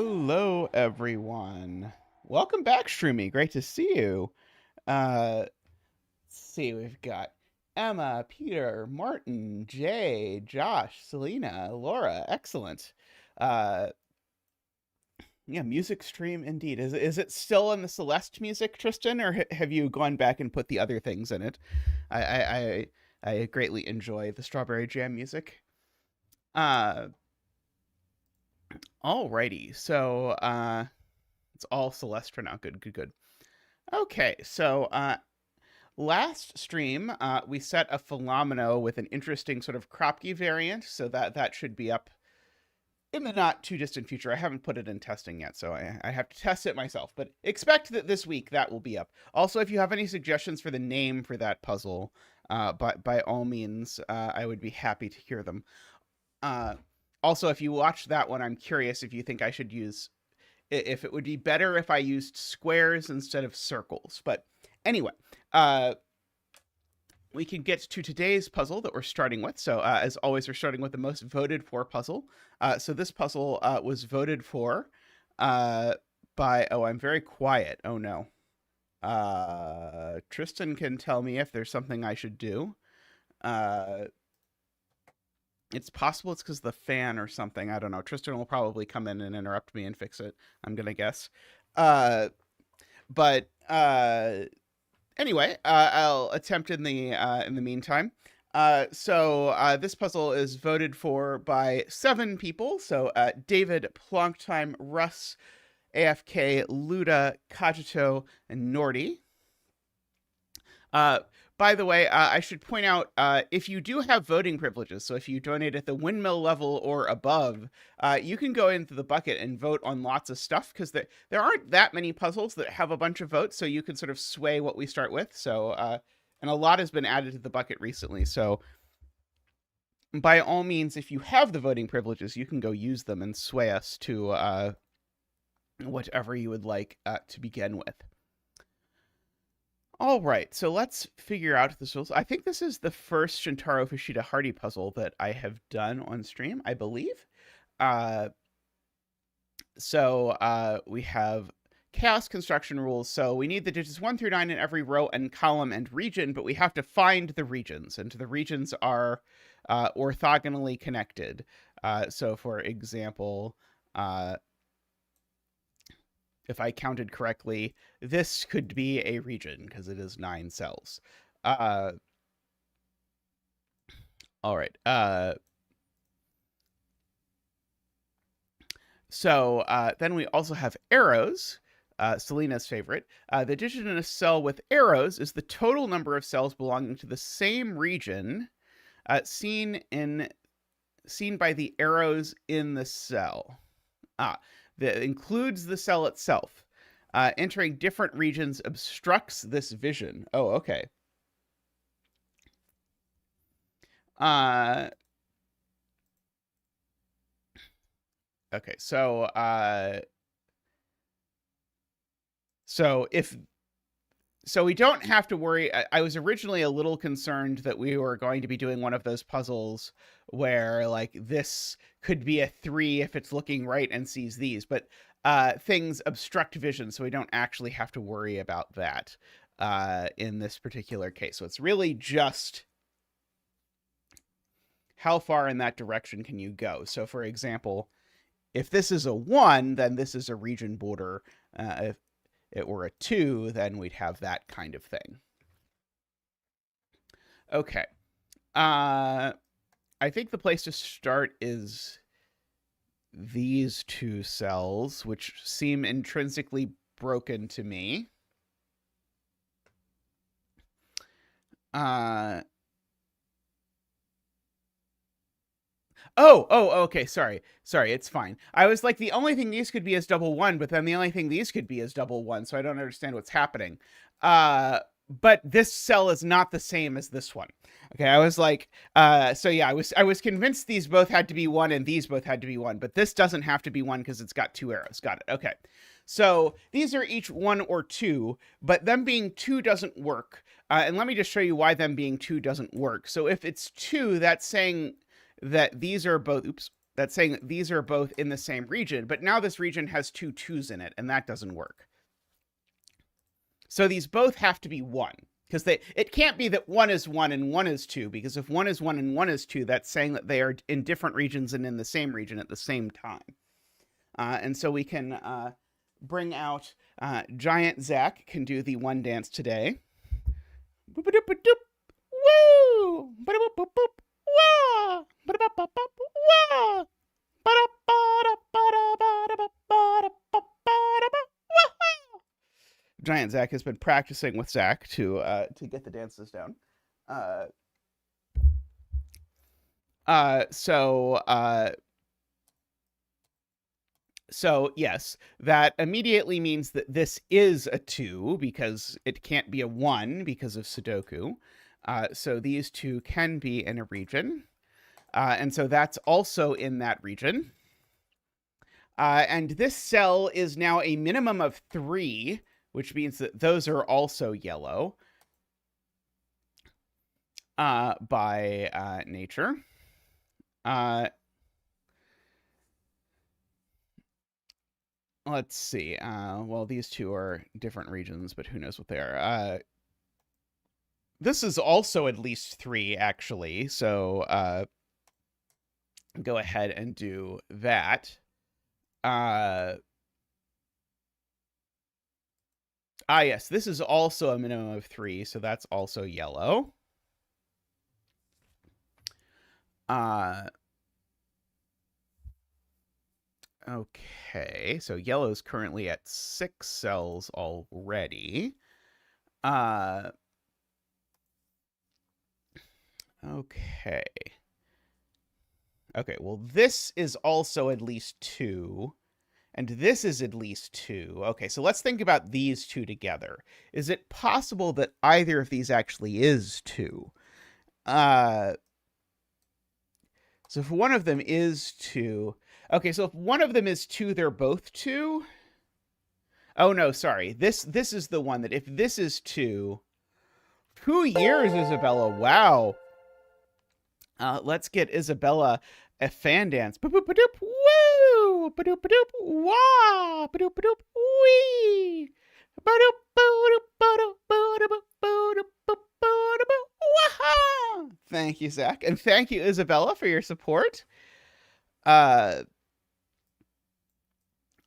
Hello, everyone. Welcome back, Shroomy. Great to see you. Let's see, we've got Emma, Peter, Martin, Jay, Josh, Selena, Laura. Excellent. Uh, yeah, music stream indeed. Is it still in the Celeste music, Tristan, or have you gone back and put the other things in it? I I I, I greatly enjoy the Strawberry Jam music. Uh, Alrighty. So it's all Celeste for now. Good, good, good. Okay, so last stream we set a Philomeno with an interesting sort of Kropke variant, so that should be up in the not too distant future. I haven't put it in testing yet, so I have to test it myself. But expect that this week that will be up. Also, if you have any suggestions for the name for that puzzle, by all means, I would be happy to hear them. Also, if you watch that one, I'm curious if you think I should use, if it would be better if I used squares instead of circles. But anyway, we can get to today's puzzle that we're starting with. So as always, we're starting with the most voted for puzzle. So this puzzle was voted for by, oh, I'm very quiet. Oh no. Tristan can tell me if there's something I should do. It's possible it's because the fan or something. I don't know. Tristan will probably come in and interrupt me and fix it, I'm going to guess. But anyway, I'll attempt in the meantime. So this puzzle is voted for by 7 people. So David, Plonktime, Russ, AFK, Luda, Kajito, and Nordy. By the way, I should point out, if you do have voting privileges, so if you donate at the windmill level or above, you can go into the bucket and vote on lots of stuff, because there aren't that many puzzles that have a bunch of votes, so you can sort of sway what we start with. So, and a lot has been added to the bucket recently, so by all means, if you have the voting privileges, you can go use them and sway us to whatever you would like to begin with. All right, so let's figure out this. I think this is the first Shintaro Fushida-Hardy puzzle that I have done on stream, I believe. So we have chaos construction rules. So we need the digits 1 through 9 in every row and column and region, but we have to find the regions, and the regions are orthogonally connected. So for example, if I counted correctly, this could be a region because it is 9 cells. All right. So then we also have arrows, Selena's favorite. The digit in a cell with arrows is the total number of cells belonging to the same region seen by the arrows in the cell. That includes the cell itself. Entering different regions obstructs this vision. Oh, okay. Okay, so we don't have to worry. I was originally a little concerned that we were going to be doing one of those puzzles where like this could be a 3 if it's looking right and sees these, but things obstruct vision, so we don't actually have to worry about that in this particular case. So it's really just how far in that direction can you go. So for example, if this is a 1, then this is a region border. If it were a 2, then we'd have that kind of thing. Okay. I think the place to start is these 2 cells, which seem intrinsically broken to me. Okay, sorry, it's fine. I was like, the only thing these could be is double 1, but then the only thing these could be is double 1, so I don't understand what's happening. But this cell is not the same as this one. Okay, I was like, so yeah, I was convinced these both had to be 1 and these both had to be 1, but this doesn't have to be 1 because it's got 2 arrows. Got it, okay. So these are each 1 or 2, but them being 2 doesn't work. And let me just show you why them being 2 doesn't work. So if it's 2, that's saying that these are both, oops, That's saying that these are both in the same region, but now this region has two 2s in it, and that doesn't work. So these both have to be 1, because it can't be that 1 is 1 and 1 is 2, because if 1 is 1 and 1 is 2, that's saying that they are in different regions and in the same region at the same time. And so we can bring out Giant Zach can do the one dance today. Boop-a-doop-a-doop. Woo! Ba-da-boop-boop-boop. Wah! Ba-da-ba-ba-ba. Wah! Ba-da-ba-da-ba-da-ba-da-ba-da-ba-da-ba. Wah! Giant Zach has been practicing with Zach to get the dances down. So yes, that immediately means that this is a 2 because it can't be a 1 because of Sudoku. So these 2 can be in a region. And so that's also in that region. And this cell is now a minimum of 3, which means that those are also yellow by nature. Let's see. Well, these 2 are different regions, but who knows what they are. This is also at least 3, actually. So go ahead and do that. Yes, this is also a minimum of 3, so that's also yellow. Okay, so yellow is currently at 6 cells already. Okay. Okay, well, this is also at least 2, and this is at least 2. Okay, so let's think about these 2 together. Is it possible that either of these actually is 2? So if one of them is 2... Okay, so if one of them is 2, they're both 2? Oh, no, sorry. This is the one that if this is 2... 2 years, Isabella. Wow. Let's get Isabella a fan dance. Ba-doop-ba-doop. Woo! Ba-doop-ba-doop. Wah! Ba-doop-ba-doop. Wee! Thank you, Zach. And thank you, Isabella, for your support.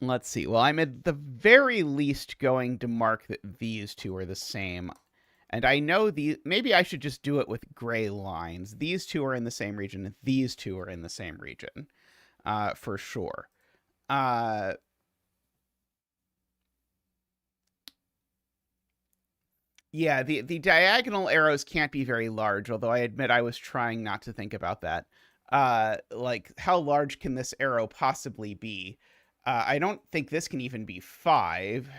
Let's see. Well, I'm at the very least going to mark that these 2 are the same. And I know maybe I should just do it with gray lines. These 2 are in the same region, and these 2 are in the same region, for sure. Yeah, the diagonal arrows can't be very large, although I admit I was trying not to think about that. Like, how large can this arrow possibly be? I don't think this can even be 5.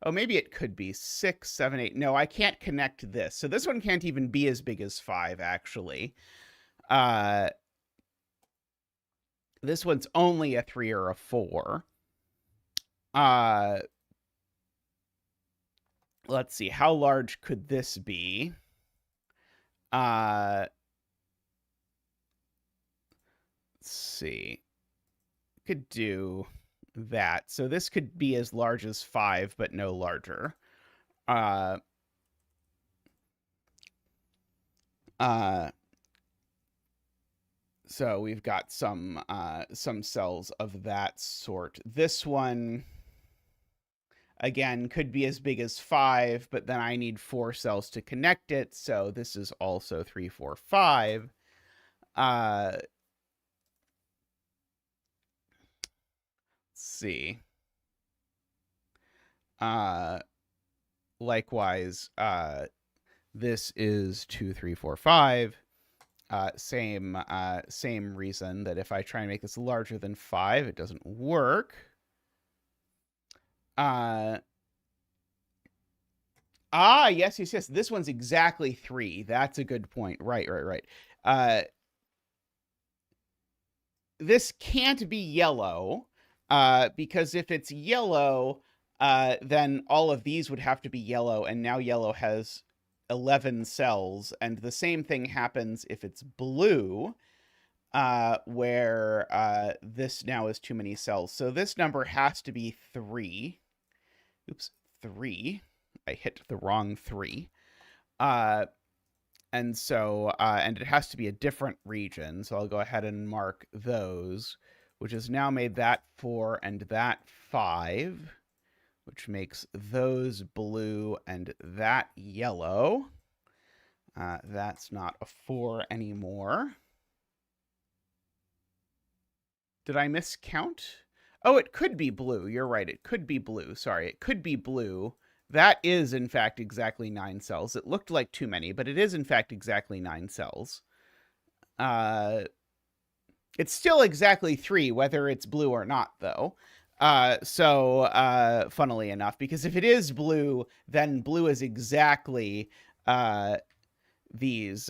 Oh, maybe it could be 6, 7, 8. No, I can't connect this. So this one can't even be as big as 5, actually. This one's only a 3 or a 4. Let's see. How large could this be? Let's see. Could do that. So this could be as large as 5, but no larger. So we've got some cells of that sort. This one, again, could be as big as 5, but then I need 4 cells to connect it. So this is also 3, 4, 5. See. Likewise, this is 2, 3, 4, 5. Same reason that if I try and make this larger than 5, it doesn't work. Yes. This one's exactly 3. That's a good point. Right. This can't be yellow. Because if it's yellow, then all of these would have to be yellow, and now yellow has 11 cells, and the same thing happens if it's blue. where this now is too many cells. So this number has to be 3. Oops, 3. I hit the wrong 3. And so, and it has to be a different region. So I'll go ahead and mark those, which has now made that 4 and that 5, which makes those blue and that yellow. That's not a 4 anymore. Did I miscount? Oh, it could be blue. You're right. It could be blue. Sorry, it could be blue. That is, in fact, exactly 9 cells. It looked like too many, but it is, in fact, exactly 9 cells. It's still exactly 3, whether it's blue or not, though. Funnily enough, because if it is blue, then blue is exactly these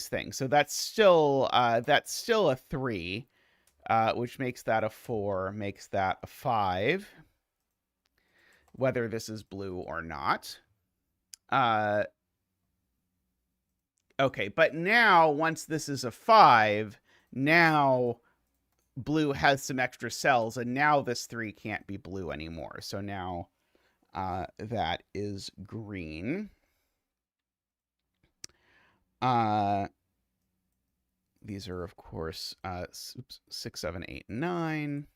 things. So that's still a 3, which makes that a 4, makes that a 5. Whether this is blue or not. Okay, but now, once this is a 5, now blue has some extra cells, and now this 3 can't be blue anymore. So now that is green. These are, of course, 6, 7, 8, 9.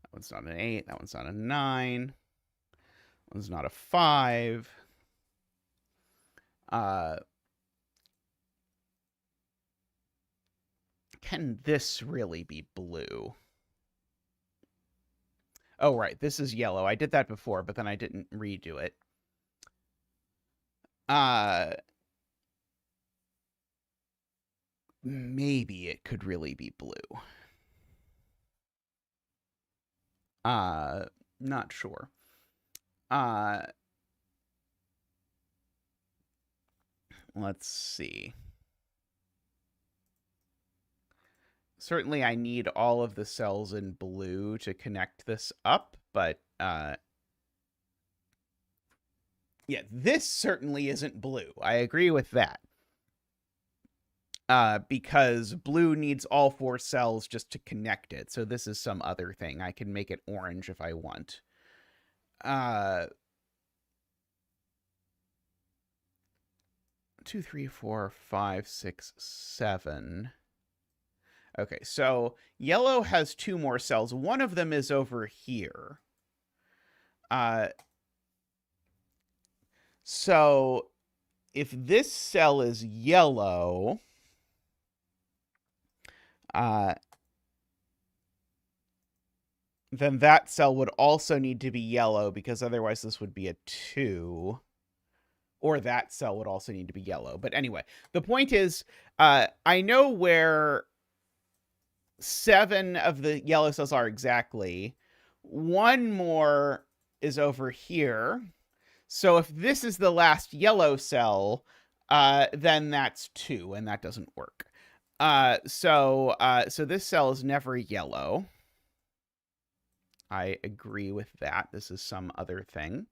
That one's not an 8. That one's not a 9. One's not a 5. Can this really be blue? Oh, right. This is yellow. I did that before, but then I didn't redo it. Maybe it could really be blue. Not sure. Let's see. Certainly I need all of the cells in blue to connect this up, but yeah, this certainly isn't blue. I agree with that. Because blue needs all 4 cells just to connect it. So this is some other thing. I can make it orange if I want. 2, 3, 4, 5, 6, 7. Okay, so yellow has 2 more cells. One of them is over here. So if this cell is yellow, then that cell would also need to be yellow, because otherwise this would be a 2. Or that cell would also need to be yellow. But anyway, the point is, I know where 7 of the yellow cells are exactly. 1 more is over here. So if this is the last yellow cell, then that's 2, and that doesn't work. So this cell is never yellow. I agree with that. This is some other thing.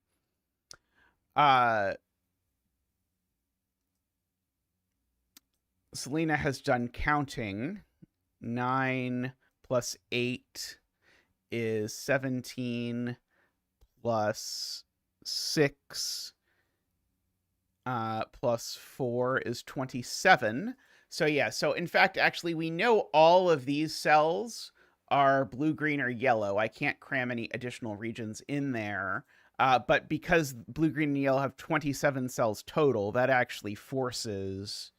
Selena has done counting. 9 plus 8 is 17 plus 6 plus 4 is 27. So yeah, so in fact, actually, we know all of these cells are blue, green, or yellow. I can't cram any additional regions in there. But because blue, green, and yellow have 27 cells total, that actually forces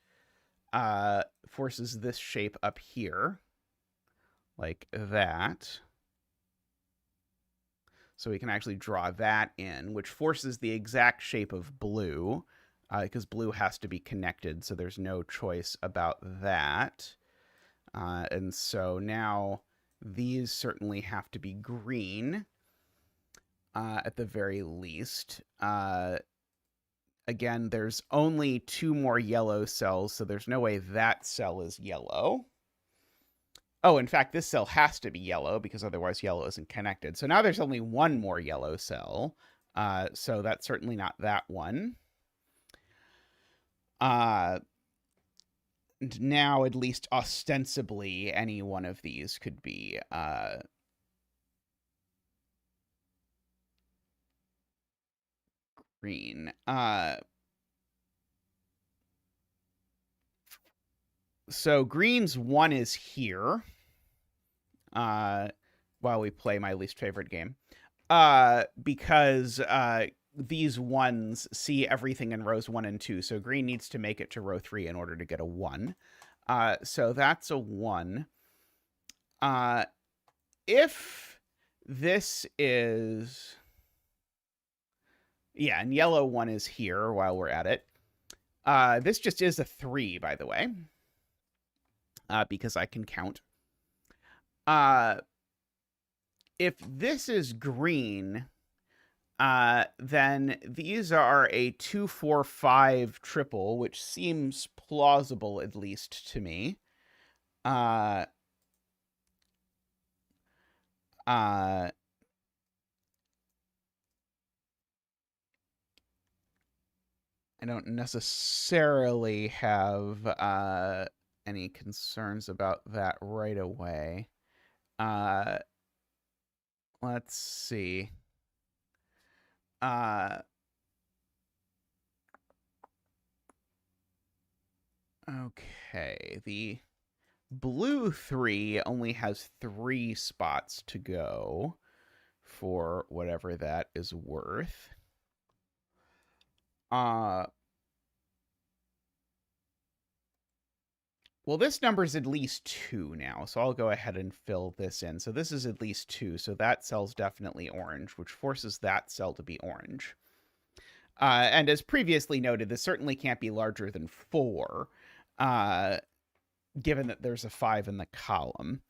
this shape up here, like that. So we can actually draw that in, which forces the exact shape of blue, because blue has to be connected, so there's no choice about that. And so now these certainly have to be green, at the very least. Again, there's only 2 more yellow cells, so there's no way that cell is yellow. Oh, in fact, this cell has to be yellow, because otherwise yellow isn't connected. So now there's only 1 more yellow cell. So that's certainly not that one. now, at least ostensibly, any one of these could be green. So green's 1 is here. While we play my least favorite game. Because these ones see everything in rows 1 and 2. So green needs to make it to row 3 in order to get a 1. So that's a 1. If this is... Yeah, and yellow 1 is here while we're at it. This just is a 3, by the way. Because I can count. If this is green, then these are a 2, 4, 5 triple, which seems plausible, at least to me. I don't necessarily have any concerns about that right away. Let's see. Okay, the blue 3 only has 3 spots to go for whatever that is worth. Well, this number is at least 2 now, so I'll go ahead and fill this in. So this is at least 2, so that cell's definitely orange, which forces that cell to be orange. And as previously noted, this certainly can't be larger than 4, given that there's a 5 in the column.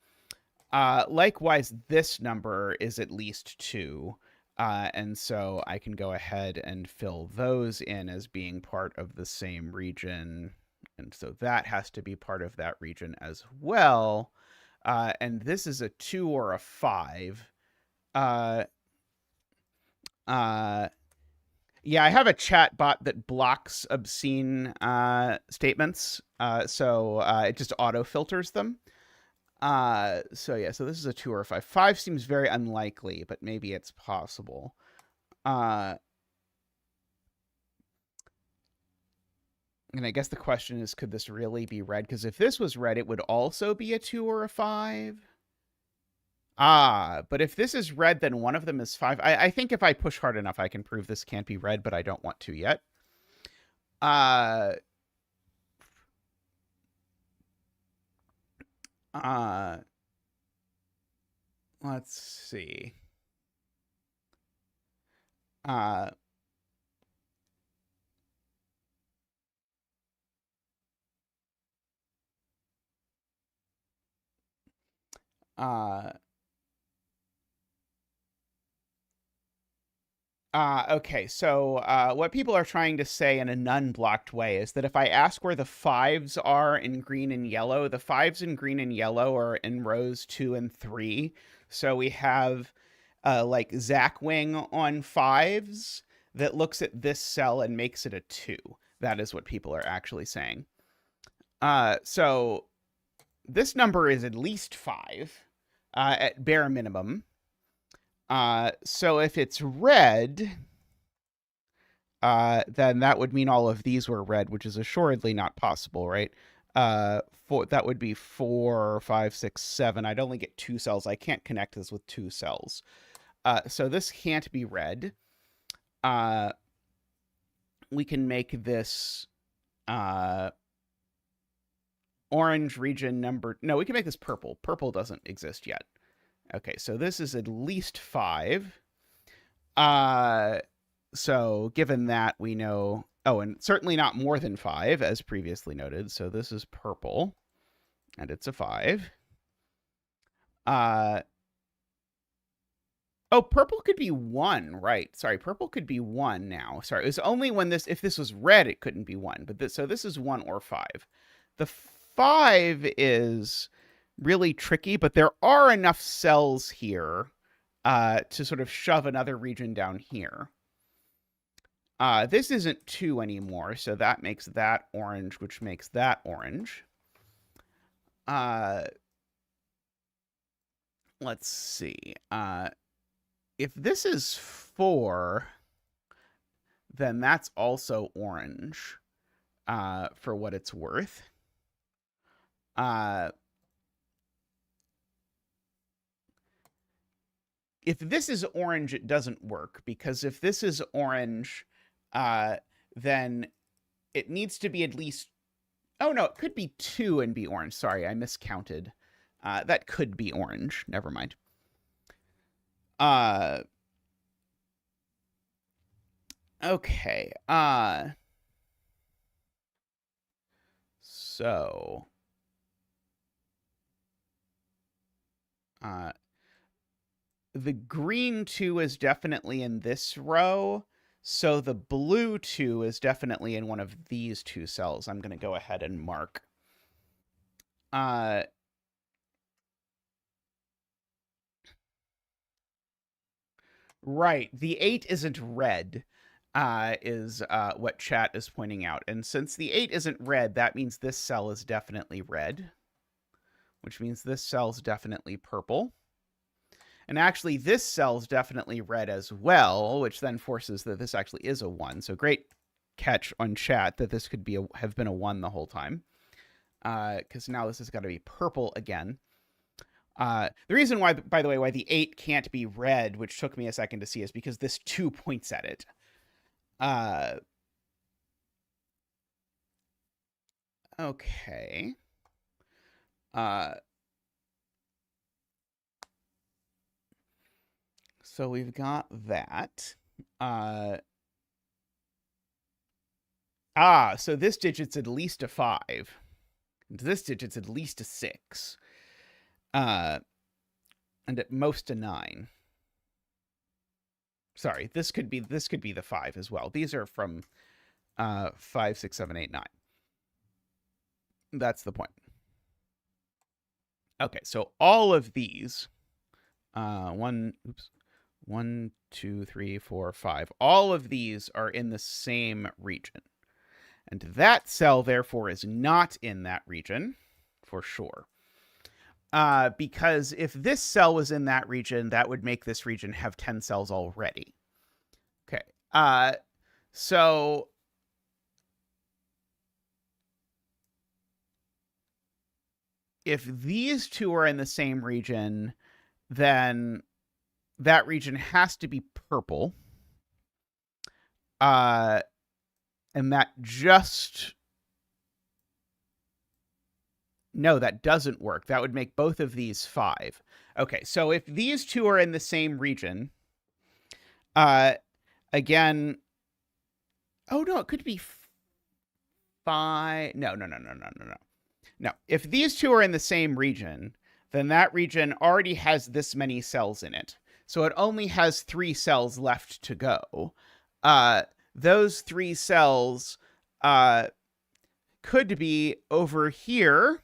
Likewise, this number is at least 2, and so I can go ahead and fill those in as being part of the same region. And so that has to be part of that region as well. And this is a 2 or a 5. Yeah, I have a chat bot that blocks obscene statements. So it just auto filters them. So yeah, so this is a 2 or a 5. 5 seems very unlikely, but maybe it's possible. And I guess the question is, could this really be red? Because if this was red, it would also be a 2 or a 5. But if this is red, then one of them is 5. I think if I push hard enough, I can prove this can't be red, but I don't want to yet. Let's see. Okay, so what people are trying to say in a non-blocked way is that if I ask where the 5s are in green and yellow, the 5s in green and yellow are in rows 2 and 3. So we have like Zackwing on 5s that looks at this cell and makes it a 2. That is what people are actually saying. So this number is at least 5 at bare minimum. So if it's red, then that would mean all of these were red, which is assuredly not possible, right? That would be 4, 5, 6, 7. I'd only get 2 cells. I can't connect this with 2 cells. So this can't be red. We can make this orange region number... No, we can make this purple. Purple doesn't exist yet. Okay, so this is at least 5. So given that, we know... Oh, and certainly not more than 5, as previously noted. So this is purple, and it's a 5. Oh, purple could be 1, right? Sorry, purple could be 1 now. Sorry, it was only when this... If this was red, it couldn't be 1. But so this is 1 or 5. The 5 is... really tricky, but there are enough cells here to sort of shove another region down here. This isn't 2 anymore, so that makes that orange, which makes that orange. let's see. If this is 4, then that's also orange, for what it's worth. If this is orange, it doesn't work, because if this is orange, then it needs to be at least... Oh, no, it could be 2 and be orange. Sorry, I miscounted. That could be orange. Never mind. Okay. So... the green 2 is definitely in this row, so the blue 2 is definitely in one of these 2 cells. I'm going to go ahead and mark. Right, the 8 isn't red, is what chat is pointing out. And since the 8 isn't red, that means this cell is definitely red, which means this cell's definitely purple. And actually, this cell's definitely red as well, which then forces that this actually is a 1. So great catch on chat that this could be have been a 1 the whole time, because now this has got to be purple again. The reason why, by the way, why the 8 can't be red, which took me a second to see, is because this 2 points at it. Okay. So we've got that. So this digit's at least a 5. This digit's at least a 6. And at most a 9. Sorry, this could be the 5 as well. These are from 5, 6, 7, 8, 9. That's the point. Okay, so all of these, 1, 2, 3, 4, 5, all of these are in the same region. And that cell, therefore, is not in that region, for sure. Because if this cell was in that region, that would make this region have 10 cells already. Okay. So... if these 2 are in the same region, then that region has to be purple. And that just... no, that doesn't work. That would make both of these 5. Okay, so if these 2 are in the same region, again... oh, no, it could be 5... No. No, if these 2 are in the same region, then that region already has this many cells in it. So it only has 3 cells left to go. Those 3 cells could be over here,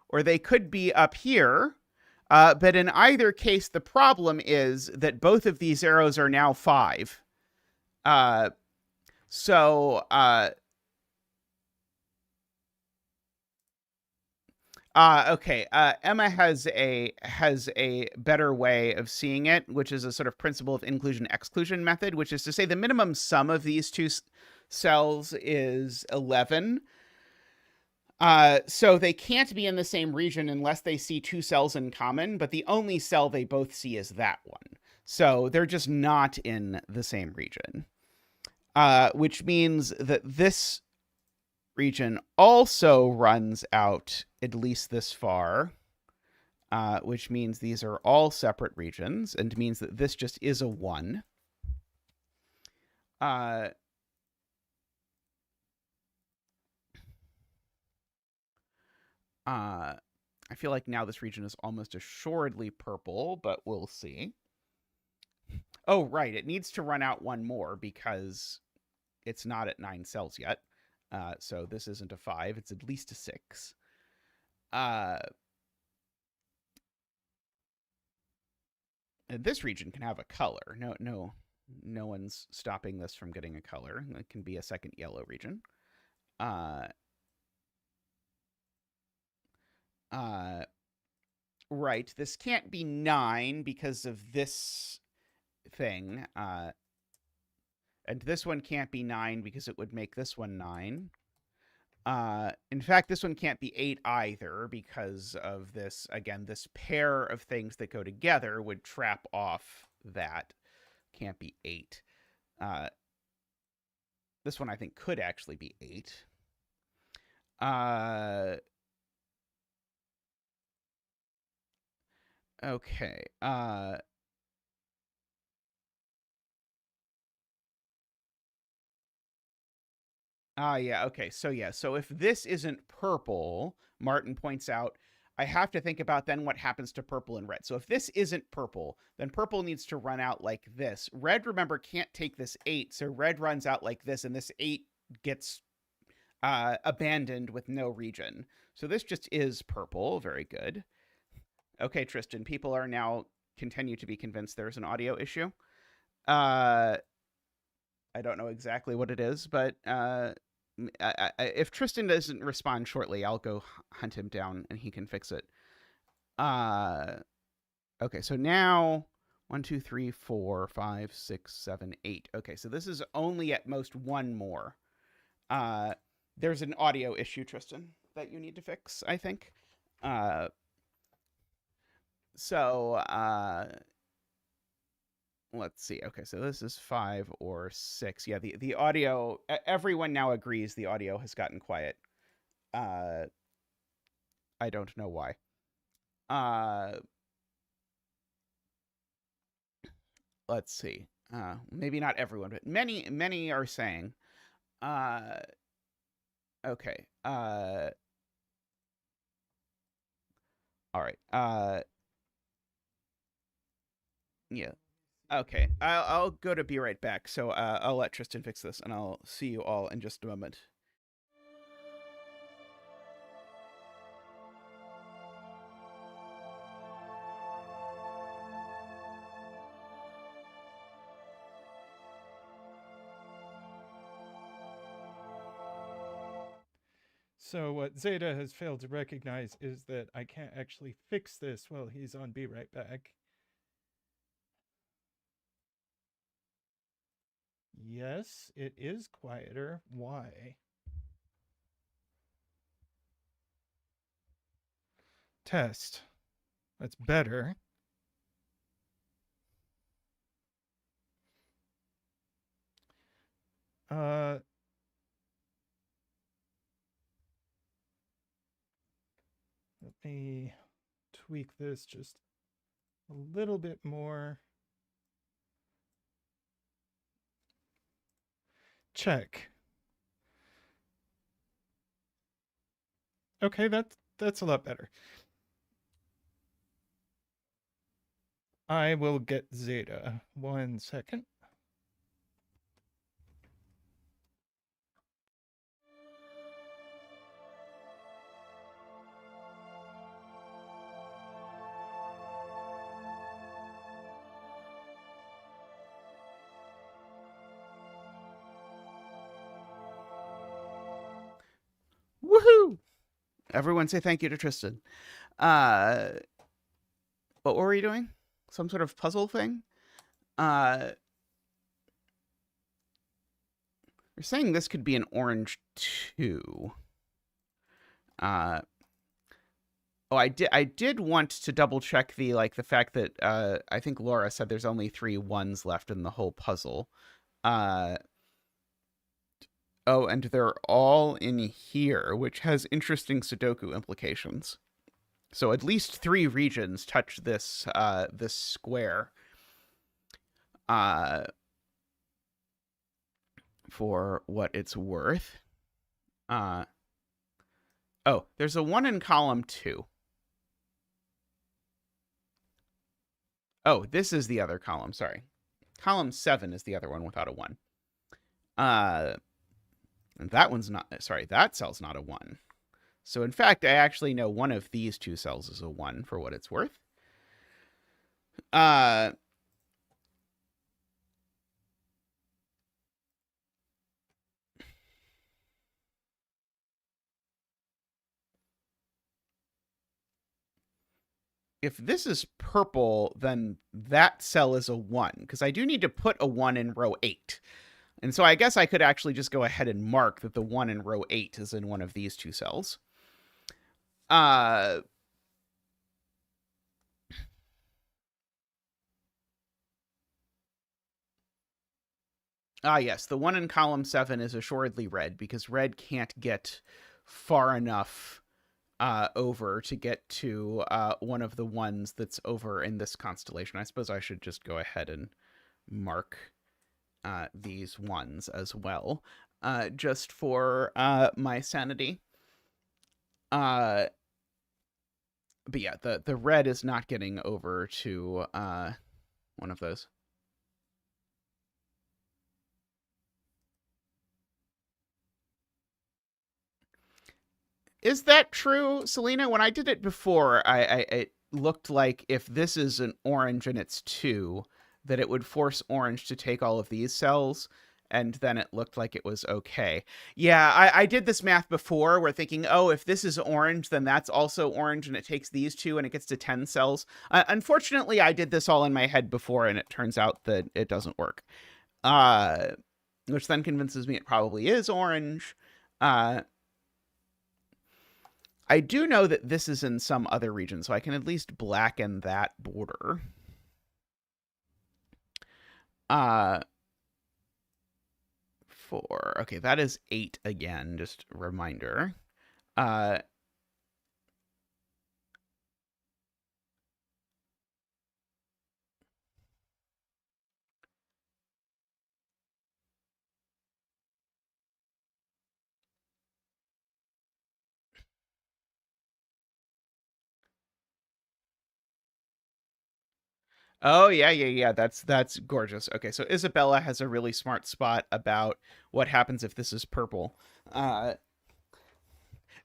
or they could be up here. But in either case, the problem is that both of these arrows are now 5. Okay. Emma has a better way of seeing it, which is a sort of principle of inclusion-exclusion method, which is to say the minimum sum of these 2 cells is 11. So they can't be in the same region unless they see 2 cells in common, but the only cell they both see is that one. So they're just not in the same region, which means that this region also runs out at least this far, which means these are all separate regions, and means that this just is a 1. I feel like now this region is almost assuredly purple, but we'll see. Oh, right. It needs to run out 1 more because it's not at 9 cells yet. So this isn't a 5. It's at least a 6. This region can have a color. No one's stopping this from getting a color. It can be a second yellow region. Right, this can't be 9 because of this thing. And this one can't be 9 because it would make this one 9. In fact, this one can't be 8 either because of this, again, this pair of things that go together would trap off that. Can't be 8. This one I think could actually be 8. Okay. Yeah, okay. So yeah, so if this isn't purple, Martin points out, I have to think about then what happens to purple and red. So if this isn't purple, then purple needs to run out like this. Red, remember, can't take this 8, so red runs out like this, and this 8 gets abandoned with no region. So this just is purple. Very good. Okay, Tristan, people are now continue to be convinced there's an audio issue. I don't know exactly what it is, but if Tristan doesn't respond shortly, I'll go hunt him down and he can fix it. Okay, so now 1, 2, 3, 4, 5, 6, 7, 8. Okay, so this is only at most one more. There's an audio issue, Tristan, that you need to fix, I think. Let's see. Okay, so this is 5 or 6. Yeah, the audio, everyone now agrees the audio has gotten quiet. I don't know why. Let's see. Maybe not everyone, but many are saying. Okay. All right. Yeah. Okay. I'll go to be right back. So I'll let Tristan fix this, and I'll see you all in just a moment. So what Zeta has failed to recognize is that I can't actually fix this while he's on Be Right Back. Yes, it is quieter. Why? Test. That's better. Let me tweak this just a little bit more. Check. Okay, that's a lot better. I will get Zeta. 1 second. Woohoo! Everyone say thank you to Tristan. What were we doing? Some sort of puzzle thing? You're saying this could be an orange too. I did want to double check the fact that I think Laura said there's only 3 ones left in the whole puzzle. Oh, and they're all in here, which has interesting Sudoku implications. So at least 3 regions touch this this square. For what it's worth. Oh, there's a 1 in column 2. Oh, this is the other column. Sorry. Column 7 is the other one without a 1. And that one's not, sorry, that cell's not a 1. So in fact, I actually know one of these 2 cells is a 1 for what it's worth. if this is purple, then that cell is a 1, because I do need to put a 1 in row 8. And so I guess I could actually just go ahead and mark that the 1 in row 8 is in one of these two cells. Yes, the 1 in column 7 is assuredly red, because red can't get far enough over to get to one of the ones that's over in this constellation. I suppose I should just go ahead and mark these ones as well, just for my sanity. But yeah, the red is not getting over to one of those. Is that true, Selena? When I did it before, it looked like if this is an orange and it's 2, that it would force orange to take all of these cells, and then it looked like it was okay. Yeah, I did this math before. We're thinking, oh, if this is orange, then that's also orange, and it takes these 2, and it gets to 10 cells. Unfortunately, I did this all in my head before, and it turns out that it doesn't work. Which then convinces me it probably is orange. I do know that this is in some other region, so I can at least blacken that border. Okay, that is 8 again, just a reminder. Oh yeah. That's gorgeous. Okay, so Isabella has a really smart spot about what happens if this is purple.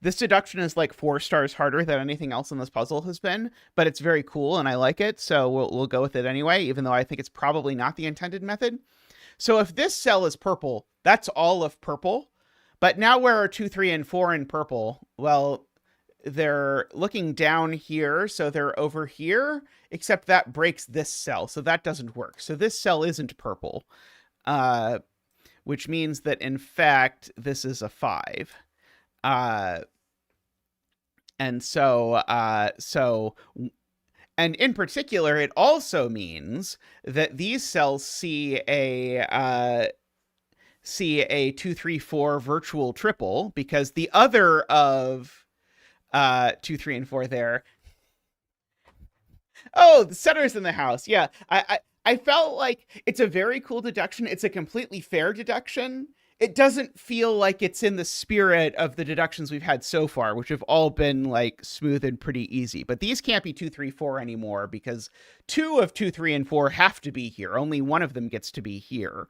This deduction is like 4 stars harder than anything else in this puzzle has been, but it's very cool and I like it, so we'll go with it anyway, even though I think it's probably not the intended method. So if this cell is purple, that's all of purple. But now where are 2, 3, and 4 in purple? Well, they're looking down here, so they're over here, except that breaks this cell, so that doesn't work. So this cell isn't purple, which means that, in fact, this is a 5. And so, and in particular, it also means that these cells see a 2, 3, 4 virtual triple, because the other of 2, 3, and 4 there. Oh, the center's in the house. Yeah, I felt like it's a very cool deduction. It's a completely fair deduction. It doesn't feel like it's in the spirit of the deductions we've had so far, which have all been like smooth and pretty easy. But these can't be 2, 3, 4 anymore, because 2 of 2, 3, and 4 have to be here. Only one of them gets to be here.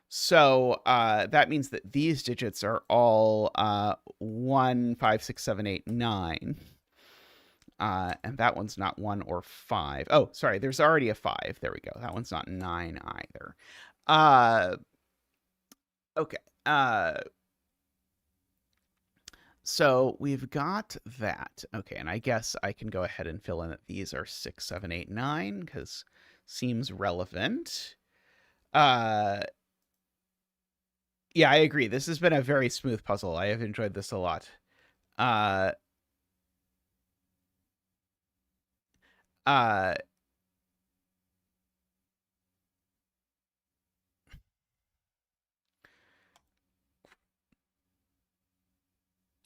So that means that these digits are all 1, 5, 6, 7, 8, 9. And that one's not 1 or 5. Oh, sorry, there's already a 5. There we go. That one's not 9 either. Okay. So we've got that. Okay, and I guess I can go ahead and fill in that these are 6, 7, 8, 9, because seems relevant. Yeah, I agree. This has been a very smooth puzzle. I have enjoyed this a lot.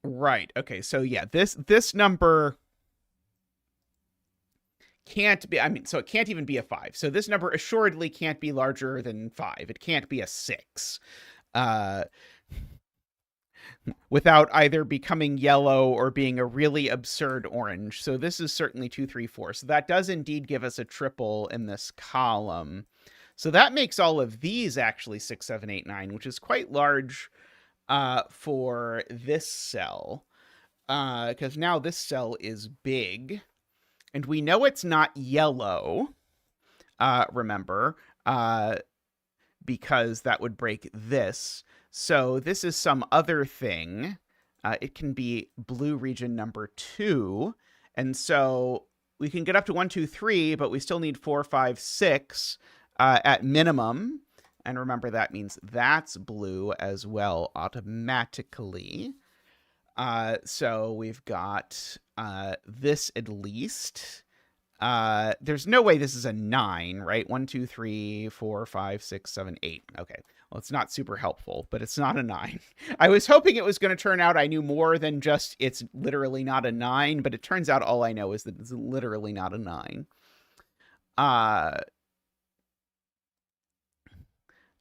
Right. Okay. So yeah, this number can't be, I mean, so it can't even be a 5. So this number assuredly can't be larger than 5. It can't be a 6. Without either becoming yellow or being a really absurd orange. So this is certainly 2, 3, 4. So that does indeed give us a triple in this column. So that makes all of these actually 6, 7, 8, 9, which is quite large for this cell. Because now this cell is big. And we know it's not yellow, remember, because that would break this. So this is some other thing. It can be blue region number 2, And so we can get up to 1, 2, 3, but we still need 4, 5, 6 at minimum. And remember, that means that's blue as well automatically. So we've got this at least. There's no way this is a 9, right? 1, 2, 3, 4, 5, 6, 7, 8. Okay. Well, it's not super helpful, but it's not a 9. I was hoping it was going to turn out I knew more than just it's literally not a 9, but it turns out all I know is that it's literally not a 9.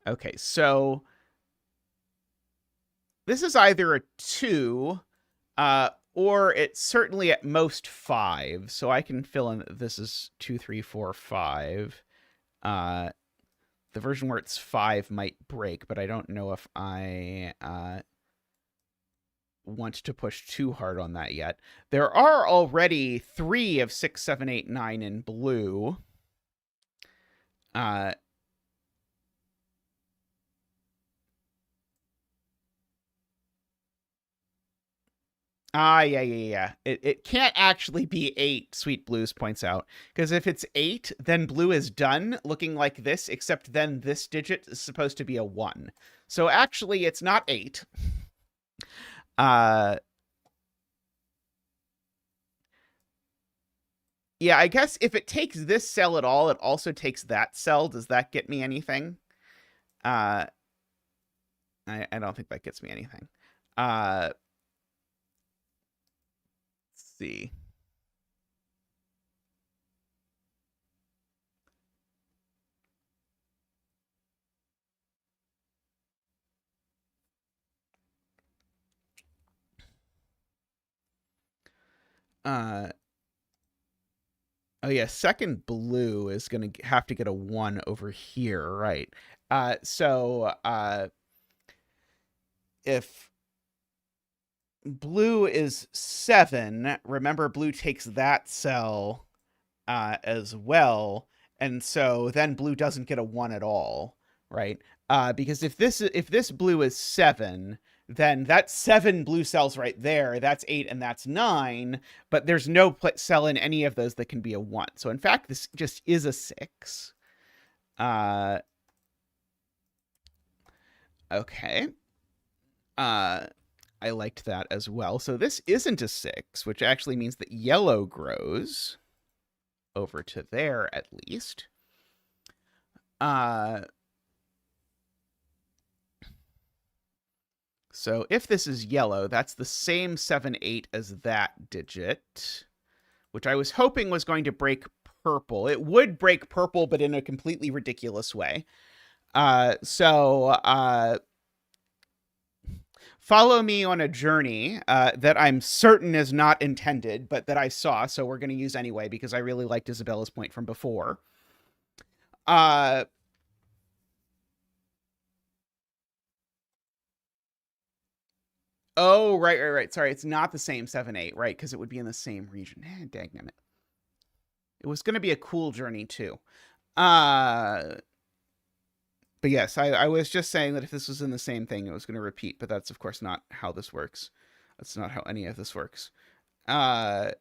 Okay, so this is either a 2, or it's certainly at most 5. So I can fill in that this is 2, 3, 4, 5. The version where it's 5 might break, but I don't know if I want to push too hard on that yet. There are already 3 of 6, 7, 8, 9 in blue. Yeah. It can't actually be 8, Sweet Blues points out. Because if it's 8, then blue is done looking like this, except then this digit is supposed to be a 1. So actually, it's not 8. Yeah, I guess if it takes this cell at all, it also takes that cell. Does that get me anything? I don't think that gets me anything. Let's see. Oh yeah, second blue is going to have to get a 1 over here, right? So if blue is 7, remember blue takes that cell as well, and so then blue doesn't get a 1 at all, right? Because if this blue is 7, then that's 7 blue cells right there. That's 8 and that's 9, but there's no cell in any of those that can be a 1. So in fact, this just is a 6. Okay. I liked that as well. So this isn't a 6, which actually means that yellow grows over to there at least. So if this is yellow, that's the same 7, 8 as that digit, which I was hoping was going to break purple. It would break purple, but in a completely ridiculous way. So follow me on a journey that I'm certain is not intended, but that I saw. So we're going to use anyway because I really liked Isabella's point from before. Oh, right. Sorry, it's not the same 7, 8, right? Because it would be in the same region. Dang it. It was going to be a cool journey too. But yes, I was just saying that if this was in the same thing, it was going to repeat. But that's, of course, not how this works. That's not how any of this works. So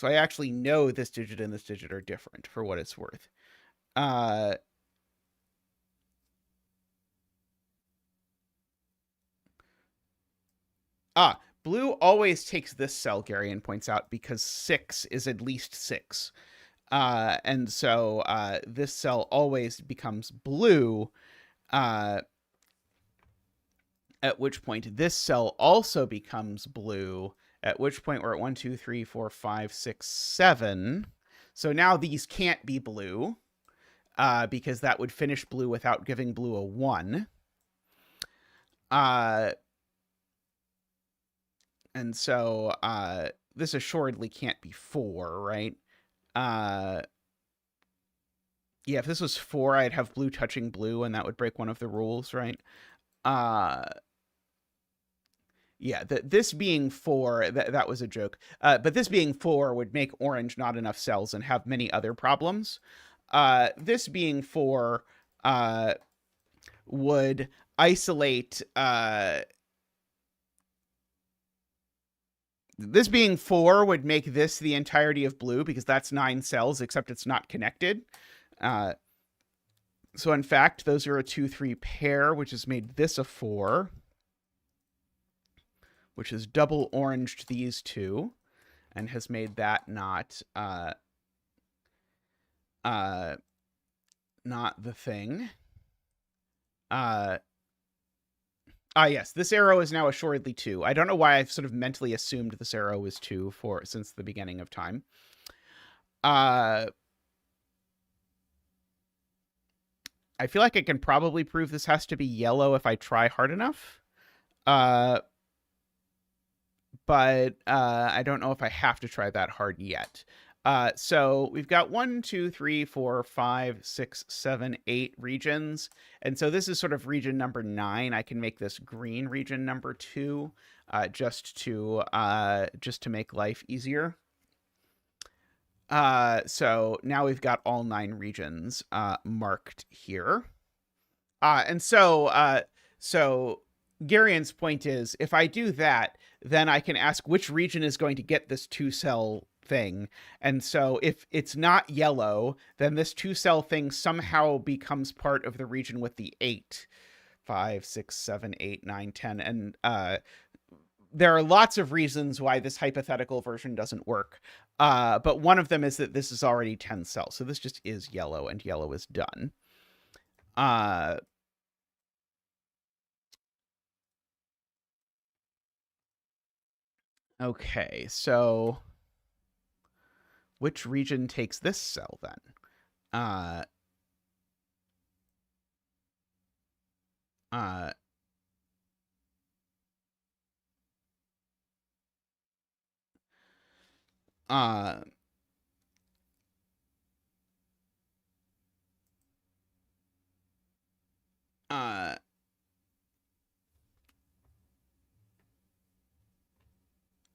I actually know this digit and this digit are different for what it's worth. Blue always takes this cell, Garion points out, because 6 is at least 6. And so this cell always becomes blue, at which point this cell also becomes blue, at which point we're at 1, 2, 3, 4, 5, 6, 7. So now these can't be blue, because that would finish blue without giving blue a 1. And so this assuredly can't be 4, right? Yeah, if this was 4, I'd have blue touching blue, and that would break one of the rules, right? Yeah, this being 4, that was a joke. But this being 4 would make orange not enough cells and have many other problems. This being 4 would isolate This being 4 would make this the entirety of blue because that's 9 cells, except it's not connected. So in fact, those are a 2, 3 pair, which has made this a 4, which has double oranged these two, and has made that not the thing. Yes, this arrow is now assuredly 2. I don't know why I've sort of mentally assumed this arrow was 2 since the beginning of time. I feel like I can probably prove this has to be yellow if I try hard enough. But I don't know if I have to try that hard yet. So we've got 1, 2, 3, 4, 5, 6, 7, 8 regions. And so this is sort of region number 9. I can make this green region number 2, just to make life easier. So now we've got all 9 regions marked here. And so Garian's point is, if I do that, then I can ask which region is going to get this 2-cell thing. And so if it's not yellow, then this 2-cell thing somehow becomes part of the region with the 8. 5, 6, 7, 8, 9, 10. And there are lots of reasons why this hypothetical version doesn't work. But one of them is that this is already 10 cells. So this just is yellow, and yellow is done. Okay, so which region takes this cell then?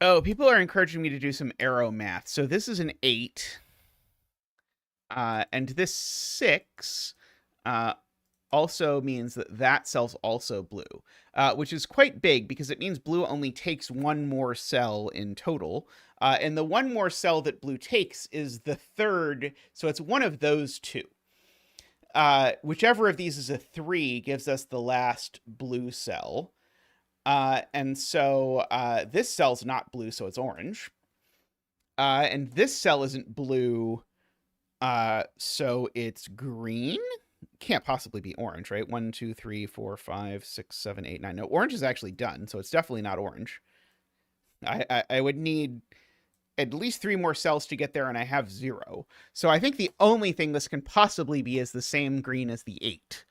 Oh, people are encouraging me to do some arrow math. So this is an 8. And this 6 also means that cell's also blue, which is quite big because it means blue only takes one more cell in total. And the one more cell that blue takes is the 3rd. So it's one of those 2. Whichever of these is a 3 gives us the last blue cell. And so this cell's not blue, so it's orange. And this cell isn't blue, so it's green. Can't possibly be orange, right? 1, 2, 3, 4, 5, 6, 7, 8, 9. No, orange is actually done, so it's definitely not orange. I would need at least 3 more cells to get there, and I have 0. So I think the only thing this can possibly be is the same green as the 8.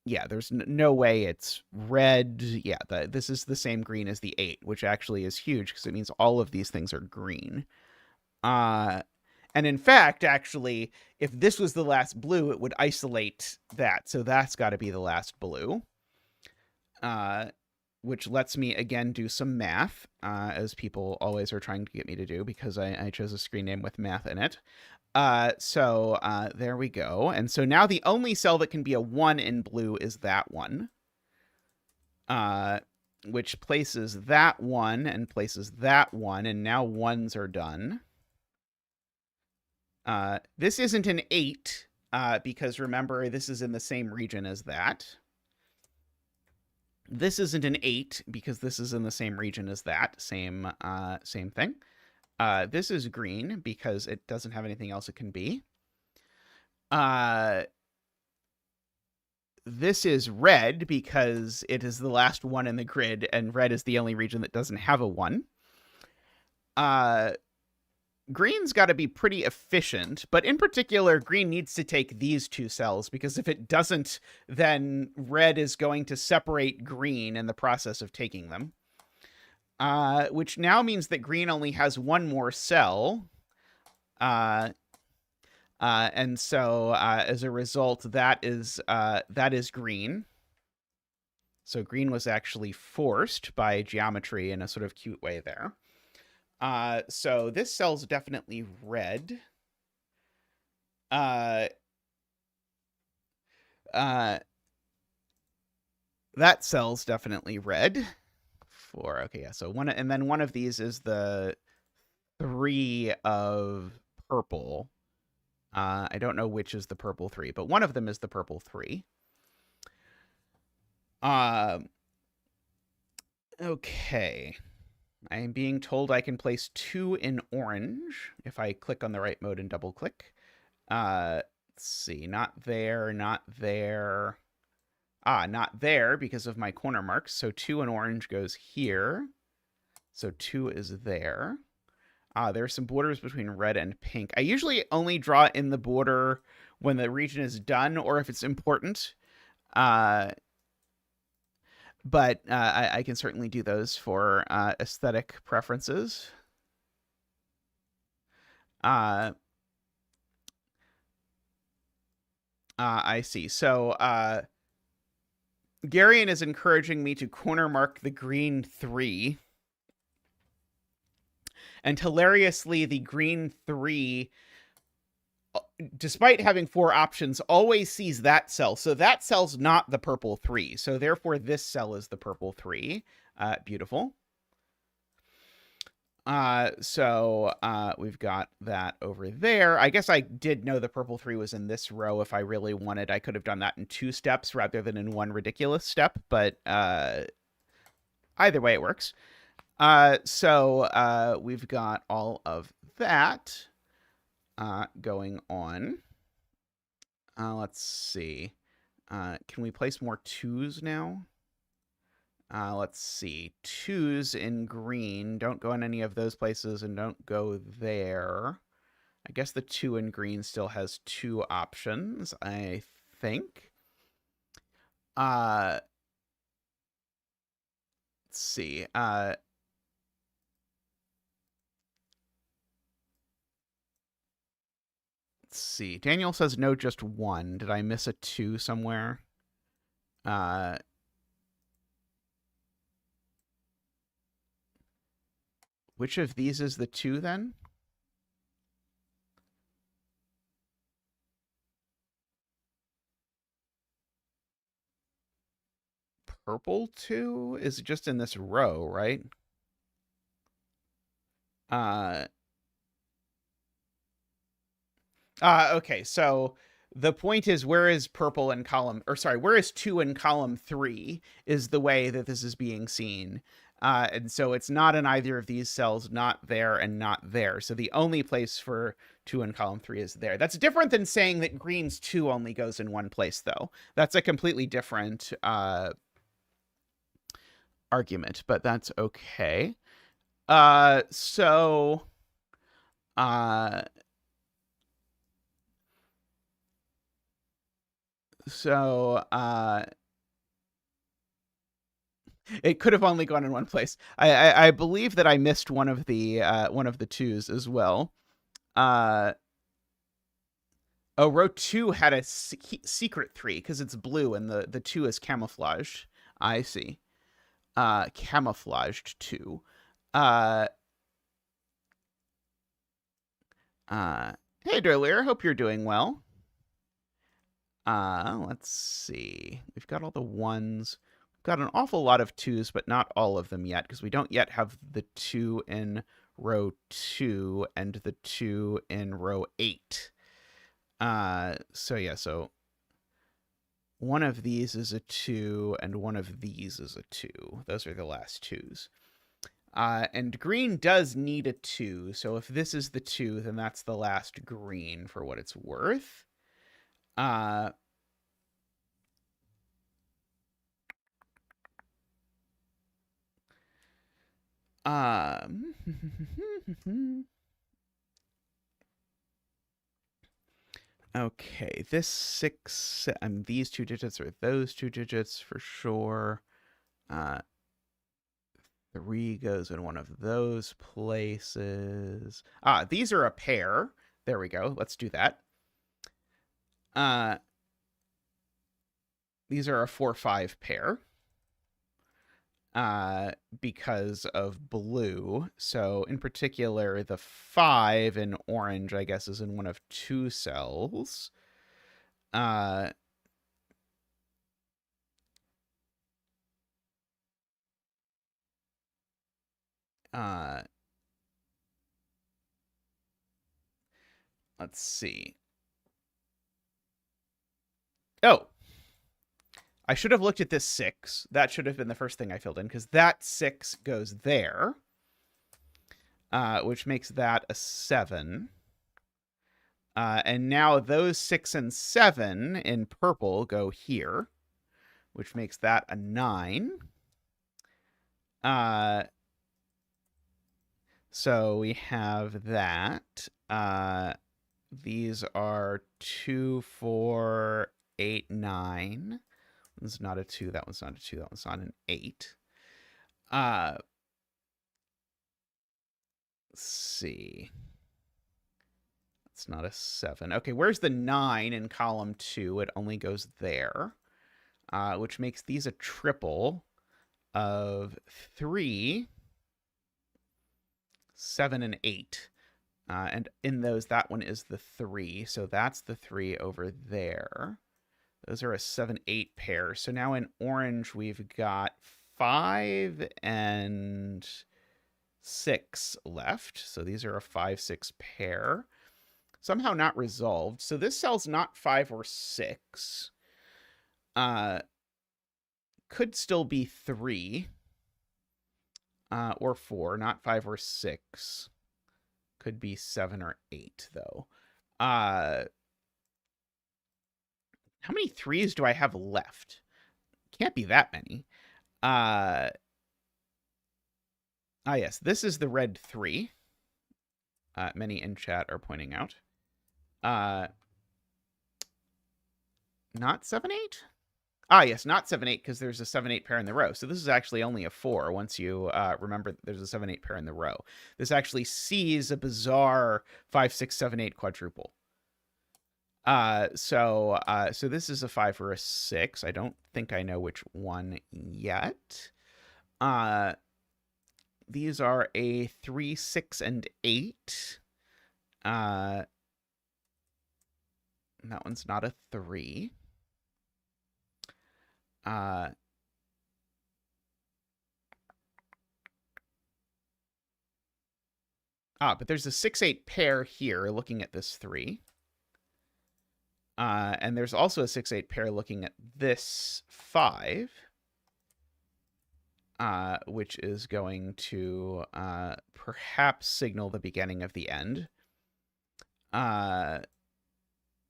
Yeah, there's no way it's red. Yeah, this is the same green as the 8, which actually is huge because it means all of these things are green. And in fact, actually, if this was the last blue, it would isolate that. So that's got to be the last blue. Which lets me, again, do some math, as people always are trying to get me to do because I chose a screen name with math in it. So there we go. And so now the only cell that can be a 1 in blue is that one, which places that 1 and places that 1, and now 1s are done. This isn't an 8, because remember, this is in the same region as that. This isn't an 8 because this is in the same region as that. Same thing. This is green because it doesn't have anything else it can be. This is red because it is the last one in the grid, and red is the only region that doesn't have a 1. Green's got to be pretty efficient, but in particular, green needs to take these 2 cells, because if it doesn't, then red is going to separate green in the process of taking them. Which now means that green only has 1 more cell. And so as a result, that is green. So green was actually forced by geometry in a sort of cute way there. So this cell's definitely red. That cell's definitely red. 4. Okay, yeah. So one, and then one of these is the 3 of purple. I don't know which is the purple 3, but one of them is the purple 3. Okay. I am being told I can place 2 in orange if I click on the right mode and double click. Let's see. Not there, not there. Not there because of my corner marks. So 2 in orange goes here. So 2 is there. There are some borders between red and pink. I usually only draw in the border when the region is done or if it's important. But I can certainly do those for aesthetic preferences. I see. So Garion is encouraging me to corner mark the green 3. And hilariously, the green 3, despite having 4 options, always sees that cell. So that cell's not the purple 3. So therefore, this cell is the purple 3. Beautiful. So we've got that over there. I guess I did know the purple 3 was in this row. If I really wanted, I could have done that in 2 steps rather than in 1 ridiculous step. But either way, it works. So we've got all of that going on. Let's see. Can we place more 2s now? Let's see. 2s in green. Don't go in any of those places and don't go there. I guess the 2 in green still has 2 options, I think. Let's see. Let's see. Daniel says no, just 1. Did I miss a 2 somewhere? Which of these is the 2 then? Purple 2 is just in this row, right? Okay, so the point is, where is purple in column, or sorry, where is 2 in column 3 is the way that this is being seen. And so it's not in either of these cells, not there and not there. So the only place for 2 in column 3 is there. That's different than saying that green's 2 only goes in one place, though. That's a completely different argument, but that's okay. It could have only gone in one place. I believe that I missed one of the 2s as well. Row 2 had a secret 3 because it's blue and the 2 is camouflaged. I see. Camouflaged 2. Hey, Derlier, hope you're doing well. Let's see. We've got all the 1s. We've got an awful lot of 2s, but not all of them yet, because we don't yet have the 2 in row 2 and the 2 in row 8. So one of these is a 2, and one of these is a 2. Those are the last 2s. And green does need a 2, so if this is the 2, then that's the last green for what it's worth. Okay, this 6, these 2 digits are those 2 digits for sure. 3 goes in one of those places. These are a pair. There we go. Let's do that. These are a 4-5 pair. Because of blue. So in particular, the 5 in orange, I guess, is in one of 2 cells. let's see. Oh, I should have looked at this 6. That should have been the first thing I filled in, because that 6 goes there, which makes that a 7. And now those 6 and 7 in purple go here, which makes that a 9. So we have that. These are 2, 4, 8, 9. One's not a 2. That one's not a 2. That one's not an 8. Let's see. It's not a 7. Okay, where's the 9 in column 2? It only goes there, which makes these a triple of 3, 7, and 8. And in those, that one is the 3. So that's the 3 over there. Those are a 7, 8 pair. So now in orange, we've got 5 and 6 left. So these are a 5, 6 pair. Somehow not resolved. So this cell's not 5 or 6. Could still be 3. Or 4, not 5 or 6. Could be 7 or 8, though. How many 3s do I have left? Can't be that many. Yes, this is the red 3. Many in chat are pointing out. Not 7, 8? Yes, not 7, 8, because there's a 7, 8 pair in the row. So this is actually only a 4 once you remember that there's a 7, 8 pair in the row. This actually sees a bizarre 5, 6, 7, 8 quadruple. So this is a 5 or a 6. I don't think I know which one yet. These are a 3, 6, and 8. That one's not a 3. But there's a 6, 8 pair here looking at this 3. And there's also a 6, 8 pair looking at this 5. Which is going to perhaps signal the beginning of the end.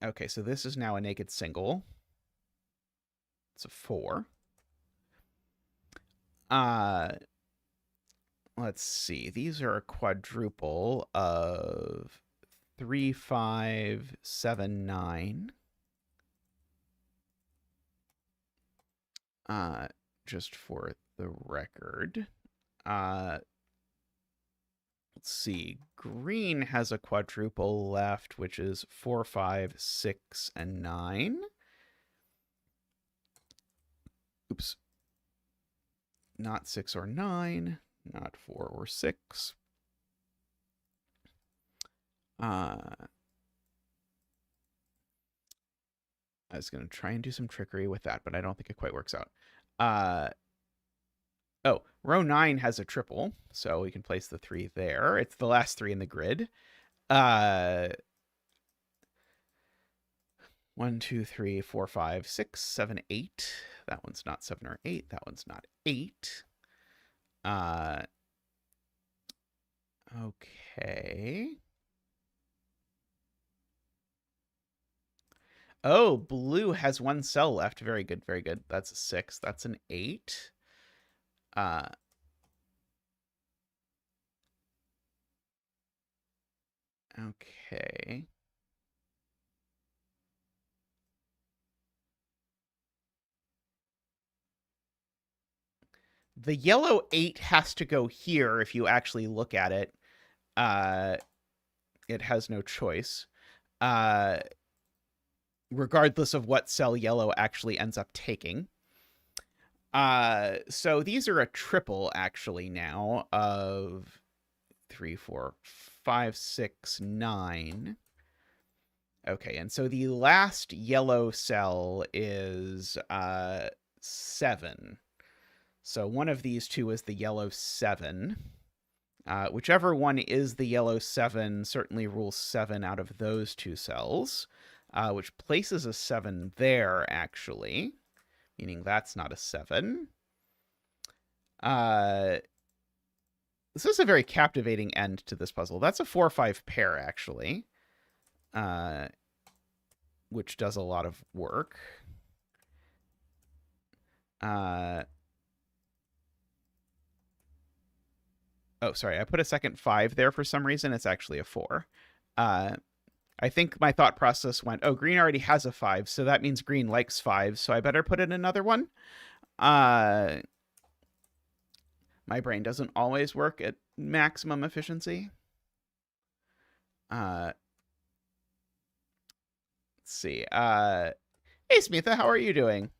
Okay, so this is now a naked single. It's a 4. Let's see. These are a quadruple of 3, 5, 7, 9. Just for the record. Let's see. Green has a quadruple left, which is 4, 5, 6, and 9. Oops. Not 6 or 9. Not 4 or 6. I was going to try and do some trickery with that, but I don't think it quite works out. Row 9 has a triple, so we can place the 3 there. It's the last 3 in the grid. 1, 2, 3, 4, 5, 6, 7, 8. That one's not 7 or 8. That one's not 8. Okay. Oh, blue has 1 cell left. Very good, very good. That's a 6. That's an 8. Okay. The yellow 8 has to go here if you actually look at it. It has no choice. Regardless of what cell yellow actually ends up taking. So these are a triple, actually, now, of 3, 4, 5, 6, 9. Okay, and so the last yellow cell is 7. So one of these two is the yellow 7. Whichever one is the yellow 7 certainly rules 7 out of those two cells, which places a 7 there, actually, meaning that's not a 7. This is a very captivating end to this puzzle. That's a 4-5 pair, actually, which does a lot of work. Oh, sorry, I put a second 5 there for some reason. It's actually a 4. I think my thought process went, oh, green already has a 5, so that means green likes 5, so I better put in another one. My brain doesn't always work at maximum efficiency. Let's see. Hey, Smitha, how are you doing?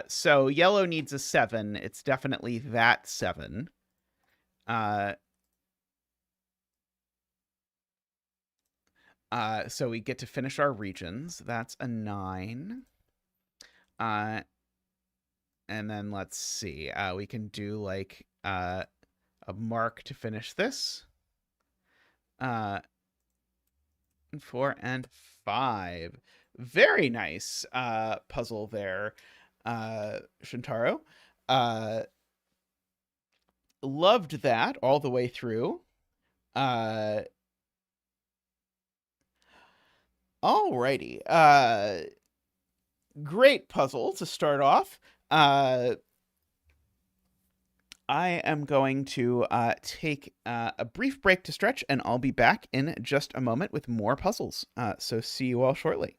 So yellow needs a 7. It's definitely that 7. So we get to finish our regions. That's a 9. And then let's see. We can do like a mark to finish this. 4 and 5. Very nice puzzle there, Shintaro. Loved that all the way through. Alrighty. Great puzzle to start off. I am going to take a brief break to stretch, and I'll be back in just a moment with more puzzles. So see you all shortly.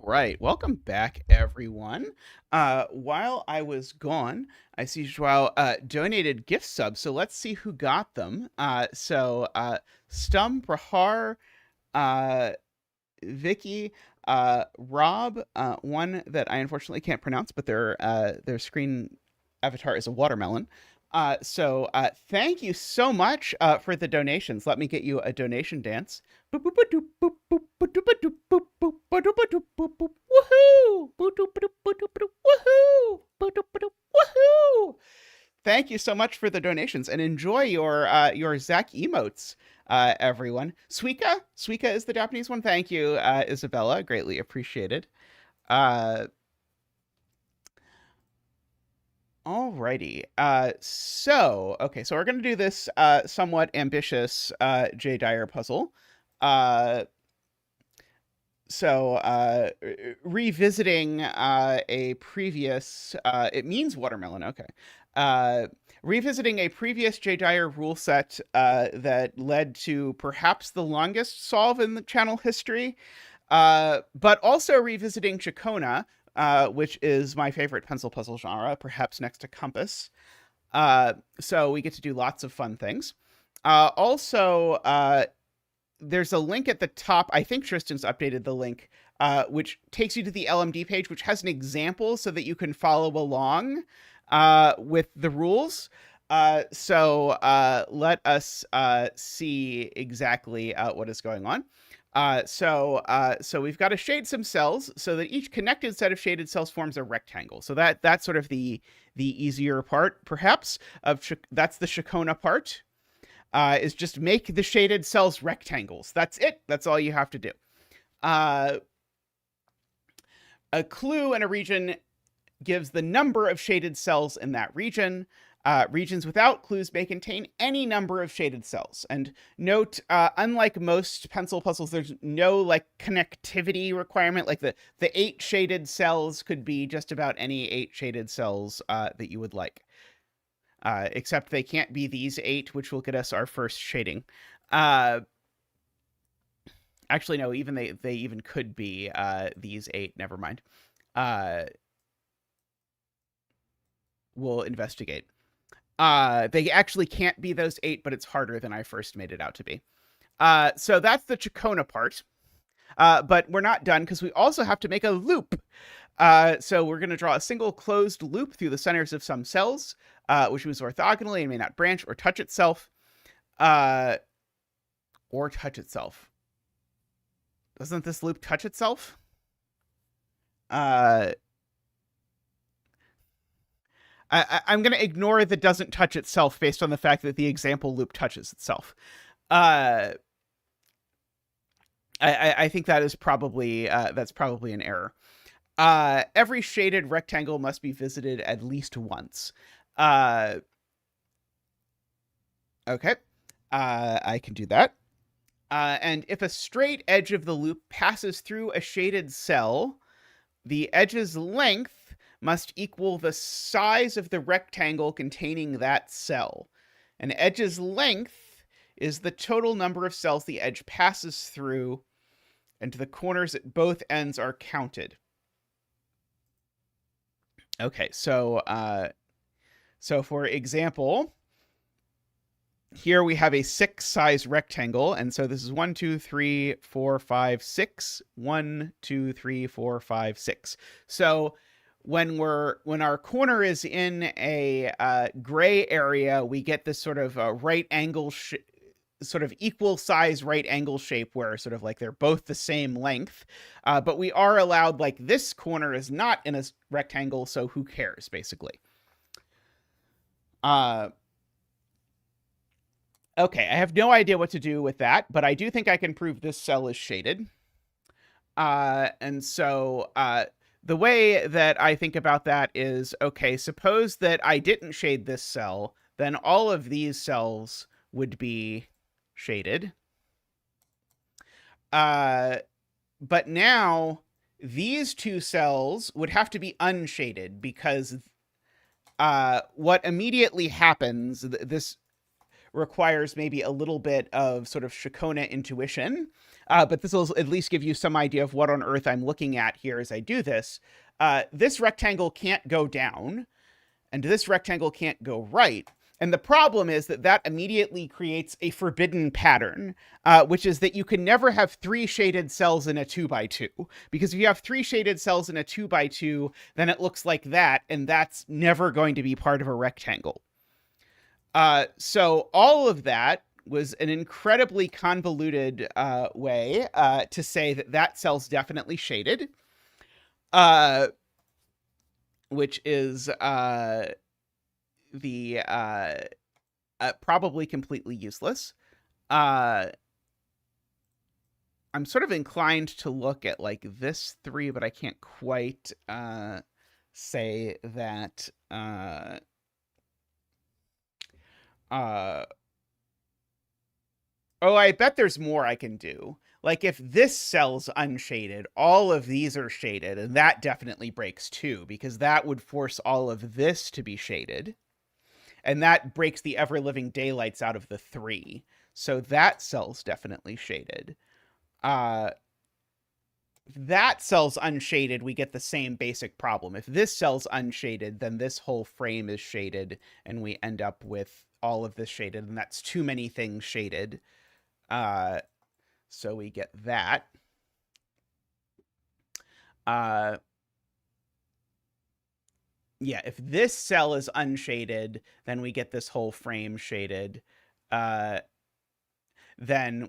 right. Welcome back, everyone. While I was gone, I see Joao donated gift subs, so let's see who got them. Stum, Prahar, uh, Vicky, Rob, one that I unfortunately can't pronounce, but their screen avatar is a watermelon. Thank you so much for the donations. Let me get you a donation dance. Woohoo! Woohoo! Thank you so much for the donations, and enjoy your Zach emotes, everyone. Suika is the Japanese one. Thank you, Isabella. Greatly appreciated. Alrighty. So we're gonna do this somewhat ambitious J Dyer puzzle. Uh, Revisiting a previous it means watermelon. Okay. Revisiting a previous J Dyer rule set that led to perhaps the longest solve in the channel history, but also revisiting Chacona, which is my favorite pencil puzzle genre, perhaps next to Compass. So we get to do lots of fun things. There's a link at the top. I think Tristan's updated the link, which takes you to the LMD page, which has an example so that you can follow along with the rules. Let us see exactly what is going on. So we've got to shade some cells so that each connected set of shaded cells forms a rectangle. So that's sort of the easier part, perhaps. That's the Chacona part. Is just make the shaded cells rectangles. That's it. That's all you have to do. A clue in a region gives the number of shaded cells in that region. Regions without clues may contain any number of shaded cells. And note, unlike most pencil puzzles, there's no like connectivity requirement. Like the 8 shaded cells could be just about any 8 shaded cells that you would like. Except they can't be these 8, which will get us our first shading. Actually, no, even they even could be these 8. Never mind. We'll investigate. They actually can't be those 8, but it's harder than I first made it out to be. So that's the Chacona part. But we're not done because we also have to make a loop. So we're going to draw a single closed loop through the centers of some cells, which moves orthogonally and may not branch or touch itself. Doesn't this loop touch itself? I'm going to ignore the doesn't touch itself based on the fact that the example loop touches itself. I think that is probably an error. Every shaded rectangle must be visited at least once. Okay. I can do that. And if a straight edge of the loop passes through a shaded cell, the edge's length must equal the size of the rectangle containing that cell. An edge's length is the total number of cells the edge passes through, and the corners at both ends are counted. Okay, so for example, here we have a 6 size rectangle, and so this is 1, 2, 3, 4, 5, 6. 1, 2, 3, 4, 5, 6. So when our corner is in a gray area, we get this sort of right angle, sort of equal size right angle shape where sort of like they're both the same length. But we are allowed, like, this corner is not in a rectangle, so who cares, basically. Okay, I have no idea what to do with that, but I do think I can prove this cell is shaded. And so the way that I think about that is, okay, suppose that I didn't shade this cell, then all of these cells would be shaded. But now these 2 cells would have to be unshaded because what immediately happens, requires maybe a little bit of sort of Shikona intuition, but this will at least give you some idea of what on earth I'm looking at here as I do this. This rectangle can't go down, and this rectangle can't go right. And the problem is that that immediately creates a forbidden pattern, which is that you can never have 3 shaded cells in a 2x2. Because if you have 3 shaded cells in a 2x2, then it looks like that, and that's never going to be part of a rectangle. So all of that was an incredibly convoluted way to say that that cell's definitely shaded, which is the probably completely useless. I'm sort of inclined to look at like this 3, but I can't quite say that. Oh, I bet there's more I can do. Like if this cell's unshaded, all of these are shaded, and that definitely breaks too, because that would force all of this to be shaded. And that breaks the ever-living daylights out of the 3. So that cell's definitely shaded. If that cell's unshaded, we get the same basic problem. If this cell's unshaded, then this whole frame is shaded, and we end up with all of this shaded, and that's too many things shaded. So we get that. Yeah, if this cell is unshaded, then we get this whole frame shaded. Then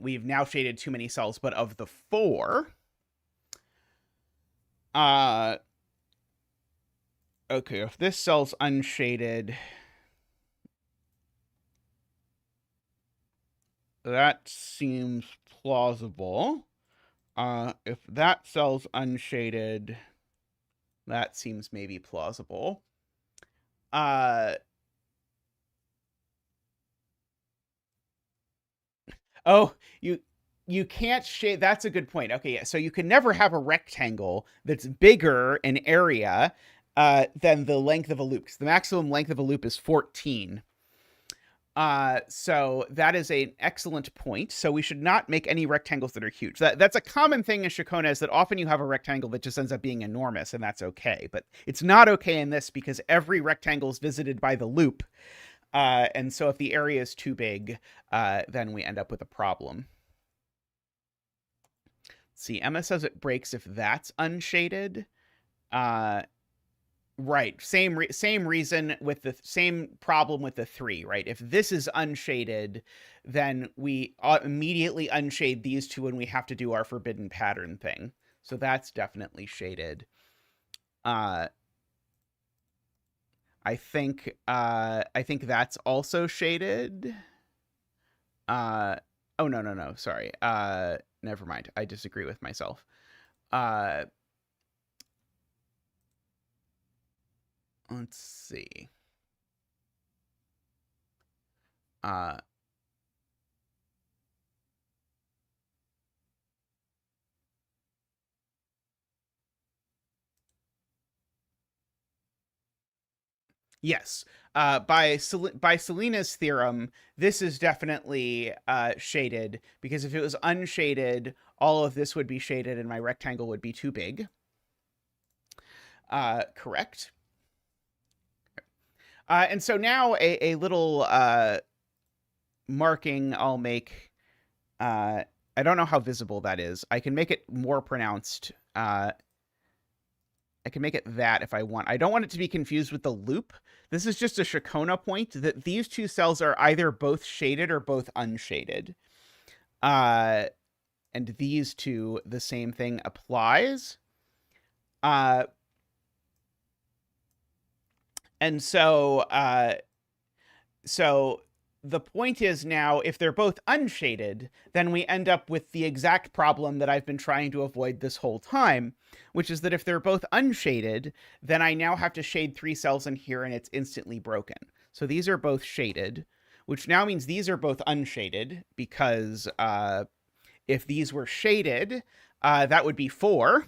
we've now shaded too many cells, but of the 4... okay, if this cell's unshaded, that seems plausible. If that cell's unshaded, that seems maybe plausible. Oh, you can't shade. That's a good point. Okay, yeah. So you can never have a rectangle that's bigger in area than the length of a loop. 'Cause the maximum length of a loop is 14. So that is an excellent point. So we should not make any rectangles that are huge. That's a common thing in Shikona, is that often you have a rectangle that just ends up being enormous, and that's okay. But it's not okay in this, because every rectangle is visited by the loop. And so if the area is too big, then we end up with a problem. Let's see, Emma says it breaks if that's unshaded. Right. Same reason with the same problem with the 3, right? If this is unshaded, then we immediately unshade these 2 and we have to do our forbidden pattern thing. So that's definitely shaded. I think that's also shaded. Oh, no. Sorry. Never mind. I disagree with myself. Let's see. Yes. By Selena's theorem, this is definitely shaded, because if it was unshaded, all of this would be shaded and my rectangle would be too big. Correct. And so now a little marking I'll make. I don't know how visible that is. I can make it more pronounced. I can make it that if I want. I don't want it to be confused with the loop. This is just a Shikona point that these 2 cells are either both shaded or both unshaded. And these 2, the same thing applies. And so the point is now, if they're both unshaded, then we end up with the exact problem that I've been trying to avoid this whole time, which is that if they're both unshaded, then I now have to shade 3 cells in here and it's instantly broken. So these are both shaded, which now means these are both unshaded, because if these were shaded, that would be 4.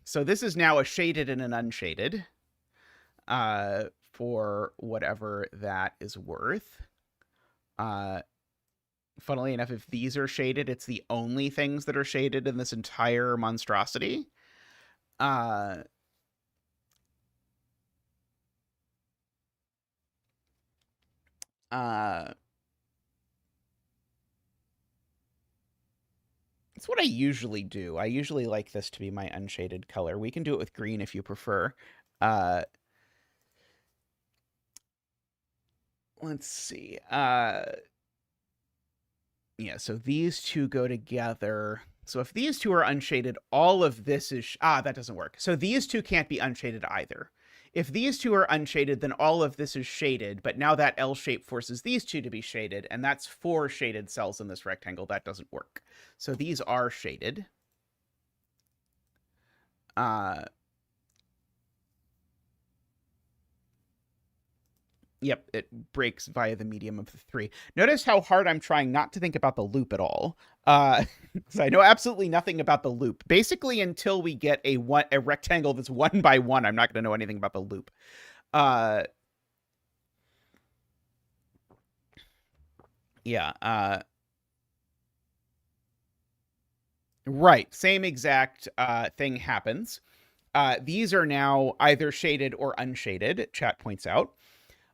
So this is now a shaded and an unshaded. for whatever that is worth. Funnily enough, if these are shaded, it's the only things that are shaded in this entire monstrosity. It's what I usually do. I usually like this to be my unshaded color. We can do it with green if you prefer. Let's see. Yeah, so these two go together. So if these two are unshaded, all of this is... that doesn't work. So these two can't be unshaded either. If these two are unshaded, then all of this is shaded, but now that L shape forces these two to be shaded, and that's 4 shaded cells in this rectangle. That doesn't work. So these are shaded. Yep, it breaks via the medium of the 3. Notice how hard I'm trying not to think about the loop at all. Because I know absolutely nothing about the loop. Basically, until we get a rectangle that's 1 by 1, I'm not going to know anything about the loop. Yeah. Right. Same exact thing happens. These are now either shaded or unshaded, chat points out.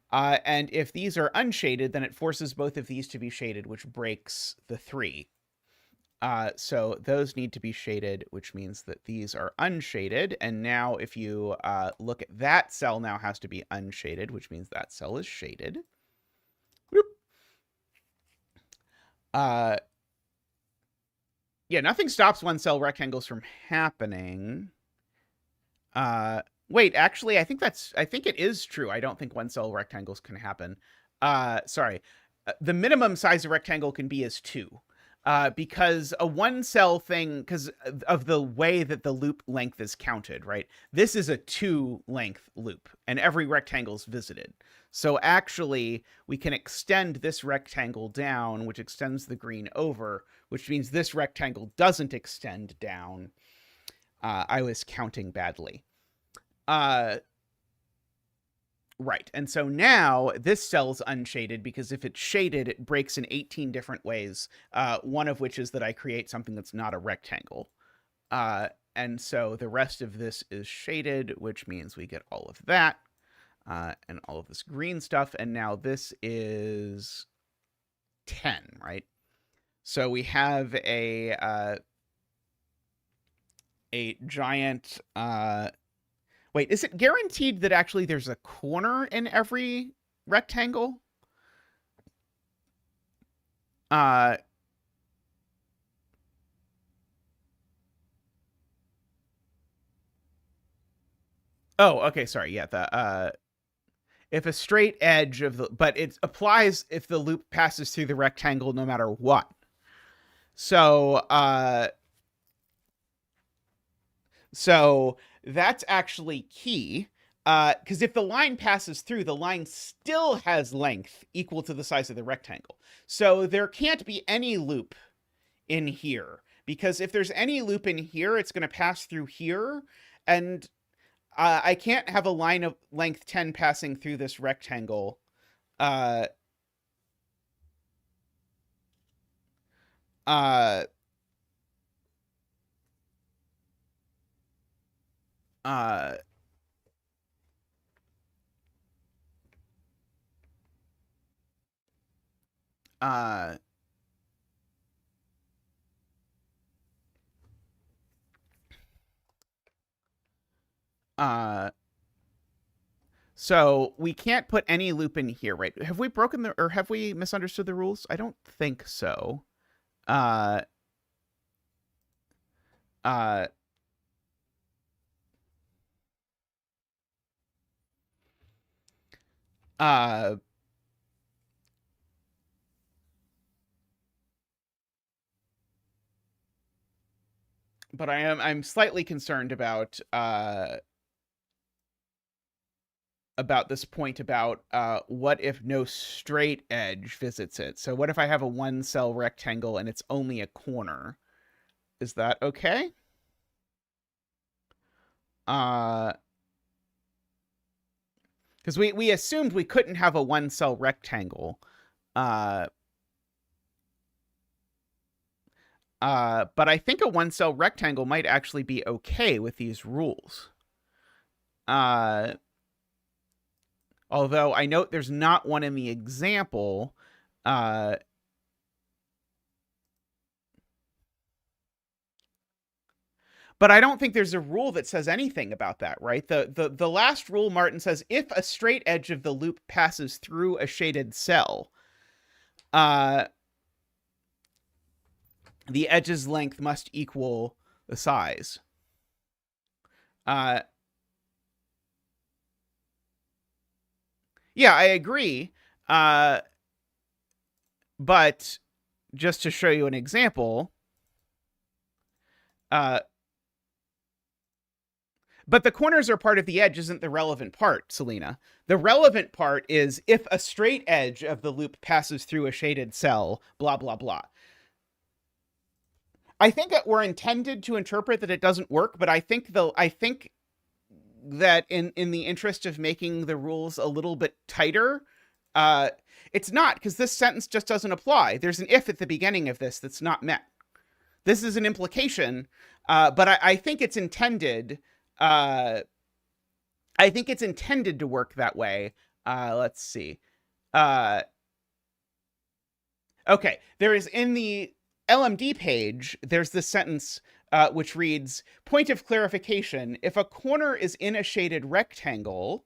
And if these are unshaded, then it forces both of these to be shaded, which breaks the 3. So those need to be shaded, which means that these are unshaded. And now if you look at that cell now has to be unshaded, which means that cell is shaded. Yeah, nothing stops one cell rectangles from happening. Wait, actually, I think it is true. I don't think 1 cell rectangles can happen. Sorry. The minimum size a rectangle can be is 2. Because a 1 cell thing, because of the way that the loop length is counted, right? This is a 2 length loop, and every rectangle is visited. So actually, we can extend this rectangle down, which extends the green over, which means this rectangle doesn't extend down. I was counting badly. Right. And so now this cell's unshaded because if it's shaded, it breaks in 18 different ways, one of which is that I create something that's not a rectangle. And so the rest of this is shaded, which means we get all of that and all of this green stuff. And now this is 10, right? So we have a giant... Wait, is it guaranteed that actually there's a corner in every rectangle? Oh, okay, sorry. Yeah, if a straight edge of the... But it applies if the loop passes through the rectangle no matter what. So that's actually key, because if the line passes through, the line still has length equal to the size of the rectangle. So there can't be any loop in here, because if there's any loop in here, it's going to pass through here, and I can't have a line of length 10 passing through this rectangle. Uh, so we can't put any loop in here, right? Have we broken or have we misunderstood the rules? I don't think so. Uh, but I'm slightly concerned about this point about what if no straight edge visits it? So what if I have a 1 cell rectangle and it's only a corner? Is that okay? Because Because we assumed we couldn't have a one-cell rectangle. But I think a one-cell rectangle might actually be okay with these rules. Although I note there's not one in the example. But I don't think there's a rule that says anything about that, right? The last rule, Martin says, if a straight edge of the loop passes through a shaded cell, the edge's length must equal the size. Yeah, I agree. But just to show you an example, but the corners are part of the edge isn't the relevant part, Selena. The relevant part is if a straight edge of the loop passes through a shaded cell, blah, blah, blah. I think that we're intended to interpret that it doesn't work, but I think that in the interest of making the rules a little bit tighter, it's not, because this sentence just doesn't apply. There's an if at the beginning of this that's not met. This is an implication, but I think it's intended. I think it's intended to work that way. Let's see. Okay, there is in the LMD page, there's this sentence which reads, point of clarification, if a corner is in a shaded rectangle,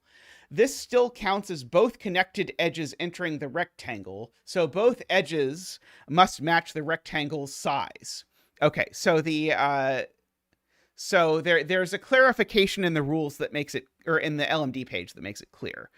this still counts as both connected edges entering the rectangle, so both edges must match the rectangle's size. Okay, so there's a clarification in the rules that makes it, or in the LMD page that makes it clear.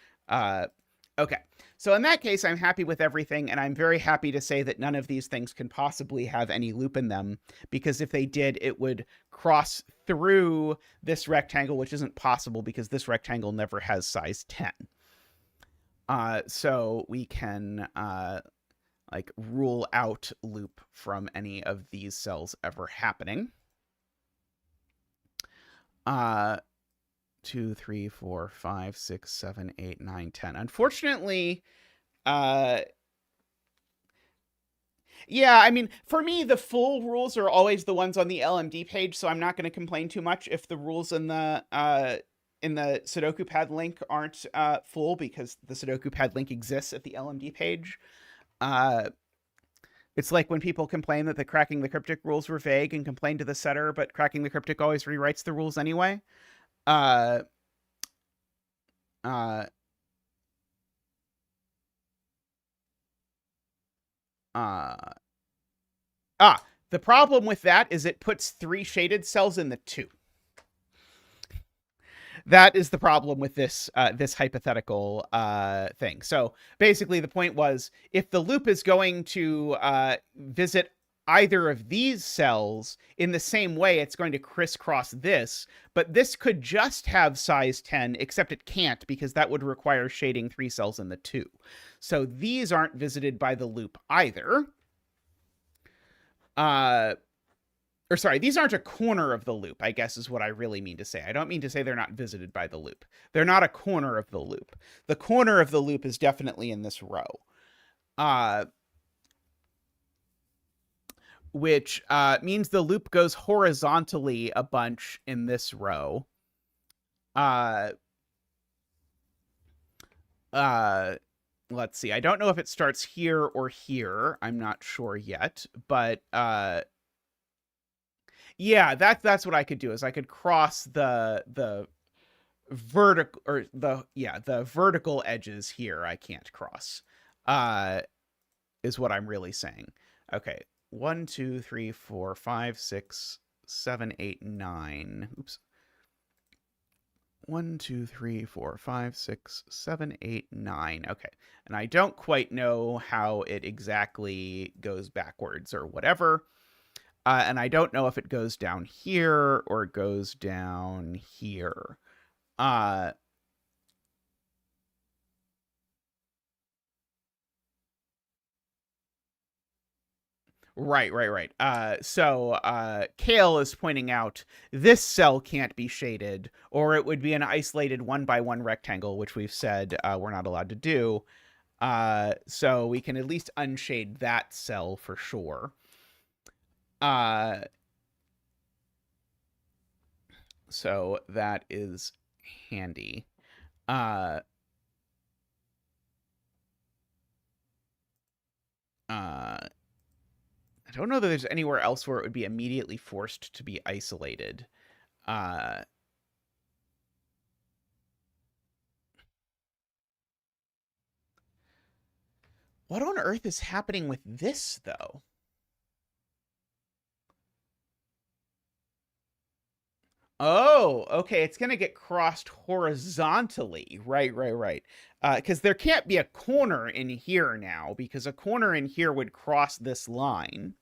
Okay, so in that case, I'm happy with everything, and I'm very happy to say that none of these things can possibly have any loop in them, because if they did, it would cross through this rectangle, which isn't possible because this rectangle never has size 10. So we can like rule out loop from any of these cells ever happening. 2, 3, 4, 5, 6, 7, 8, 9, 10. Unfortunately, yeah, I mean, for me, the full rules are always the ones on the LMD page, so I'm not going to complain too much if the rules in the Sudoku pad link aren't full, because the Sudoku pad link exists at the LMD page. It's like when people complain that the Cracking the Cryptic rules were vague and complain to the setter, but Cracking the Cryptic always rewrites the rules anyway. The problem with that is it puts 3 shaded cells in the 2. That is the problem with this this hypothetical thing. So basically the point was, if the loop is going to visit either of these cells in the same way, it's going to crisscross this, but this could just have size 10, except it can't, because that would require shading 3 cells in the 2. So these aren't visited by the loop either. Or sorry, these aren't a corner of the loop, I guess is what I really mean to say. I don't mean to say they're not visited by the loop. They're not a corner of the loop. The corner of the loop is definitely in this row. Which means the loop goes horizontally a bunch in this row. Let's see. I don't know if it starts here or here. I'm not sure yet, but yeah, that's what I could do, is I could cross the vertical, or the vertical edges here I can't cross. Is what I'm really saying. Okay. 1, 2, 3, 4, 5, 6, 7, 8, 9. Oops. 1, 2, 3, 4, 5, 6, 7, 8, 9. Okay. And I don't quite know how it exactly goes backwards or whatever. And I don't know if it goes down here or goes down here. Right. So Kale is pointing out this cell can't be shaded, or it would be an isolated 1x1 rectangle, which we've said we're not allowed to do. So we can at least unshade that cell for sure. So that is handy. I don't know that there's anywhere else where it would be immediately forced to be isolated. What on earth is happening with this, though? Oh, okay. It's going to get crossed horizontally. Right. Because there can't be a corner in here now, because a corner in here would cross this line.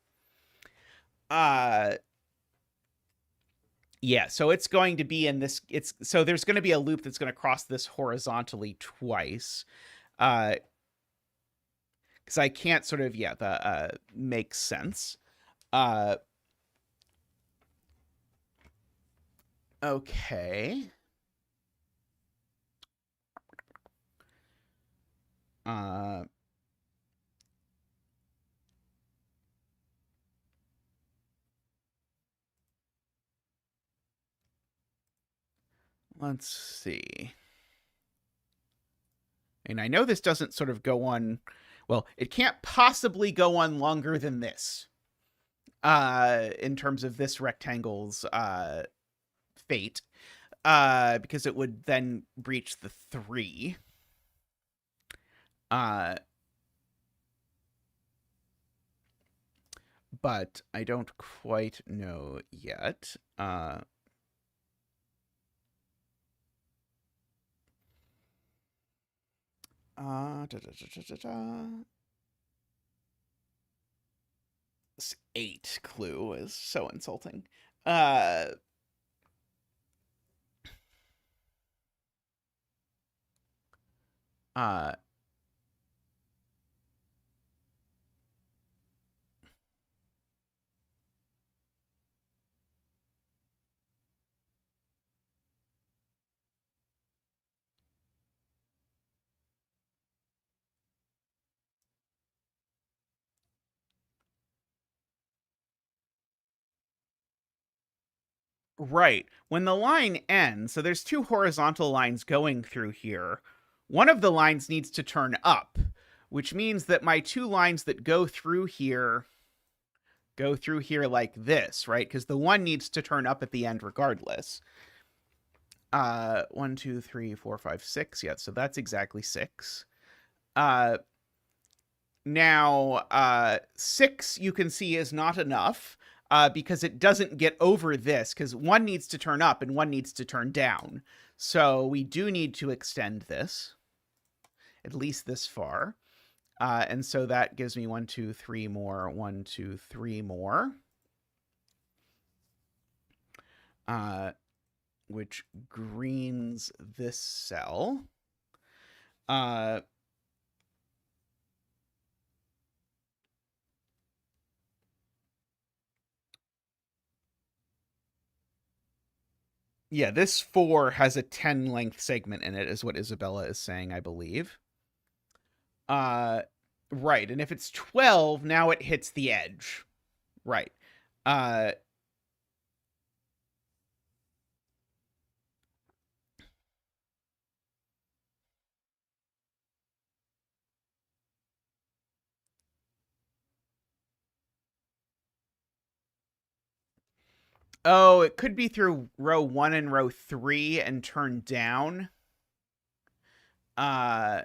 Yeah, so it's going to be in this. So there's going to be a loop that's going to cross this horizontally twice. Because I can't sort of, the makes sense. Okay. Let's see. And I know this doesn't sort of go on. Well, it can't possibly go on longer than this. In terms of this rectangle's fate. Because it would then breach the 3. But I don't quite know yet. Da, da, da. This 8 clue is so insulting. Right. When the line ends, so there's 2 horizontal lines going through here. One of the lines needs to turn up, which means that my 2 lines that go through here like this, right? Because the one needs to turn up at the end regardless. 1, 2, 3, 4, 5, 6. Yeah, so that's exactly 6. Now, 6 you can see is not enough. Because it doesn't get over this, because one needs to turn up and one needs to turn down. So we do need to extend this, at least this far. And so that gives me 1, 2, 3 more, 1, 2, 3 more. Which greens this cell. Yeah, this 4 has a 10 length segment in it, is what Isabella is saying, I believe. Right, and if it's 12, now it hits the edge. Right. Oh, it could be through row 1 and row 3 and turn down. Yeah,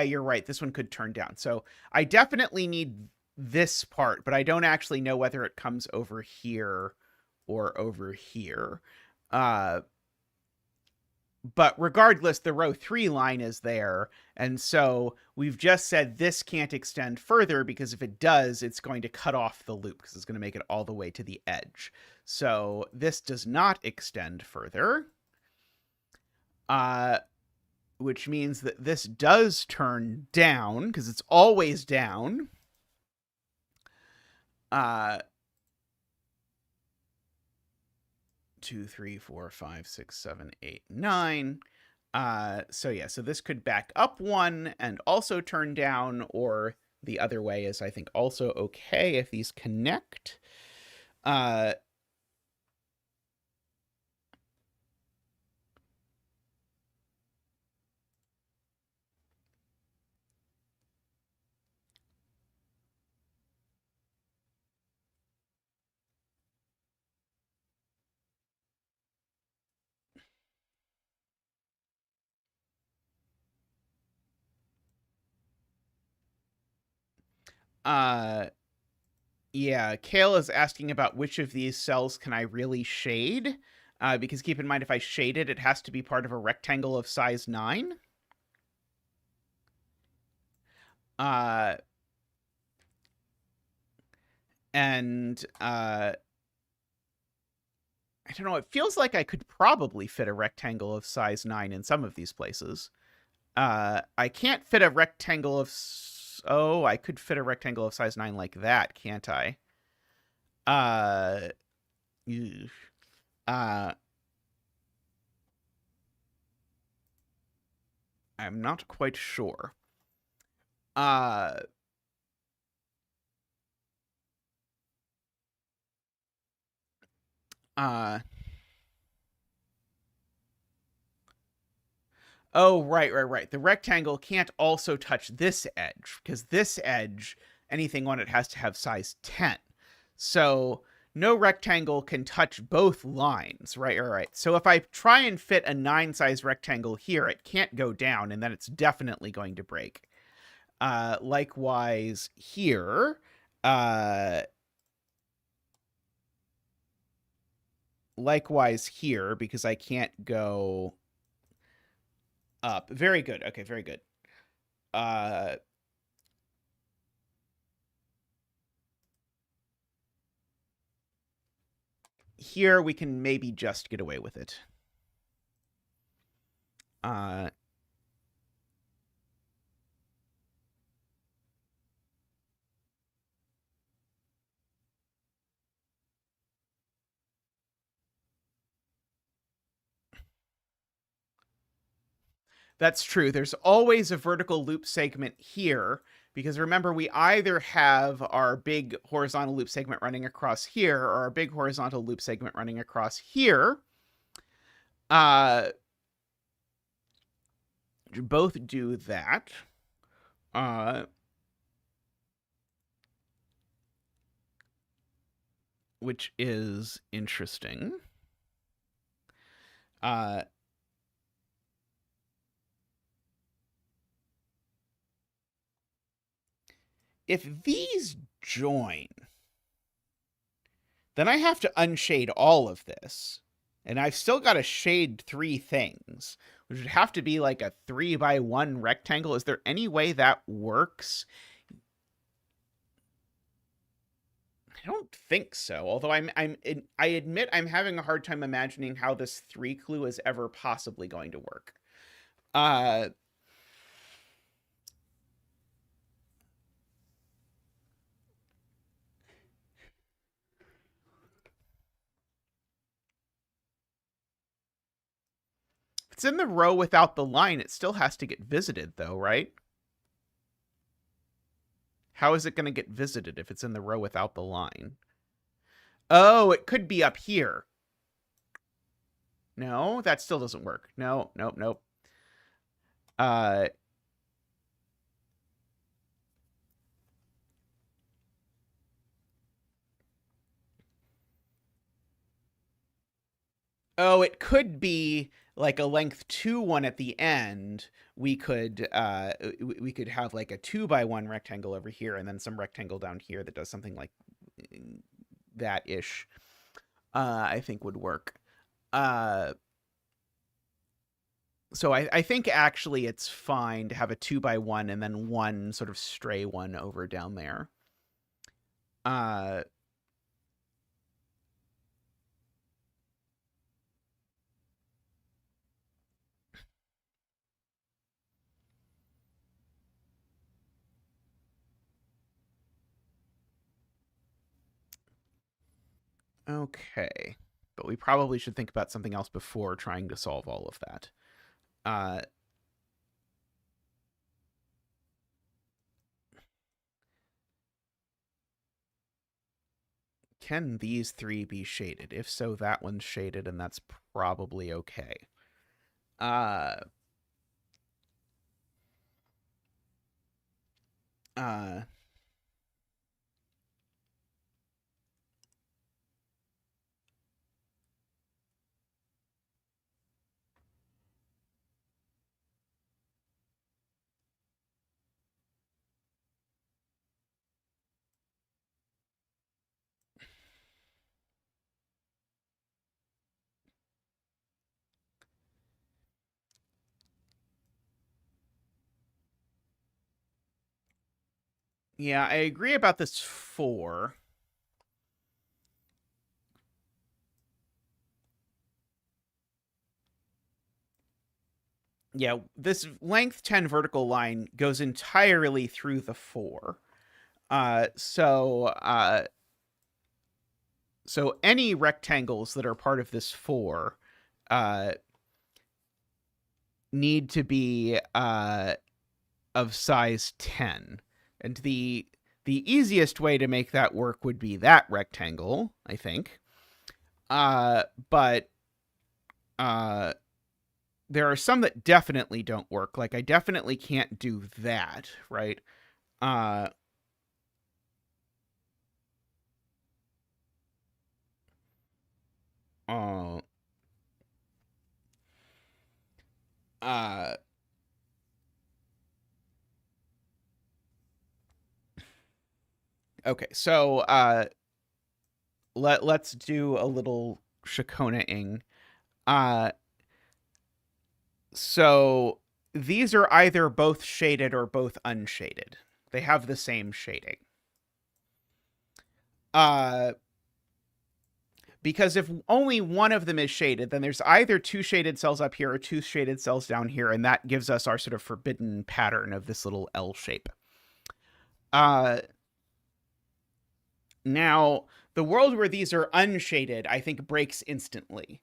you're right. This one could turn down. So I definitely need this part, but I don't actually know whether it comes over here or over here. But regardless, the row 3 line is there. And so we've just said this can't extend further, because if it does, it's going to cut off the loop, because it's going to make it all the way to the edge. So this does not extend further. Which means that this does turn down, because it's always down. 2, 3, 4, 5, 6, 7, 8, 9. So yeah, so this could back up one and also turn down, or the other way is, I think, also okay if these connect. Uh, uh, yeah, Kale is asking about which of these cells can I really shade? Because keep in mind, if I shade it, it has to be part of a rectangle of size 9. Uh, and I don't know, it feels like I could probably fit a rectangle of size 9 in some of these places. I can't fit a rectangle of... Oh, I could fit a rectangle of size 9 like that, can't I? Uh... Uh... I'm not quite sure. Uh... Uh... Oh, right. The rectangle can't also touch this edge, because this edge, anything on it has to have size 10. So no rectangle can touch both lines, right. So if I try and fit a 9 size rectangle here, it can't go down, and then it's definitely going to break. Likewise here, because I can't go up. Very good. Okay, very good. Here we can maybe just get away with it. That's true. There's always a vertical loop segment here, because remember, we either have our big horizontal loop segment running across here, or our big horizontal loop segment running across here. Both do that. Which is interesting. If these join, then I have to unshade all of this. And I've still got to shade 3 things, which would have to be like a 3x1 rectangle. Is there any way that works? I don't think so. Although I admit I'm having a hard time imagining how this 3 clue is ever possibly going to work. If it's in the row without the line, it still has to get visited, though, right? How is it going to get visited if it's in the row without the line? Oh, it could be up here. No, that still doesn't work. No, nope. Oh, it could be like a length 2 one at the end. We could have like a 2x1 rectangle over here, and then some rectangle down here that does something like that ish. I think would work. So I think actually it's fine to have a 2x1 and then one sort of stray one over down there. Okay. But we probably should think about something else before trying to solve all of that. Can these three be shaded? If so, that one's shaded, and that's probably okay. Uh, uh, yeah, I agree about this 4. Yeah, this length 10 vertical line goes entirely through the 4. So any rectangles that are part of this 4 uh, need to be of size 10. And the easiest way to make that work would be that rectangle, I think. But there are some that definitely don't work. Like I definitely can't do that, right? Uh uh uh okay, so let's do a little Shakona-ing. Uh so these are either both shaded or both unshaded. They have the same shading. Because if only one of them is shaded, then there's either 2 shaded cells up here or 2 shaded cells down here, and that gives us our sort of forbidden pattern of this little L shape. Now, the world where these are unshaded, I think, breaks instantly.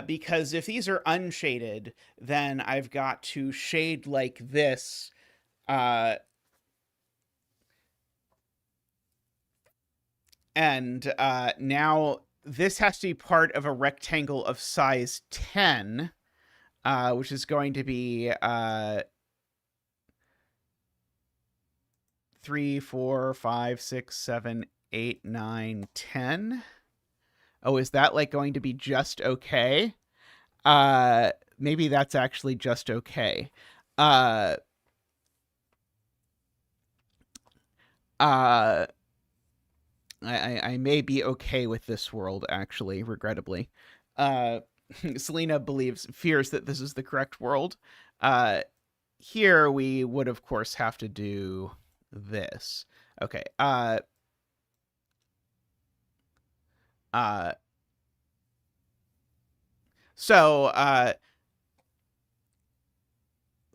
Because if these are unshaded, then I've got to shade like this. And now this has to be part of a rectangle of size 10, which is going to be 3, 4, 5, 6, 7, 8, 9, 10. Oh, is that like going to be just okay? Maybe that's actually just okay. Uh, uh, I may be okay with this world, actually, regrettably. Uh, Selena fears that this is the correct world. Here we would, of course, have to do this. Okay. Uh, so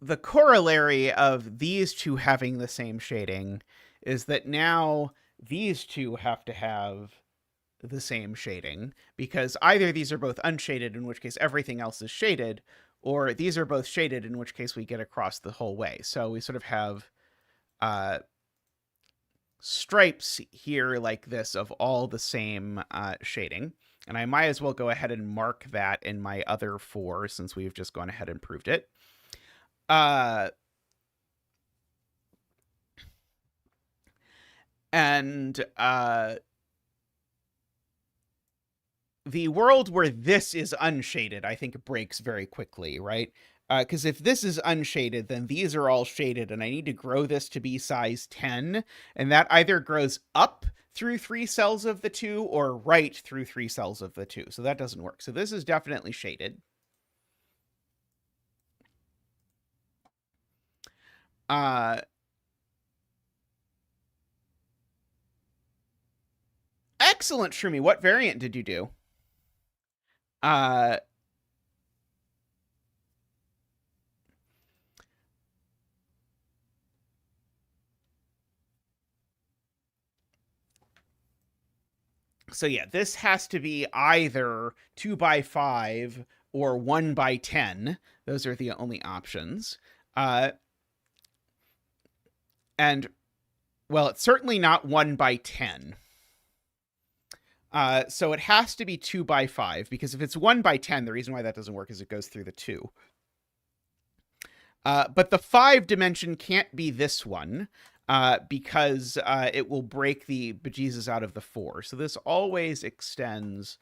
the corollary of these two having the same shading is that now these two have to have the same shading, because either these are both unshaded, in which case everything else is shaded, or these are both shaded, in which case we get across the whole way. So we sort of have stripes here like this of all the same shading. And I might as well go ahead and mark that in my other 4 since we've just gone ahead and proved it. And the world where this is unshaded, I think, breaks very quickly, right? Because if this is unshaded, then these are all shaded, and I need to grow this to be size 10, and that either grows up through 3 cells of the 2 or right through 3 cells of the 2. So that doesn't work. So this is definitely shaded. Excellent, Shroomy. What variant did you do? Uh, So yeah, this has to be either 2 by 5 or 1 by 10. Those are the only options. And, well, it's certainly not 1 by 10. So it has to be 2 by 5, because if it's 1 by 10, the reason why that doesn't work is it goes through the 2. But the 5 dimension can't be this one, because it will break the bejesus out of the 4. So this always extends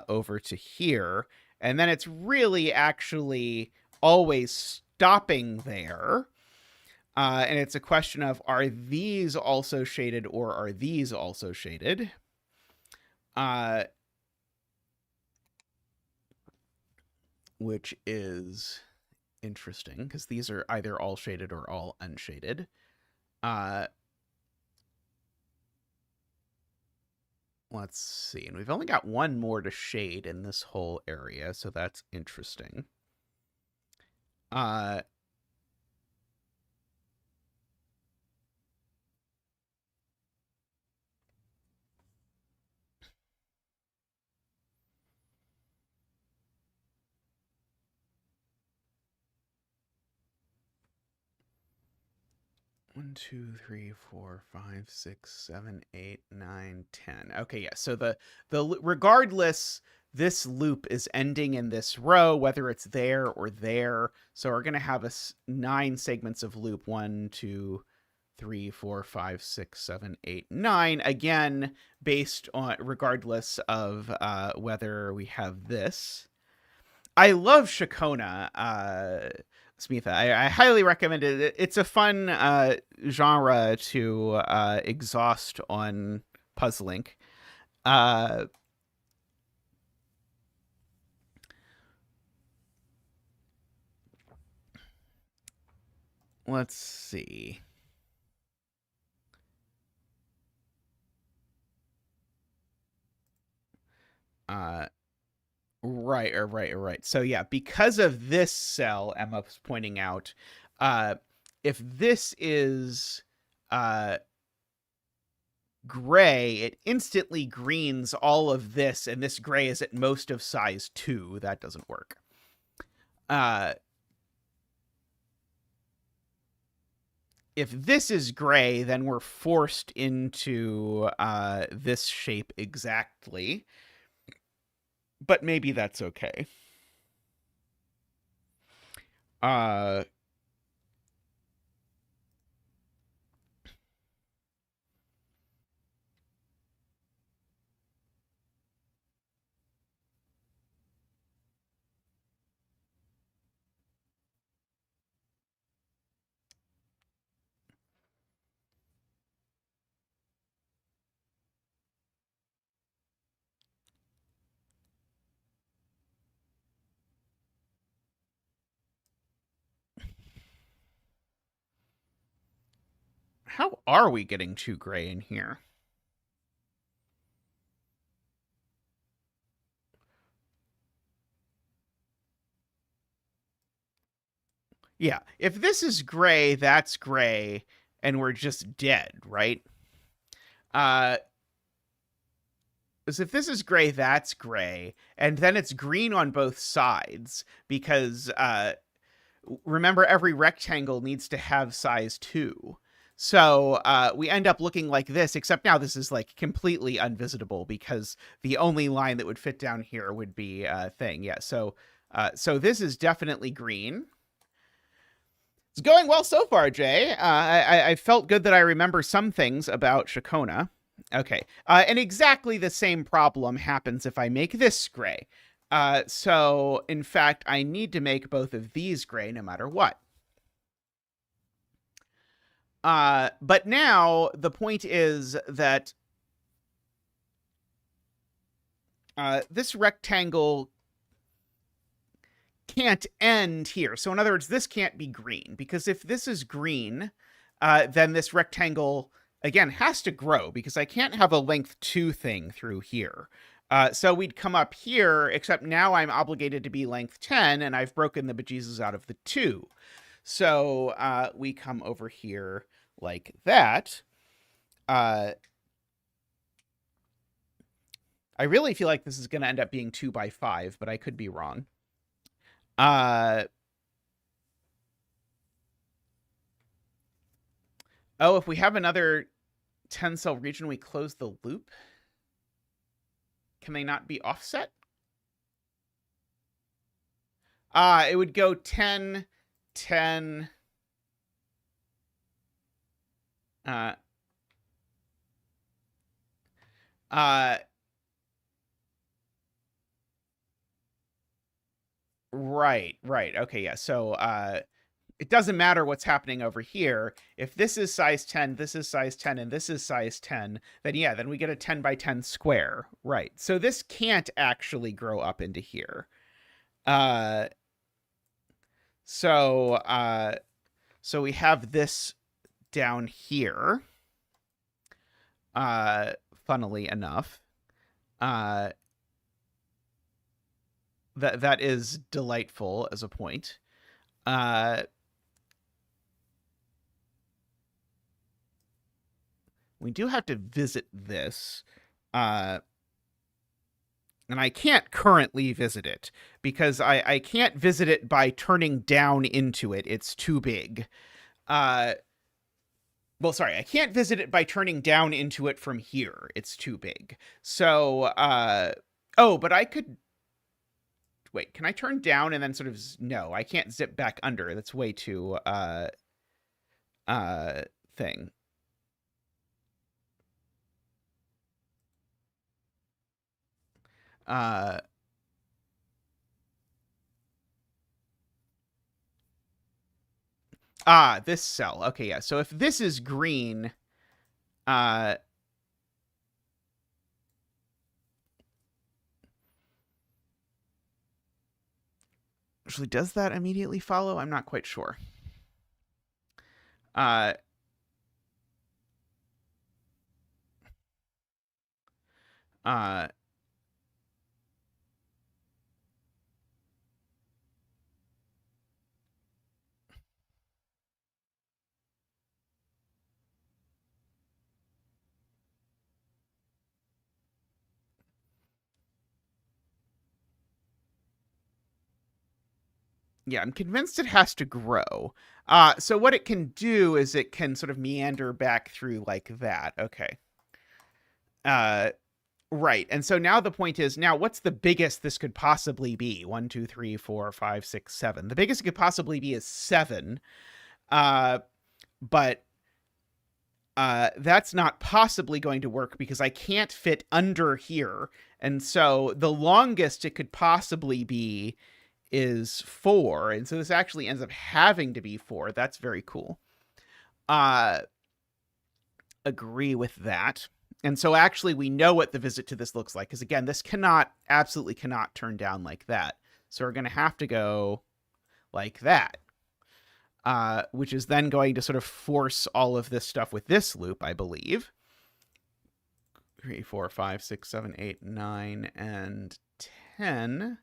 over to here. And then it's really actually always stopping there. And it's a question of, are these also shaded or are these also shaded? Which is interesting, because these are either all shaded or all unshaded. Let's see. And we've only got one more to shade in this whole area, so that's interesting. 1, 2, 3, 4, 5, 6, 7, 8, 9, 10. Okay, yeah. So the regardless, this loop is ending in this row, whether it's there or there. So we're gonna have 9 segments of loop. 1, 2, 3, 4, 5, 6, 7, 8, 9. Again, based on regardless of whether we have this. I love Shakona, Smitha. I highly recommend it. It's a fun genre to exhaust on Puzzlink. Let's see. Right. So yeah, because of this cell, Emma was pointing out, if this is gray, it instantly greens all of this, and this gray is at most of size 2. That doesn't work. If this is gray, then we're forced into this shape exactly. But maybe that's okay. How are we getting too gray in here? Yeah, if this is gray, that's gray, and we're just dead, right? As if this is gray, that's gray, and then it's green on both sides, because remember, every rectangle needs to have size 2. So we end up looking like this, except now this is like completely unvisitable, because the only line that would fit down here would be a thing. Yeah, so this is definitely green. It's going well so far, Jay. I felt good that I remember some things about Shakona. Okay, and exactly the same problem happens if I make this gray. So, in fact, I need to make both of these gray no matter what. But now the point is that this rectangle can't end here. So in other words, this can't be green, because if this is green, then this rectangle, again, has to grow, because I can't have a length 2 thing through here. So we'd come up here, except now I'm obligated to be length 10, and I've broken the bejesus out of the 2. So we come over here like that. I really feel like this is going to end up being 2 by 5, but I could be wrong. Oh, if we have another 10-cell region, we close the loop. Can they not be offset? It would go 10, 10. Right. Okay, yeah. So it doesn't matter what's happening over here. If this is size 10, this is size 10, and this is size 10, then yeah, then we get a 10 by 10 square. Right. So this can't actually grow up into here. So we have this down here. Funnily enough. That is delightful as a point. We do have to visit this. And I can't currently visit it because I can't visit it by turning down into it. It's too big. Well, sorry, I can't visit it by turning down into it from here. It's too big. So, oh, but I could... Wait, can I turn down and then sort of... No, I can't zip back under. That's way too, thing. This cell. Okay, yeah. So if this is green, actually, does that immediately follow? I'm not quite sure. Yeah, I'm convinced it has to grow. So what it can do is it can sort of meander back through like that. Okay. Right. And so now the point is, now what's the biggest this could possibly be? 1, 2, 3, 4, 5, 6, 7. The biggest it could possibly be is 7. But that's not possibly going to work because I can't fit under here. And so the longest it could possibly be is 4. And so this actually ends up having to be 4. That's very cool. Agree with that. And so actually we know what the visit to this looks like. Because again, this absolutely cannot turn down like that. So we're going to have to go like that. Which is then going to sort of force all of this stuff with this loop, I believe. 3, 4, 5, 6, 7, 8, 9, and 10.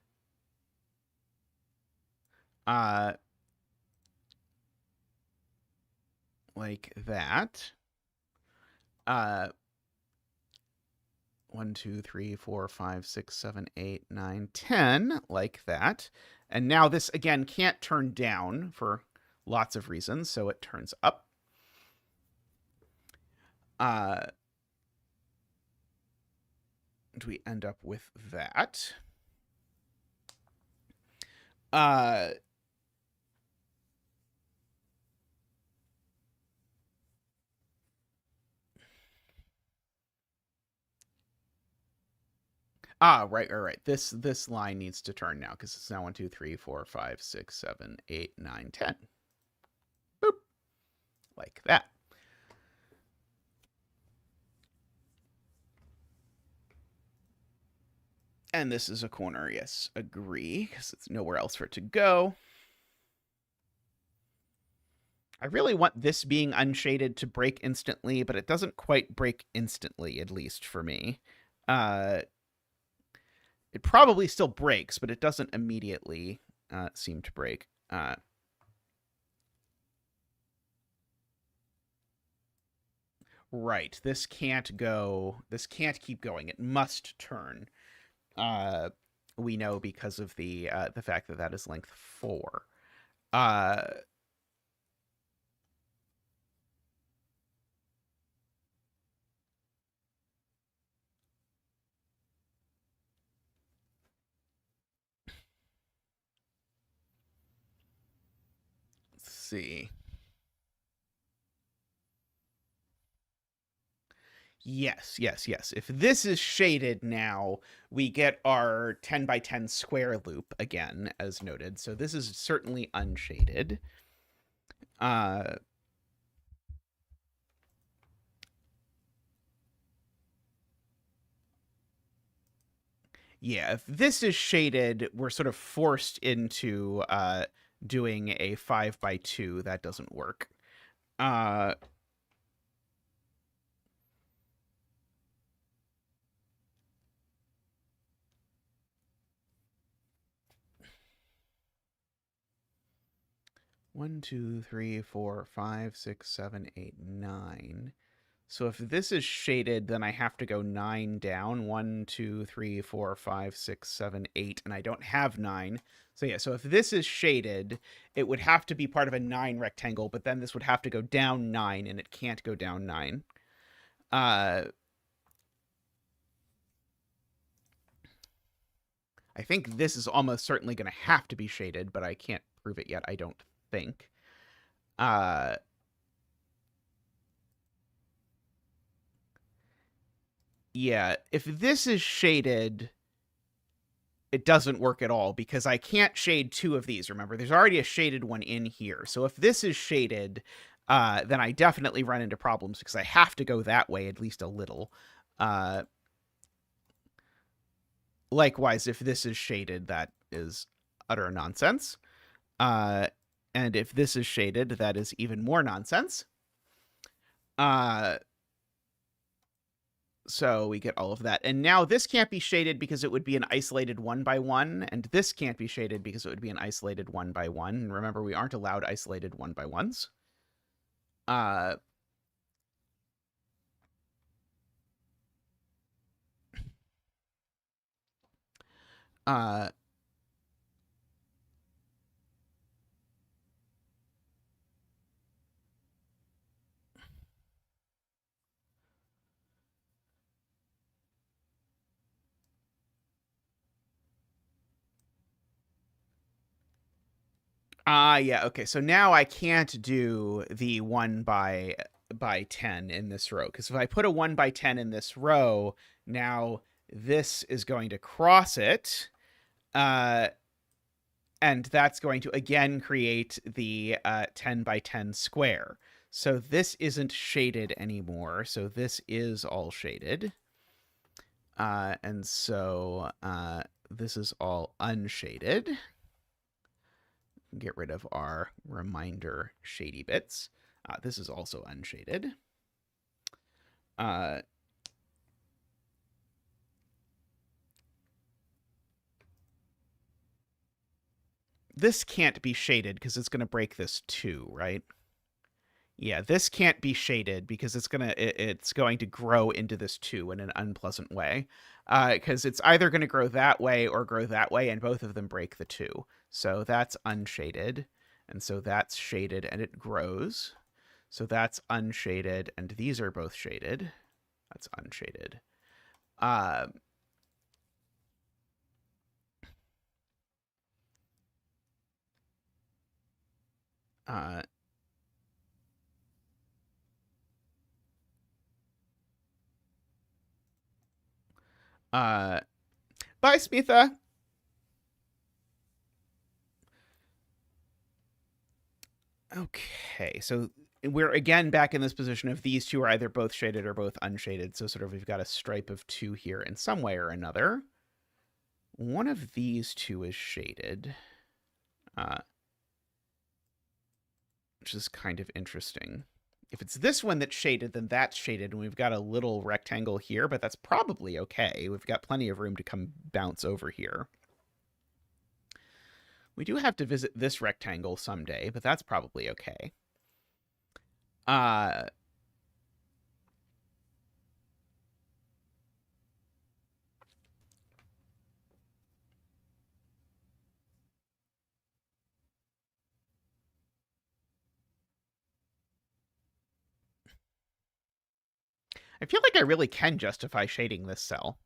Like that. 1, 2, 3, 4, 5, 6, 7, 8, 9, 10, like that. And now this, again, can't turn down for lots of reasons, so it turns up. Do we end up with that? Right. This line needs to turn now because it's now 1, 2, 3, 4, 5, 6, 7, 8, 9, 10. Boop. Like that. And this is a corner, yes, agree, because it's nowhere else for it to go. I really want this being unshaded to break instantly, but it doesn't quite break instantly, at least for me. It probably still breaks, but it doesn't immediately seem to break. Right. This can't go. This can't keep going. It must turn. Uh, we know because of the fact that that is length 4. Uh, let's see. Yes, yes, yes. If this is shaded now, we get our 10 by 10 square loop again, as noted. So this is certainly unshaded. Uh, yeah, if this is shaded, we're sort of forced into doing a 5 by 2. That doesn't work. Uh, 1, 2, 3, 4, 5, 6, 7, 8, 9. So if this is shaded, then I have to go 9 down. 1, 2, 3, 4, 5, 6, 7, 8, and I don't have 9. So yeah, so if this is shaded, it would have to be part of a 9 rectangle, but then this would have to go down 9, and it can't go down 9. I think this is almost certainly going to have to be shaded, but I can't prove it yet, I don't think. Yeah, if this is shaded, it doesn't work at all because I can't shade 2 of these. Remember, there's already a shaded one in here. So if this is shaded, then I definitely run into problems because I have to go that way at least a little. Likewise, if this is shaded, that is utter nonsense. And if this is shaded, that is even more nonsense. So we get all of that. And now this can't be shaded because it would be an isolated 1 by 1. And this can't be shaded because it would be an isolated 1 by 1. And remember, we aren't allowed isolated 1 by 1s. Uh, uh, yeah, okay. So now I can't do the 1 by 10 in this row. Because if I put a 1 by 10 in this row, now this is going to cross it. And that's going to again create the 10 by 10 square. So this isn't shaded anymore. So this is all shaded. And so this is all unshaded. Get rid of our reminder shady bits. This is also unshaded. This can't be shaded because it's going to break this 2, right? Yeah, this can't be shaded because it's going to grow into this 2 in an unpleasant way. Because it's either going to grow that way or grow that way, and both of them break the 2. So that's unshaded, and so that's shaded, and it grows. So that's unshaded, and these are both shaded. That's unshaded. Uh, uh, bye, Smitha. Okay, so we're again back in this position of these two are either both shaded or both unshaded. So sort of we've got a stripe of 2 here in some way or another. One of these 2 is shaded, which is kind of interesting. If it's this one that's shaded, then that's shaded, and we've got a little rectangle here, but that's probably okay. We've got plenty of room to come bounce over here. We do have to visit this rectangle someday, but that's probably okay. I feel like I really can justify shading this cell.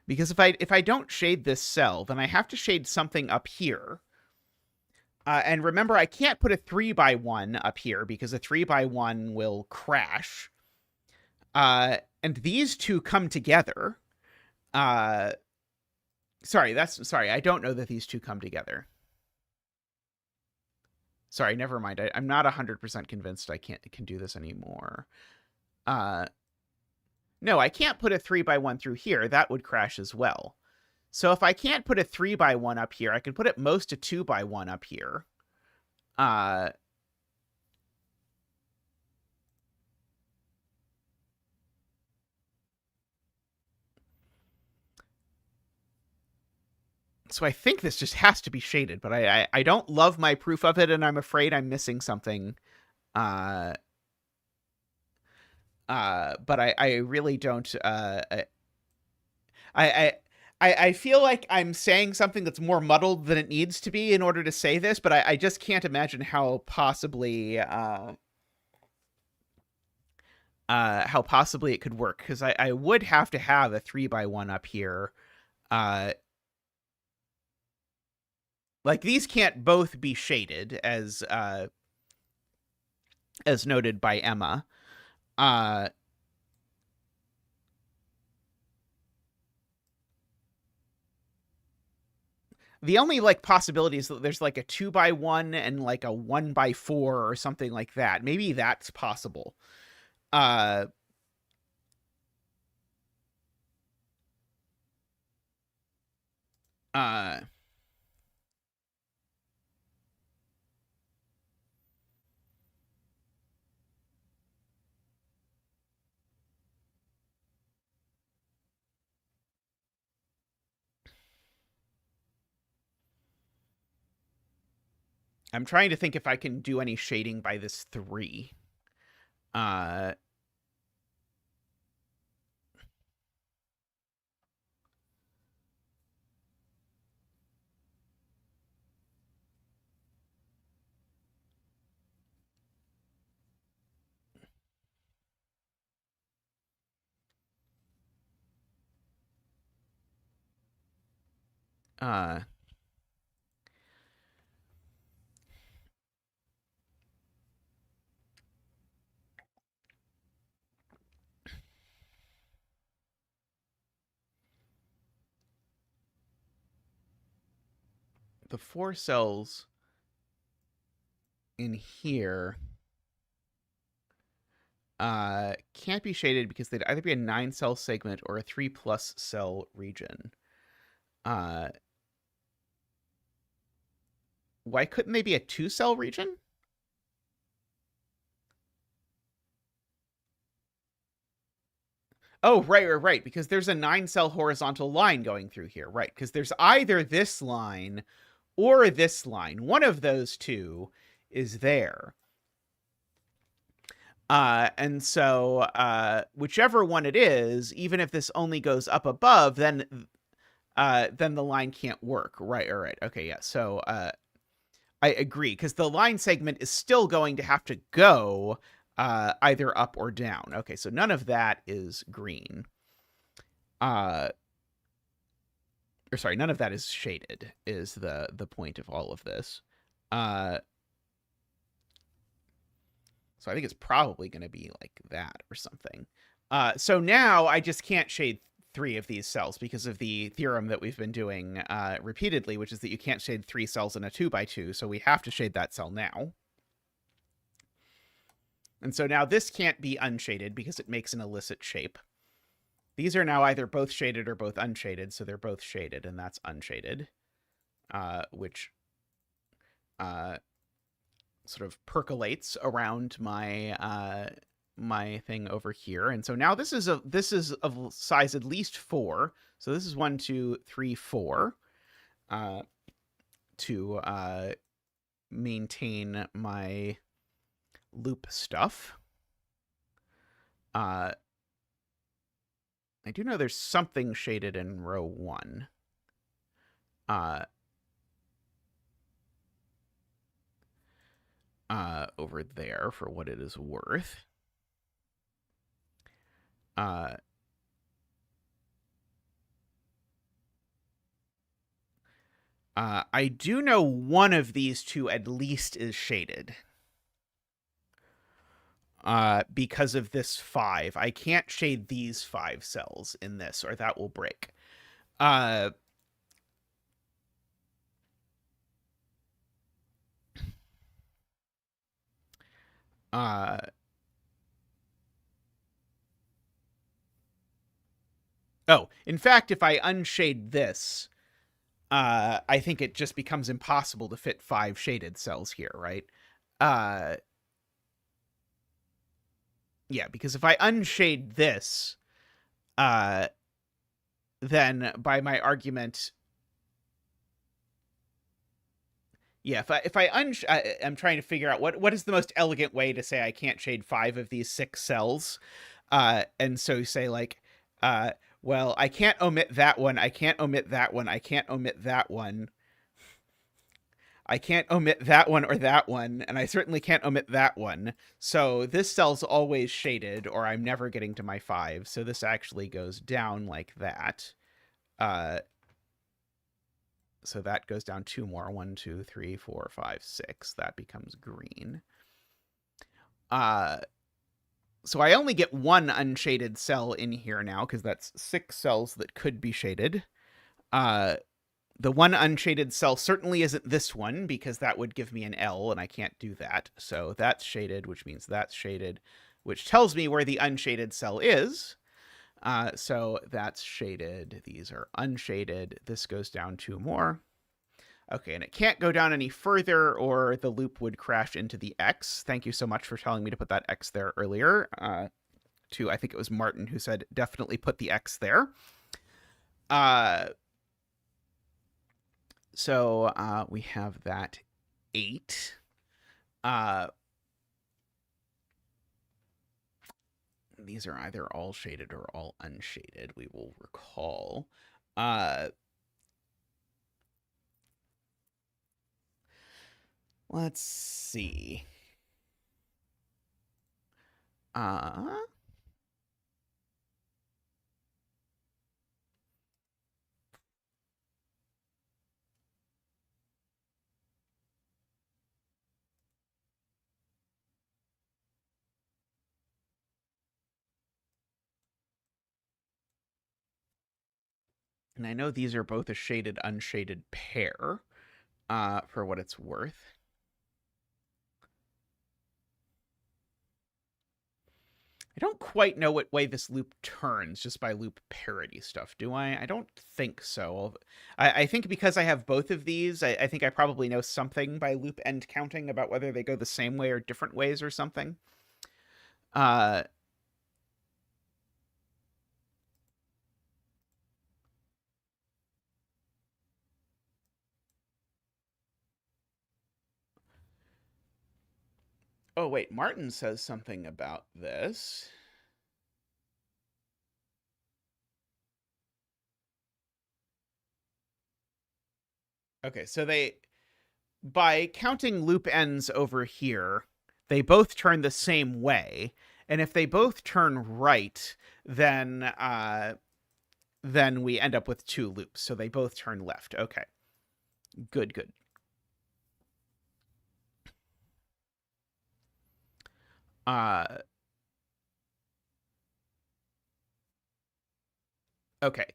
Because if I don't shade this cell, then I have to shade something up here. And remember, I can't put a 3x1 up here because a 3x1 will crash. And these two come together. Sorry, I don't know that these two come together. Sorry, never mind. I'm not 100% convinced I can do this anymore. No, I can't put a 3x1 through here. That would crash as well. So if I can't put a 3x1 up here, I can put at most a 2x1 up here. So I think this just has to be shaded, but I don't love my proof of it, and I'm afraid I'm missing something. But I really don't. I feel like I'm saying something that's more muddled than it needs to be in order to say this, but I just can't imagine how possibly it could work, because I would have to have a 3x1 up here. Like, these can't both be shaded, as noted by Emma. The only like possibility is that there's like a 2x1 and like a 1x4 or something like that. Maybe that's possible. I'm trying to think if I can do any shading by this 3. The 4 cells in here can't be shaded because they'd either be a 9-cell segment or a 3+ cell region. Why couldn't they be a 2-cell region? Oh, right, because there's a 9-cell horizontal line going through here, right? Because there's either this line or this line. One of those two is there. And so whichever one it is, even if this only goes up above, then the line can't work. Right. Okay, yeah. So I agree, because the line segment is still going to have to go either up or down. Okay, so none of that is green. Or sorry, none of that is shaded, is the point of all of this. So I think it's probably going to be like that or something. So now I just can't shade 3 of these cells because of the theorem that we've been doing repeatedly, which is that you can't shade 3 cells in a 2x2. So we have to shade that cell now. And so now this can't be unshaded because it makes an illicit shape. These are now either both shaded or both unshaded, so they're both shaded, and that's unshaded, which sort of percolates around my my thing over here. And so now this is of size at least 4. So this is 1, 2, 3, 4 to maintain my loop stuff. I do know there's something shaded in row 1. Over there, for what it is worth. I do know one of these two at least is shaded. Because of this 5. I can't shade these 5 cells in this, or that will break. Oh, in fact, if I unshade this, I think it just becomes impossible to fit 5 shaded cells here, right? Yeah, because if I unshade this, then by my argument, yeah, I'm trying to figure out what is the most elegant way to say I can't shade 5 of these 6 cells, and so say like, well, I can't omit that one, I can't omit that one, I can't omit that one. I can't omit that one or that one, and I certainly can't omit that one. So this cell's always shaded, or I'm never getting to my 5. So this actually goes down like that. So that goes down 2 more. 1, 2, 3, 4, 5, 6. That becomes green. So I only get 1 unshaded cell in here now, because that's 6 cells that could be shaded. The 1 unshaded cell certainly isn't this one, because that would give me an L, and I can't do that. So that's shaded, which means that's shaded, which tells me where the unshaded cell is. So that's shaded. These are unshaded. This goes down 2 more. Okay, and it can't go down any further, or the loop would crash into the X. Thank you so much for telling me to put that X there earlier. I think it was Martin who said, definitely put the X there. So we have that 8. These are either all shaded or all unshaded, we will recall. Let's see. And I know these are both a shaded, unshaded pair, for what it's worth. I don't quite know what way this loop turns just by loop parity stuff, do I? I don't think so. I think because I have both of these, I think I probably know something by loop end counting about whether they go the same way or different ways or something. Oh, wait, Martin says something about this. Okay, so by counting loop ends over here, they both turn the same way. And if they both turn right, then we end up with 2 loops. So they both turn left. Okay. Good, good. Okay.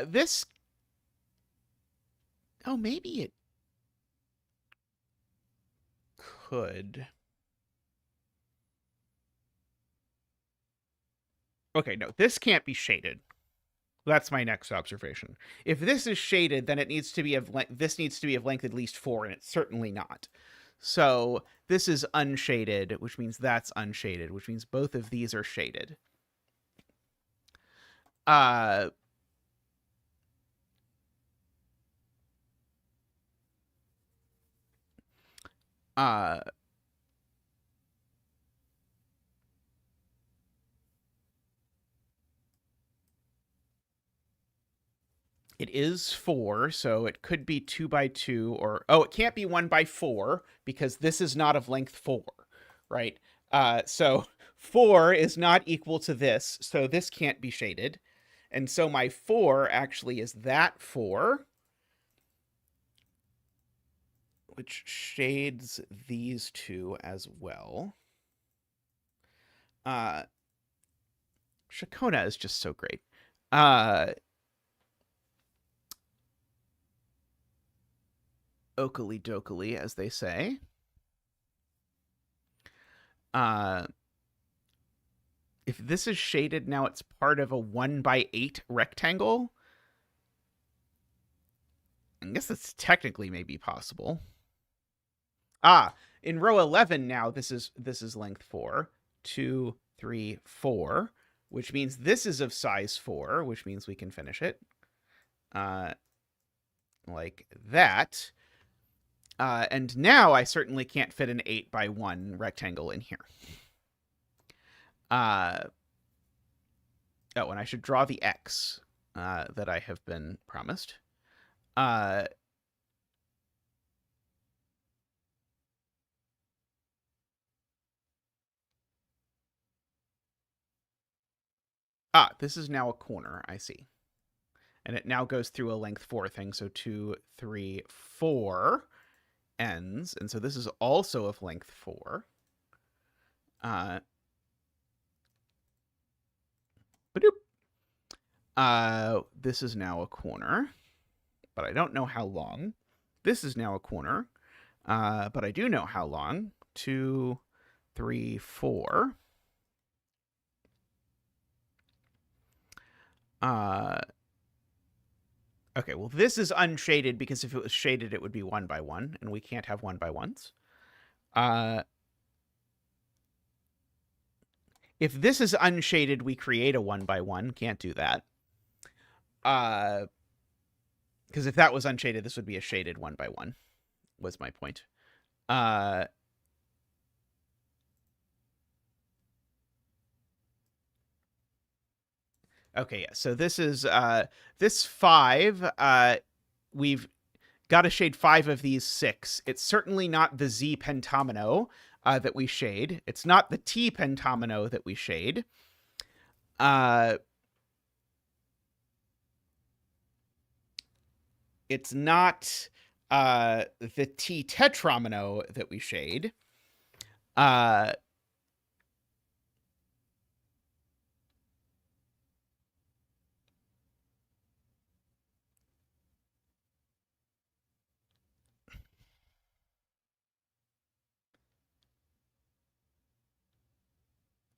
This... Oh, maybe it could... Okay, no, this can't be shaded. That's my next observation. If this is shaded, then it needs to be this needs to be of length at least 4, and it's certainly not. So this is unshaded, which means that's unshaded, which means both of these are shaded. It is 4, so it could be 2 by 2, or... Oh, it can't be 1 by 4, because this is not of length 4, right? So 4 is not equal to this, so this can't be shaded. And so my 4 actually is that 4, which shades these two as well. Shakona is just so great. Okily dokily, as they say. If this is shaded now, it's part of a 1x8 rectangle. I guess that's technically maybe possible. In row 11 now, this is length 4. 2, 3, 4, which means this is of size 4, which means we can finish it. Like that. And now I certainly can't fit an 8x1 rectangle in here. Oh, and I should draw the X that I have been promised. This is now a corner, I see. And it now goes through a length 4 thing, so 2, 3, 4 ends. And so this is also of length 4. This is now a corner, but I don't know how long. This is now a corner, but I do know how long. 2, 3, 4. Okay, well, this is unshaded because if it was shaded, it would be 1x1, and we can't have 1x1s. If this is unshaded, we create a 1x1. Can't do that. Because if that was unshaded, this would be a shaded 1x1, was my point. Okay, yeah. So this is this 5. We've got to shade 5 of these 6. It's certainly not the Z pentamino that we shade. It's not the T pentamino that we shade. It's not the T tetramino that we shade.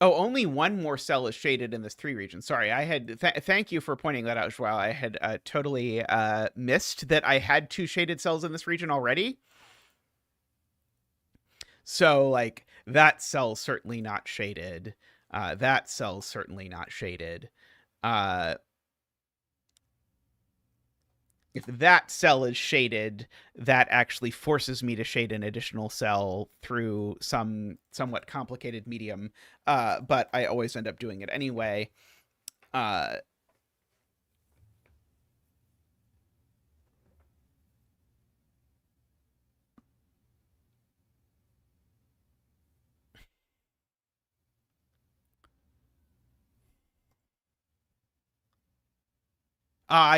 Oh, only one more cell is shaded in this 3 region. Sorry, I had... thank you for pointing that out, Joao. I had totally missed that I had 2 shaded cells in this region already. So, like, that cell's certainly not shaded. That cell's certainly not shaded. If that cell is shaded, that actually forces me to shade an additional cell through some somewhat complicated medium, but I always end up doing it anyway.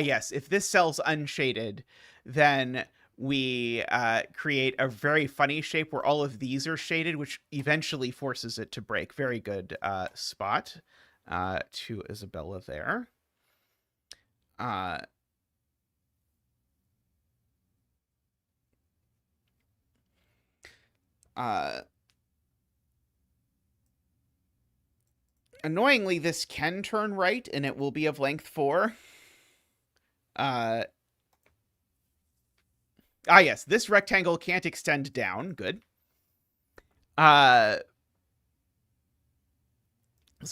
Yes, if this cell's unshaded, then we create a very funny shape where all of these are shaded, which eventually forces it to break. Very good spot to Isabella there. Annoyingly, this can turn right, and it will be of length 4. Yes, this rectangle can't extend down. Good. So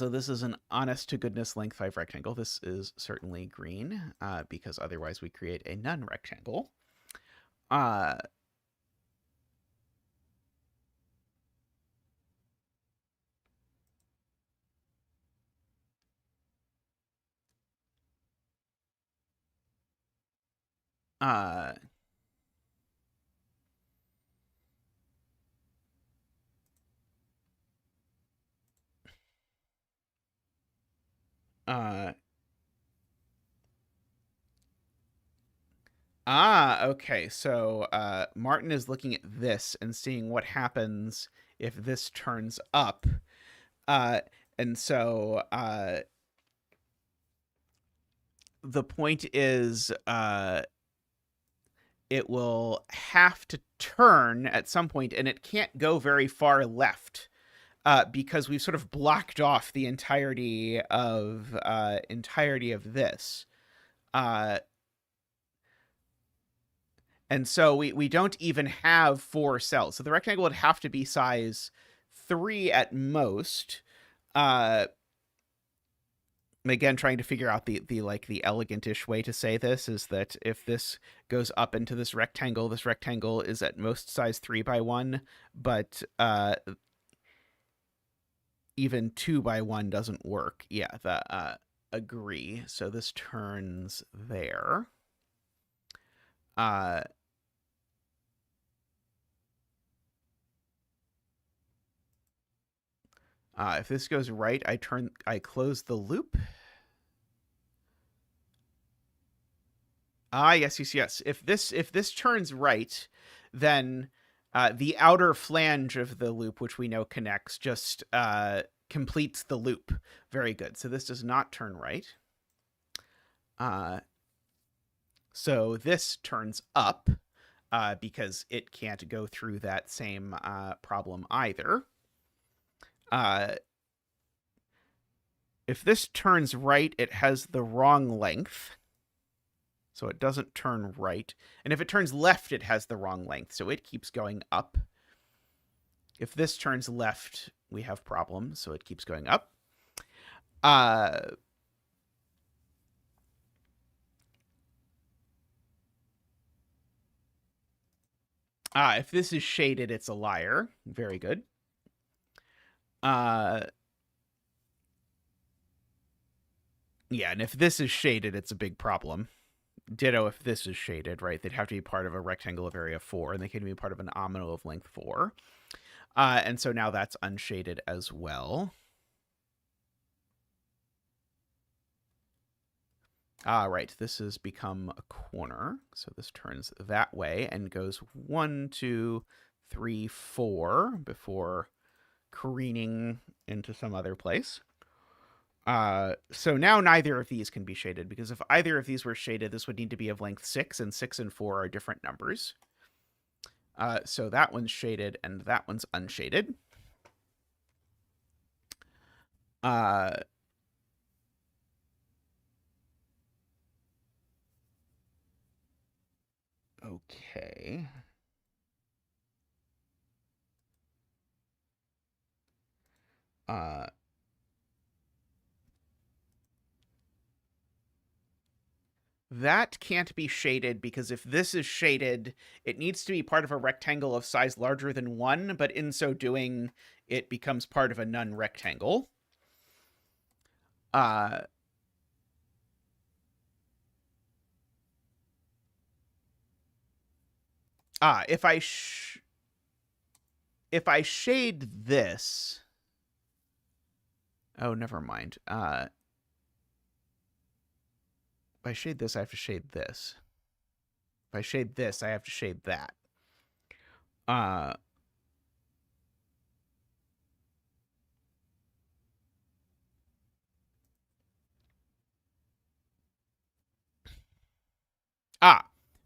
this is an honest-to-goodness length 5 rectangle. This is certainly green, because otherwise we create a none rectangle. Okay. So Martin is looking at this and seeing what happens if this turns up. Uh, and so the point is it will have to turn at some point, and it can't go very far left because we've sort of blocked off the entirety of this. And so we don't even have 4 cells. So the rectangle would have to be size 3 at most. Again, trying to figure out the elegant-ish way to say this is that if this goes up into this rectangle is at most size 3 by 1, but even 2 by 1 doesn't work. Yeah, agree. So this turns there. If this goes right, I close the loop. Yes. If this turns right, then the outer flange of the loop, which we know connects, just completes the loop. Very good. So this does not turn right. So this turns up because it can't go through that same problem either. If this turns right, it has the wrong length. So it doesn't turn right. And if it turns left, it has the wrong length. So it keeps going up. If this turns left, we have problems. So it keeps going up. If this is shaded, it's a liar. Very good. Yeah, and if this is shaded, it's a big problem. Ditto if this is shaded, right? They'd have to be part of a rectangle of area 4, and they can be part of an omino of length 4. And so now that's unshaded as well. Right, this has become a corner. So this turns that way and goes 1, 2, 3, 4 before careening into some other place. So now neither of these can be shaded, because if either of these were shaded, this would need to be of length 6, and 6 and 4 are different numbers. So that one's shaded, and that one's unshaded. Okay. That can't be shaded, because if this is shaded, it needs to be part of a rectangle of size larger than 1, but in so doing, it becomes part of a non-rectangle. If I shade this... Oh, never mind. If I shade this, I have to shade this. If I shade this, I have to shade that.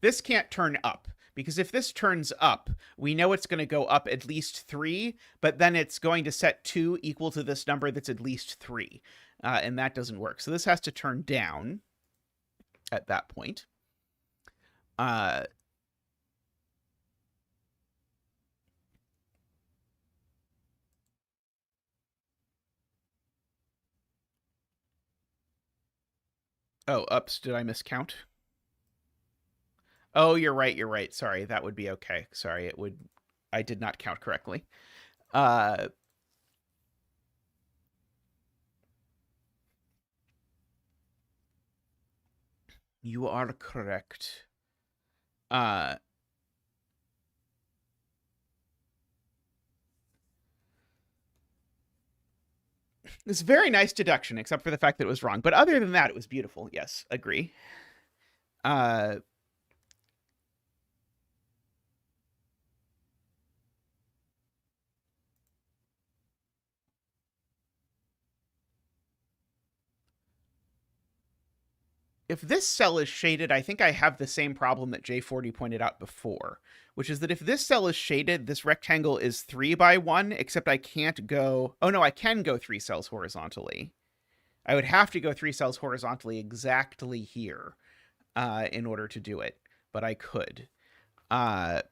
This can't turn up, because if this turns up, we know it's going to go up at least 3, but then it's going to set 2 equal to this number that's at least 3, and that doesn't work. So this has to turn down at that point. Oh, ups, did I miscount? Oh, you're right. Sorry, that would be okay. Sorry, I did not count correctly. You are correct. It's very nice deduction, except for the fact that it was wrong. But other than that, it was beautiful. Yes, agree. If this cell is shaded, I think I have the same problem that J40 pointed out before, which is that if this cell is shaded, this rectangle is 3 by 1, except I can't go... Oh, no, I can go 3 cells horizontally. I would have to go 3 cells horizontally exactly here in order to do it, but I could. And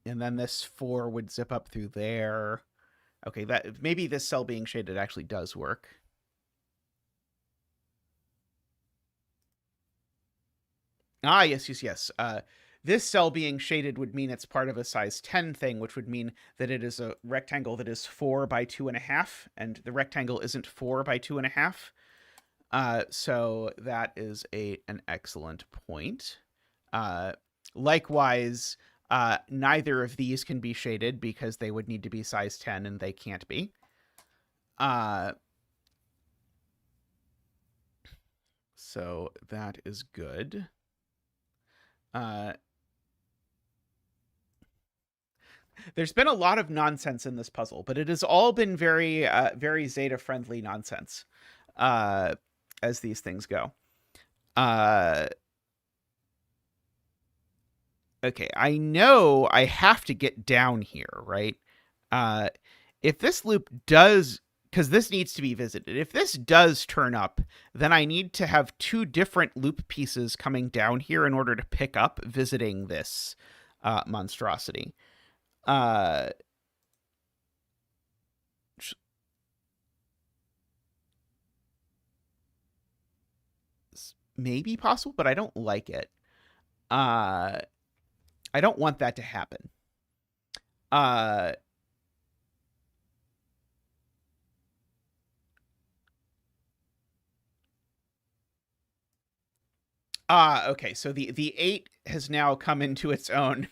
then this 4 would zip up through there. Okay, that maybe this cell being shaded actually does work. Ah, yes, yes, yes. This cell being shaded would mean it's part of a size 10 thing, which would mean that it is a rectangle that is 4 by 2.5, and the rectangle isn't 4 by 2.5. So that is an excellent point. Likewise, neither of these can be shaded because they would need to be size 10, and they can't be. So that is good. There's been a lot of nonsense in this puzzle, but it has all been very, very Zeta-friendly nonsense, as these things go. Okay, I know I have to get down here, right? If this loop does... Because this needs to be visited. If this does turn up, then I need to have 2 different loop pieces coming down here in order to pick up visiting this monstrosity. Maybe possible, but I don't like it. I don't want that to happen. Okay, so the 8 has now come into its own.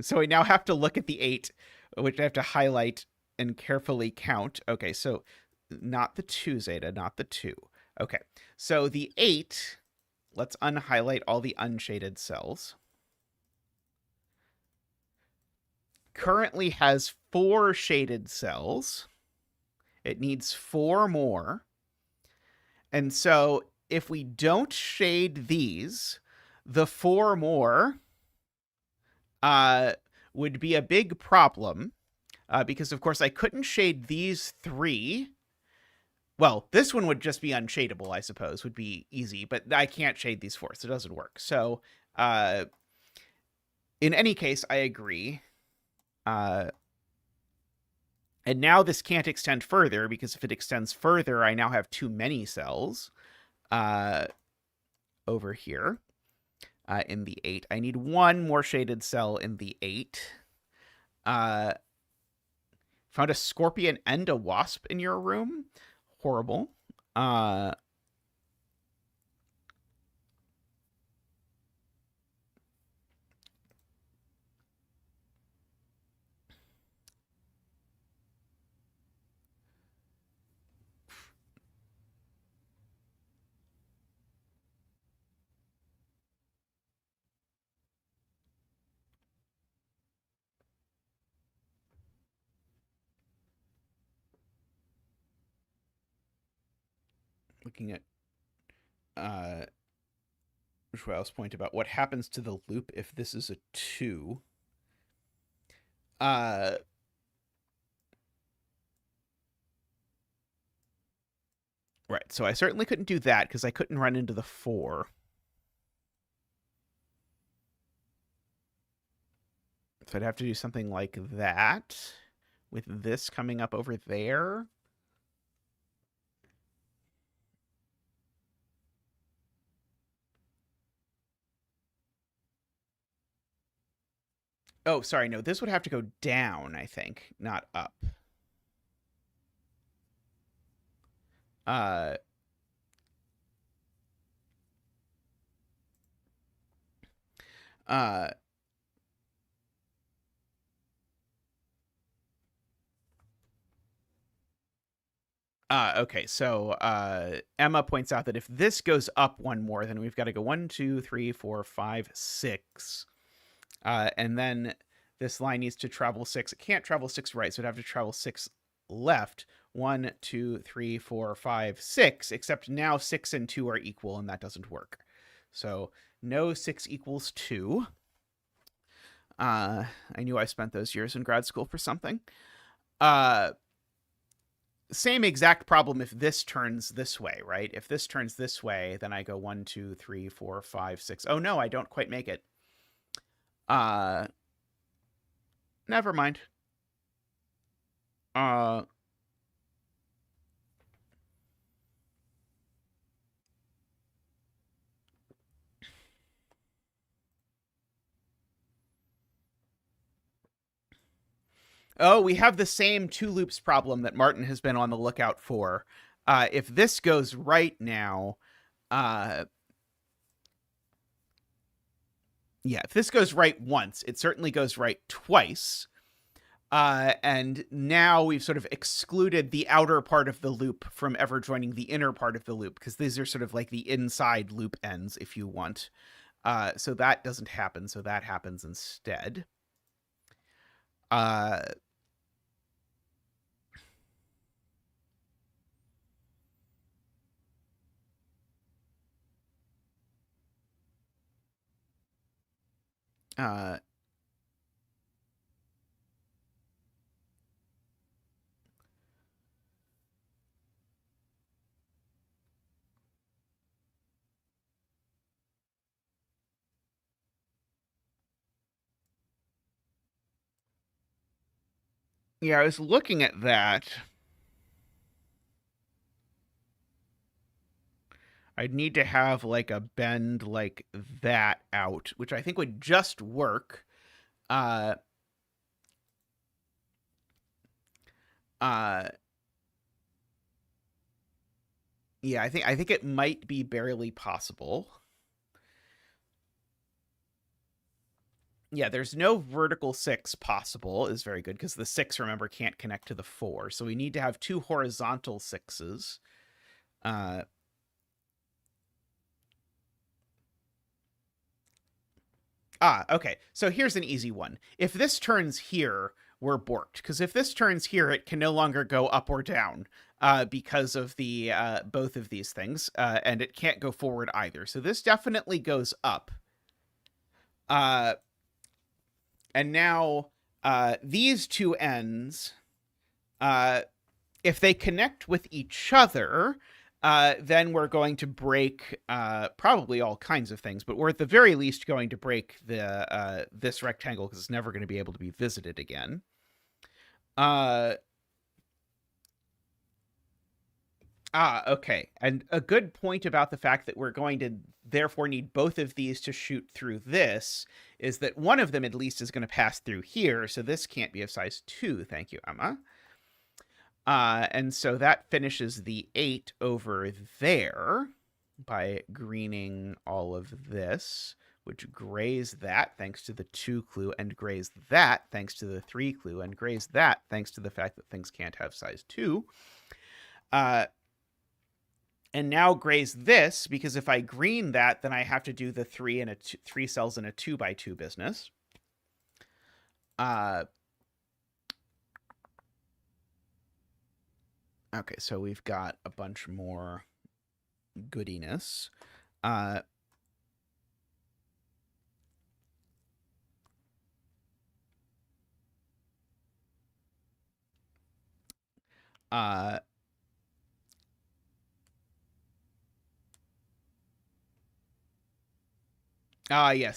So we now have to look at the 8, which I have to highlight and carefully count. Okay, so not the 2, Zeta, not the 2. Okay, so the 8, let's unhighlight all the unshaded cells. Currently has 4 shaded cells. It needs 4 more. And so if we don't shade these, the 4 more would be a big problem because, of course, I couldn't shade these 3. Well, this one would just be unshadable, I suppose, would be easy, but I can't shade these 4, so it doesn't work. So in any case, I agree. And now this can't extend further, because if it extends further, I now have too many cells over here in the 8. I need 1 more shaded cell in the 8. Found a scorpion and a wasp in your room. Horrible. Looking at Joel's point about what happens to the loop if this is a 2. Right, so I certainly couldn't do that because I couldn't run into the 4. So I'd have to do something like that with this coming up over there. Oh, sorry, no, this would have to go down, I think, not up. Uh, Okay, so Emma points out that if this goes up one more, then we've got to go 1, 2, 3, 4, 5, 6. And then this line needs to travel 6. It can't travel 6 right, so it'd have to travel 6 left. 1, 2, 3, 4, 5, 6, except now 6 and 2 are equal, and that doesn't work. So no 6 equals 2. I knew I spent those years in grad school for something. Same exact problem if this turns this way, right? If this turns this way, then I go 1, 2, 3, 4, 5, 6. Oh no, I don't quite make it. Never mind. Oh, we have the same two loops problem that Martin has been on the lookout for. If this goes right now, yeah, if this goes right once, it certainly goes right twice. And now we've sort of excluded the outer part of the loop from ever joining the inner part of the loop, because these are sort of like the inside loop ends, if you want. So that doesn't happen, so that happens instead. Yeah, I was looking at that. I'd need to have like a bend like that out, which I think would just work. Uh, uh, yeah, I think it might be barely possible. Yeah, there's no vertical 6 possible is very good, because the 6, remember, can't connect to the 4. So we need to have 2 horizontal 6s. Okay. So here's an easy one. If this turns here, we're borked, because if this turns here, it can no longer go up or down because of the both of these things, and it can't go forward either. So this definitely goes up. And now these two ends, if they connect with each other, then we're going to break probably all kinds of things, but we're at the very least going to break the this rectangle, because it's never going to be able to be visited again. Okay. And a good point about the fact that we're going to therefore need both of these to shoot through this is that one of them at least is going to pass through here, so this can't be of size 2. Thank you, Emma. And so that finishes the 8 over there by greening all of this, which grays that thanks to the 2 clue, and grays that thanks to the 3 clue, and grays that thanks to the fact that things can't have size 2. And now grays this, because if I green that, then I have to do the 3 cells in a 2x2 business. Okay, so we've got a bunch more goodiness.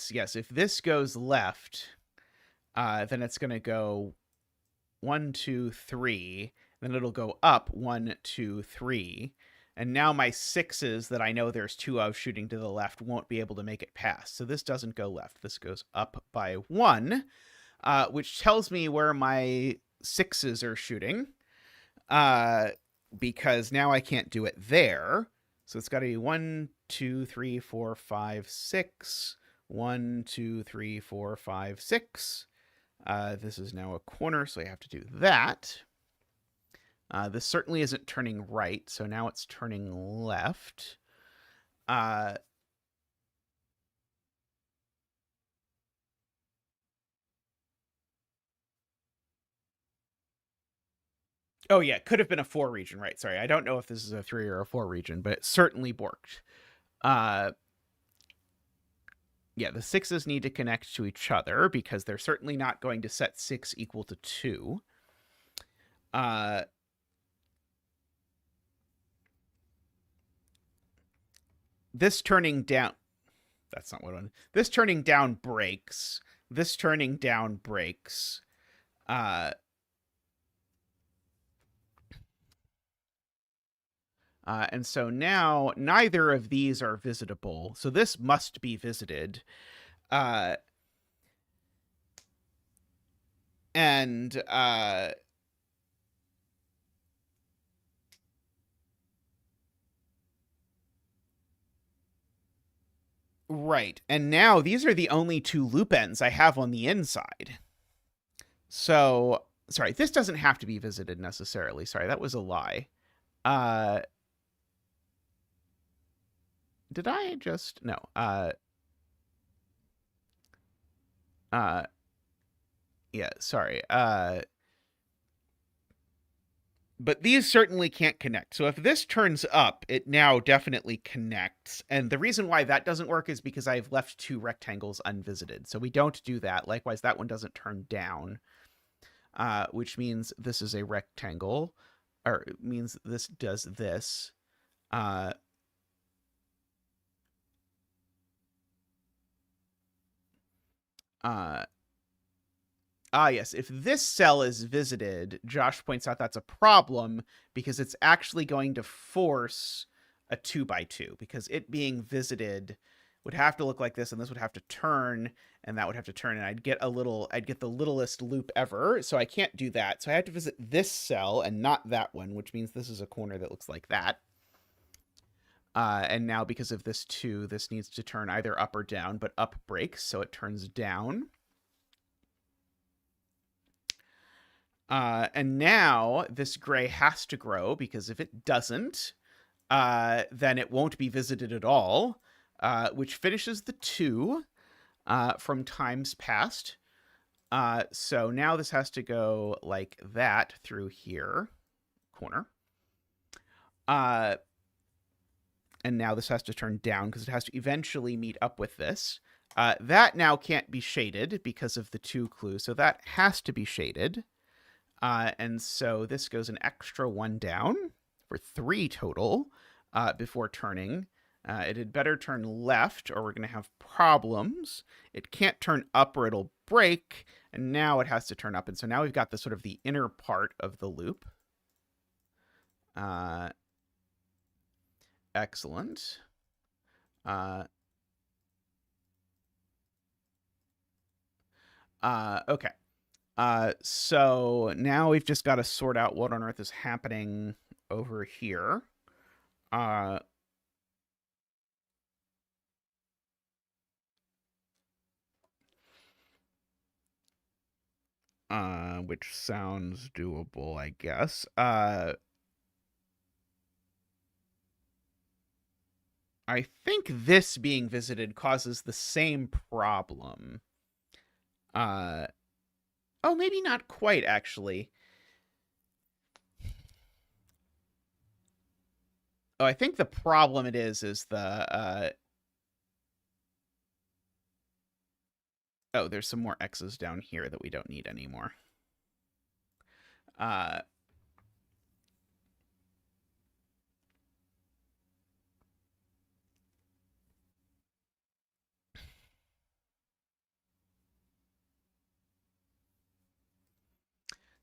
Yes. If this goes left, then it's going to go 1, 2, 3. Then it'll go up 1, 2, 3. And now my 6s that I know there's 2 of shooting to the left won't be able to make it past. So this doesn't go left. This goes up by 1, which tells me where my 6s are shooting, because now I can't do it there. So it's got to be 1, 2, 3, 4, 5, 6. 1, 2, 3, 4, 5, 6. This is now a corner, so I have to do that. This certainly isn't turning right, so now it's turning left. Oh yeah, could have been a 4 region, right? Sorry, I don't know if this is a 3 or a 4 region, but it certainly borked. Yeah, the 6s need to connect to each other because they're certainly not going to set 6 equal to 2. This turning down... That's not what I... This turning down breaks. This turning down breaks. And so now neither of these are visitable. So this must be visited. And right. And now these are the only 2 loop ends I have on the inside. So, sorry, this doesn't have to be visited necessarily. Sorry, that was a lie. Did I just... No. Yeah, sorry. But these certainly can't connect. So if this turns up, it now definitely connects. And the reason why that doesn't work is because I've left 2 rectangles unvisited. So we don't do that. Likewise, that one doesn't turn down, which means this is a rectangle, or it means this does this. Yes, if this cell is visited, Josh points out that's a problem because it's actually going to force a 2x2 because it being visited would have to look like this, and this would have to turn, and that would have to turn, and I'd get the littlest loop ever, so I can't do that. So I have to visit this cell and not that one, which means this is a corner that looks like that. And now because of this 2, this needs to turn either up or down, but up breaks, so it turns down. And now this gray has to grow, because if it doesn't, then it won't be visited at all, which finishes the 2 from times past. So now this has to go like that through here, corner. And now this has to turn down because it has to eventually meet up with this. That now can't be shaded because of the 2 clue, so that has to be shaded. And so this goes an extra 1 down for 3 total before turning. It had better turn left or we're going to have problems. It can't turn up or it'll break. And now it has to turn up. And so now we've got the sort of the inner part of the loop. Excellent. Okay. So now we've just got to sort out what on earth is happening over here. Which sounds doable, I guess. I think this being visited causes the same problem. Oh, maybe not quite, actually. Oh, I think the problem it is the... Oh, there's some more X's down here that we don't need anymore.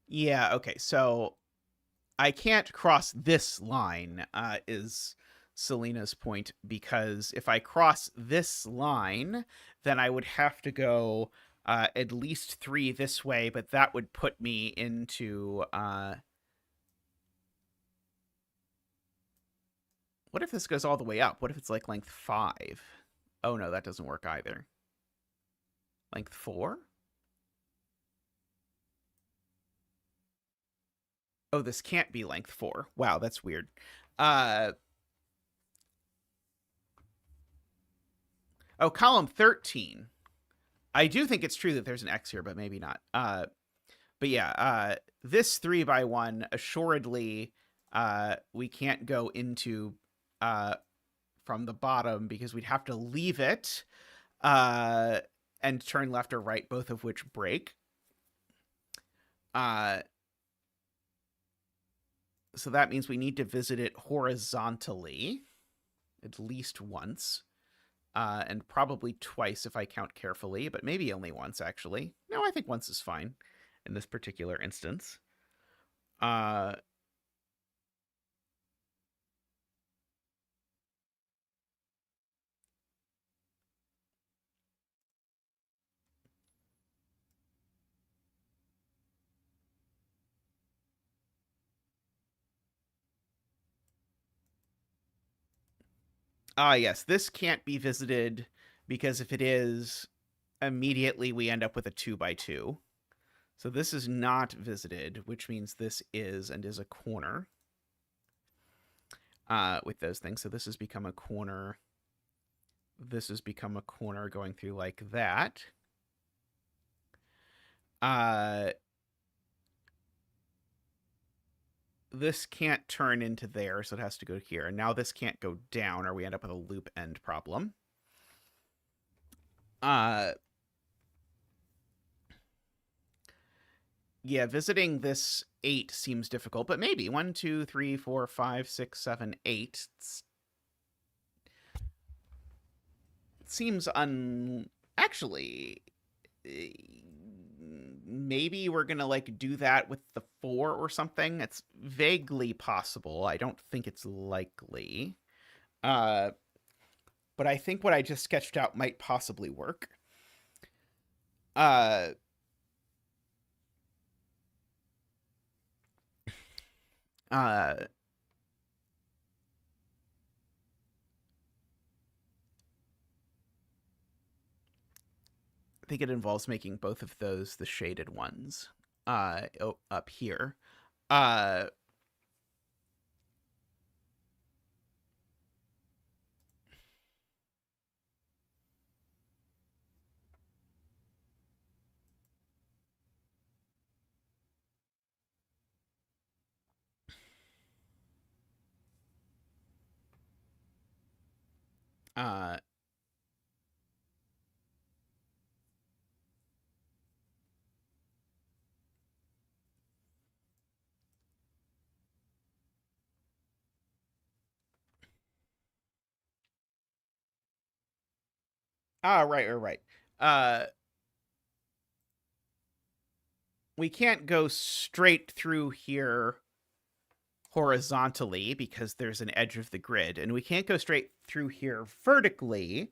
Yeah, okay, so I can't cross this line, is Selena's point, because if I cross this line, then I would have to go at least 3 this way, but that would put me into... What if this goes all the way up? What if it's like length 5? Oh no, that doesn't work either. Length 4? Oh, this can't be length 4. Wow, that's weird. Oh, column 13. I do think it's true that there's an X here, but maybe not. But yeah, this 3 by 1, assuredly, we can't go into from the bottom because we'd have to leave it and turn left or right, both of which break. So that means we need to visit it horizontally at least once. And probably twice if I count carefully, but maybe only once, actually. No, I think once is fine in this particular instance. Yes, this can't be visited because if it is, immediately we end up with a 2 by 2. So this is not visited, which means this is and is a corner with those things. So this has become a corner. This has become a corner going through like that. This can't turn into there, so it has to go here. And now this can't go down, or we end up with a loop end problem. Yeah, visiting this 8 seems difficult, but maybe 1, 2, 3, 4, 5, 6, 7, 8 seems actually, maybe we're gonna like do that with the 4 or something. It's vaguely possible. I don't think it's likely. But I think what I just sketched out might possibly work. I think it involves making both of those the shaded ones up here. Right. We can't go straight through here horizontally because there's an edge of the grid, and we can't go straight through here vertically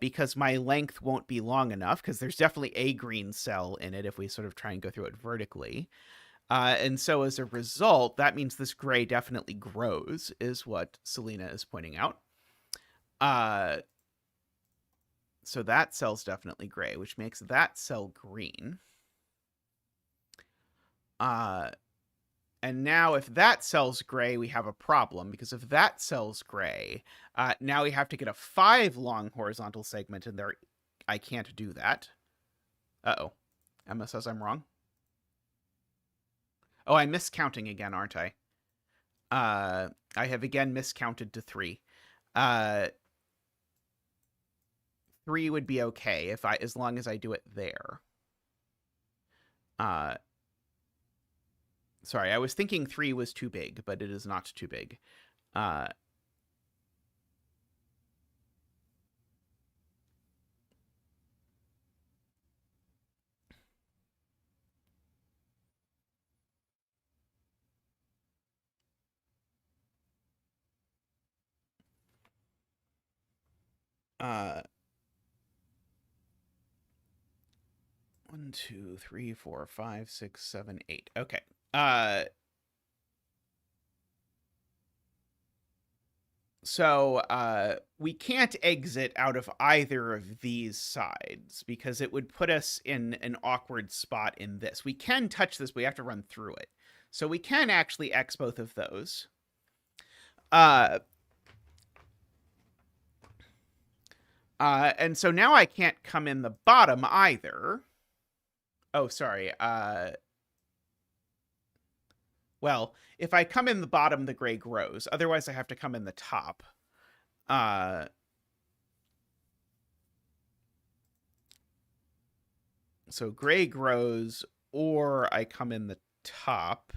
because my length won't be long enough, because there's definitely a green cell in it if we sort of try and go through it vertically. And so as a result, that means this gray definitely grows, is what Selena is pointing out. So that cell's definitely gray, which makes that cell green. And now if that cell's gray, we have a problem, because if that cell's gray, now we have to get a 5 long horizontal segment in there. I can't do that. Uh-oh. Emma says I'm wrong. Oh, I'm miscounting again, aren't I? I have again miscounted to 3. 3 would be okay as long as I do it there. Sorry, I was thinking 3 was too big, but it is not too big. 1, 2, 3, 4, 5, 6, 7, 8. Okay. So we can't exit out of either of these sides because it would put us in an awkward spot in this. We can touch this, but we have to run through it. So we can actually X both of those. And so now I can't come in the bottom either. Oh, sorry. Well, if I come in the bottom, the gray grows. Otherwise, I have to come in the top. So gray grows, or I come in the top.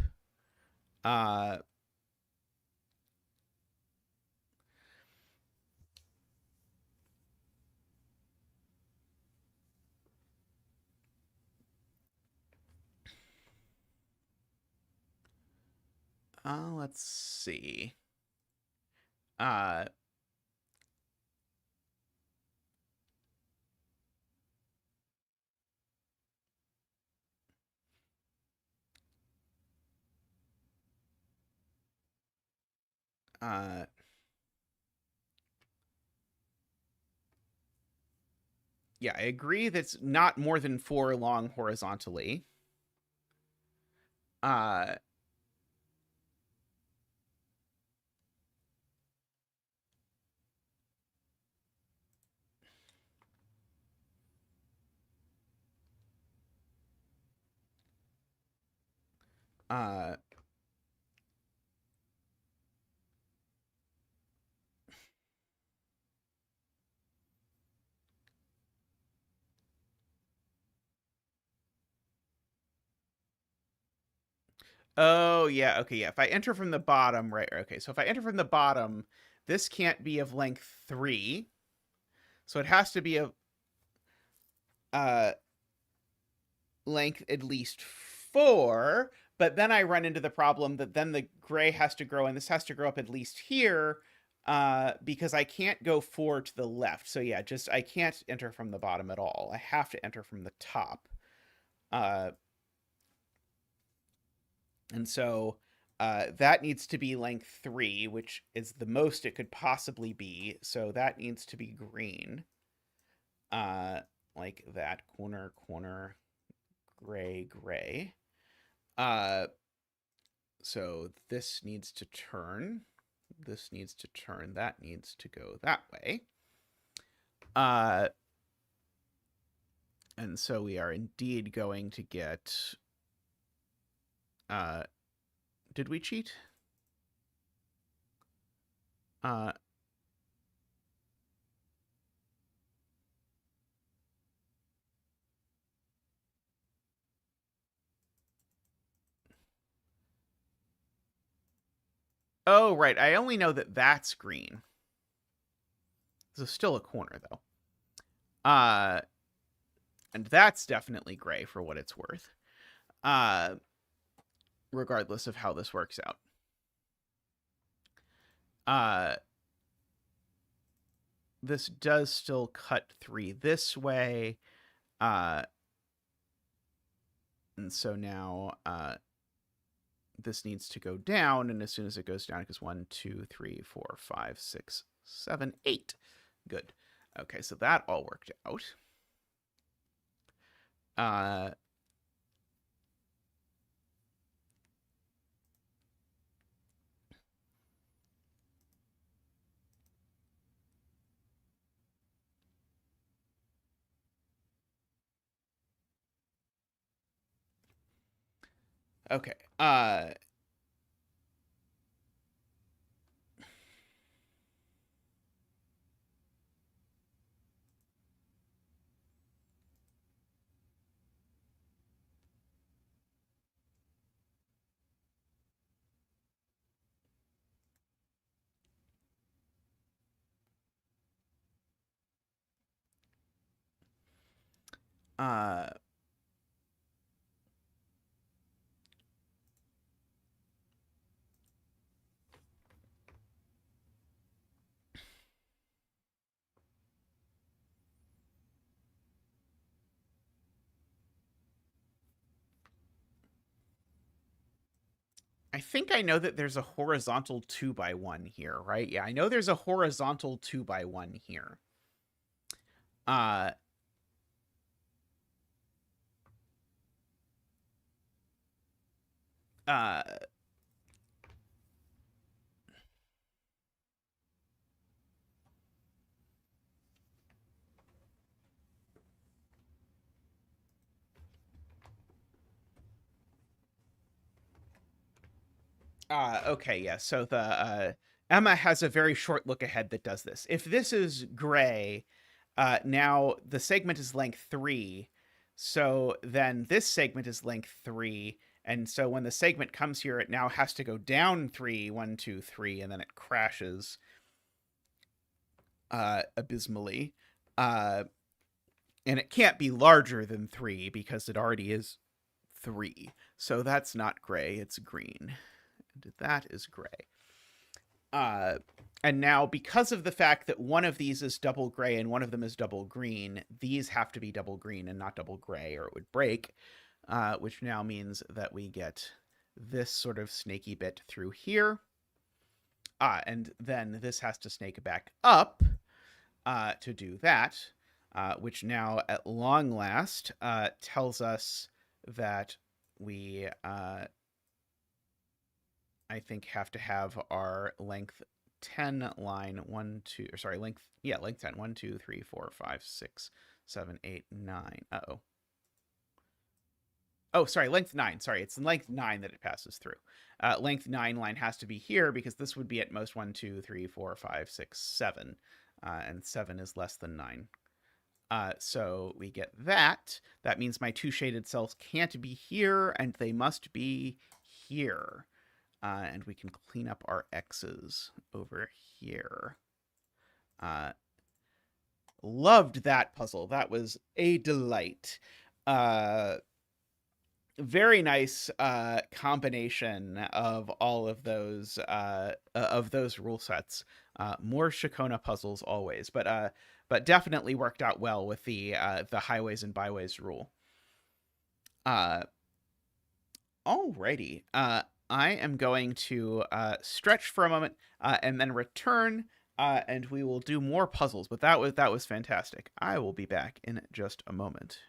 Let's see. Yeah, I agree that's not more than 4 long horizontally. Uh, uh, oh, yeah, okay, yeah. If I enter from the bottom, right, okay, so if I enter from the bottom, this can't be of length 3. So it has to be of length at least 4, but then I run into the problem that then the gray has to grow, and this has to grow up at least here, because I can't go 4 to the left. So yeah, just I can't enter from the bottom at all. I have to enter from the top. And so that needs to be length 3, which is the most it could possibly be. So that needs to be green. Like that. Corner, corner, gray, gray. So this needs to turn. This needs to turn. That needs to go that way. And so we are indeed going to get... did we cheat? Oh, right. I only know that that's green. This is still a corner, though. And that's definitely gray for what it's worth. Regardless of how this works out. This does still cut 3 this way. And so now this needs to go down, and as soon as it goes down, it goes 1, 2, 3, 4, 5, 6, 7, 8. Good. Okay, so that all worked out. Okay. I think I know that there's a horizontal 2x1 here, right? Yeah, I know there's a horizontal 2x1 here. Uh, okay, yeah. So the Emma has a very short look ahead that does this. If this is gray, now the segment is length 3. So then this segment is length 3. And so when the segment comes here, it now has to go down 3, 1, 2, 3, and then it crashes abysmally. And it can't be larger than 3 because it already is 3. So that's not gray, it's green. And that is gray. And now, because of the fact that one of these is double gray and one of them is double green, these have to be double green and not double gray, or it would break, which now means that we get this sort of snaky bit through here. And then this has to snake back up to do that, which now, at long last, tells us that we... I think have to have our length 10 line 1 2 or sorry length 10 1 2 3 4 5 6 7 8 9. Oh, sorry, length 9. Sorry, it's length 9 that it passes through. Length 9 line has to be here because this would be at most 1 2 3 4 5 6 7, and 7 is less than 9. So we get that. That means my two shaded cells can't be here, and they must be here. And we can clean up our X's over here. Loved that puzzle. That was a delight. Very nice combination of all of those rule sets. More Shikona puzzles always, but definitely worked out well with the highways and byways rule. Alrighty. I am going to stretch for a moment and then return, and we will do more puzzles. But that was fantastic. I will be back in just a moment.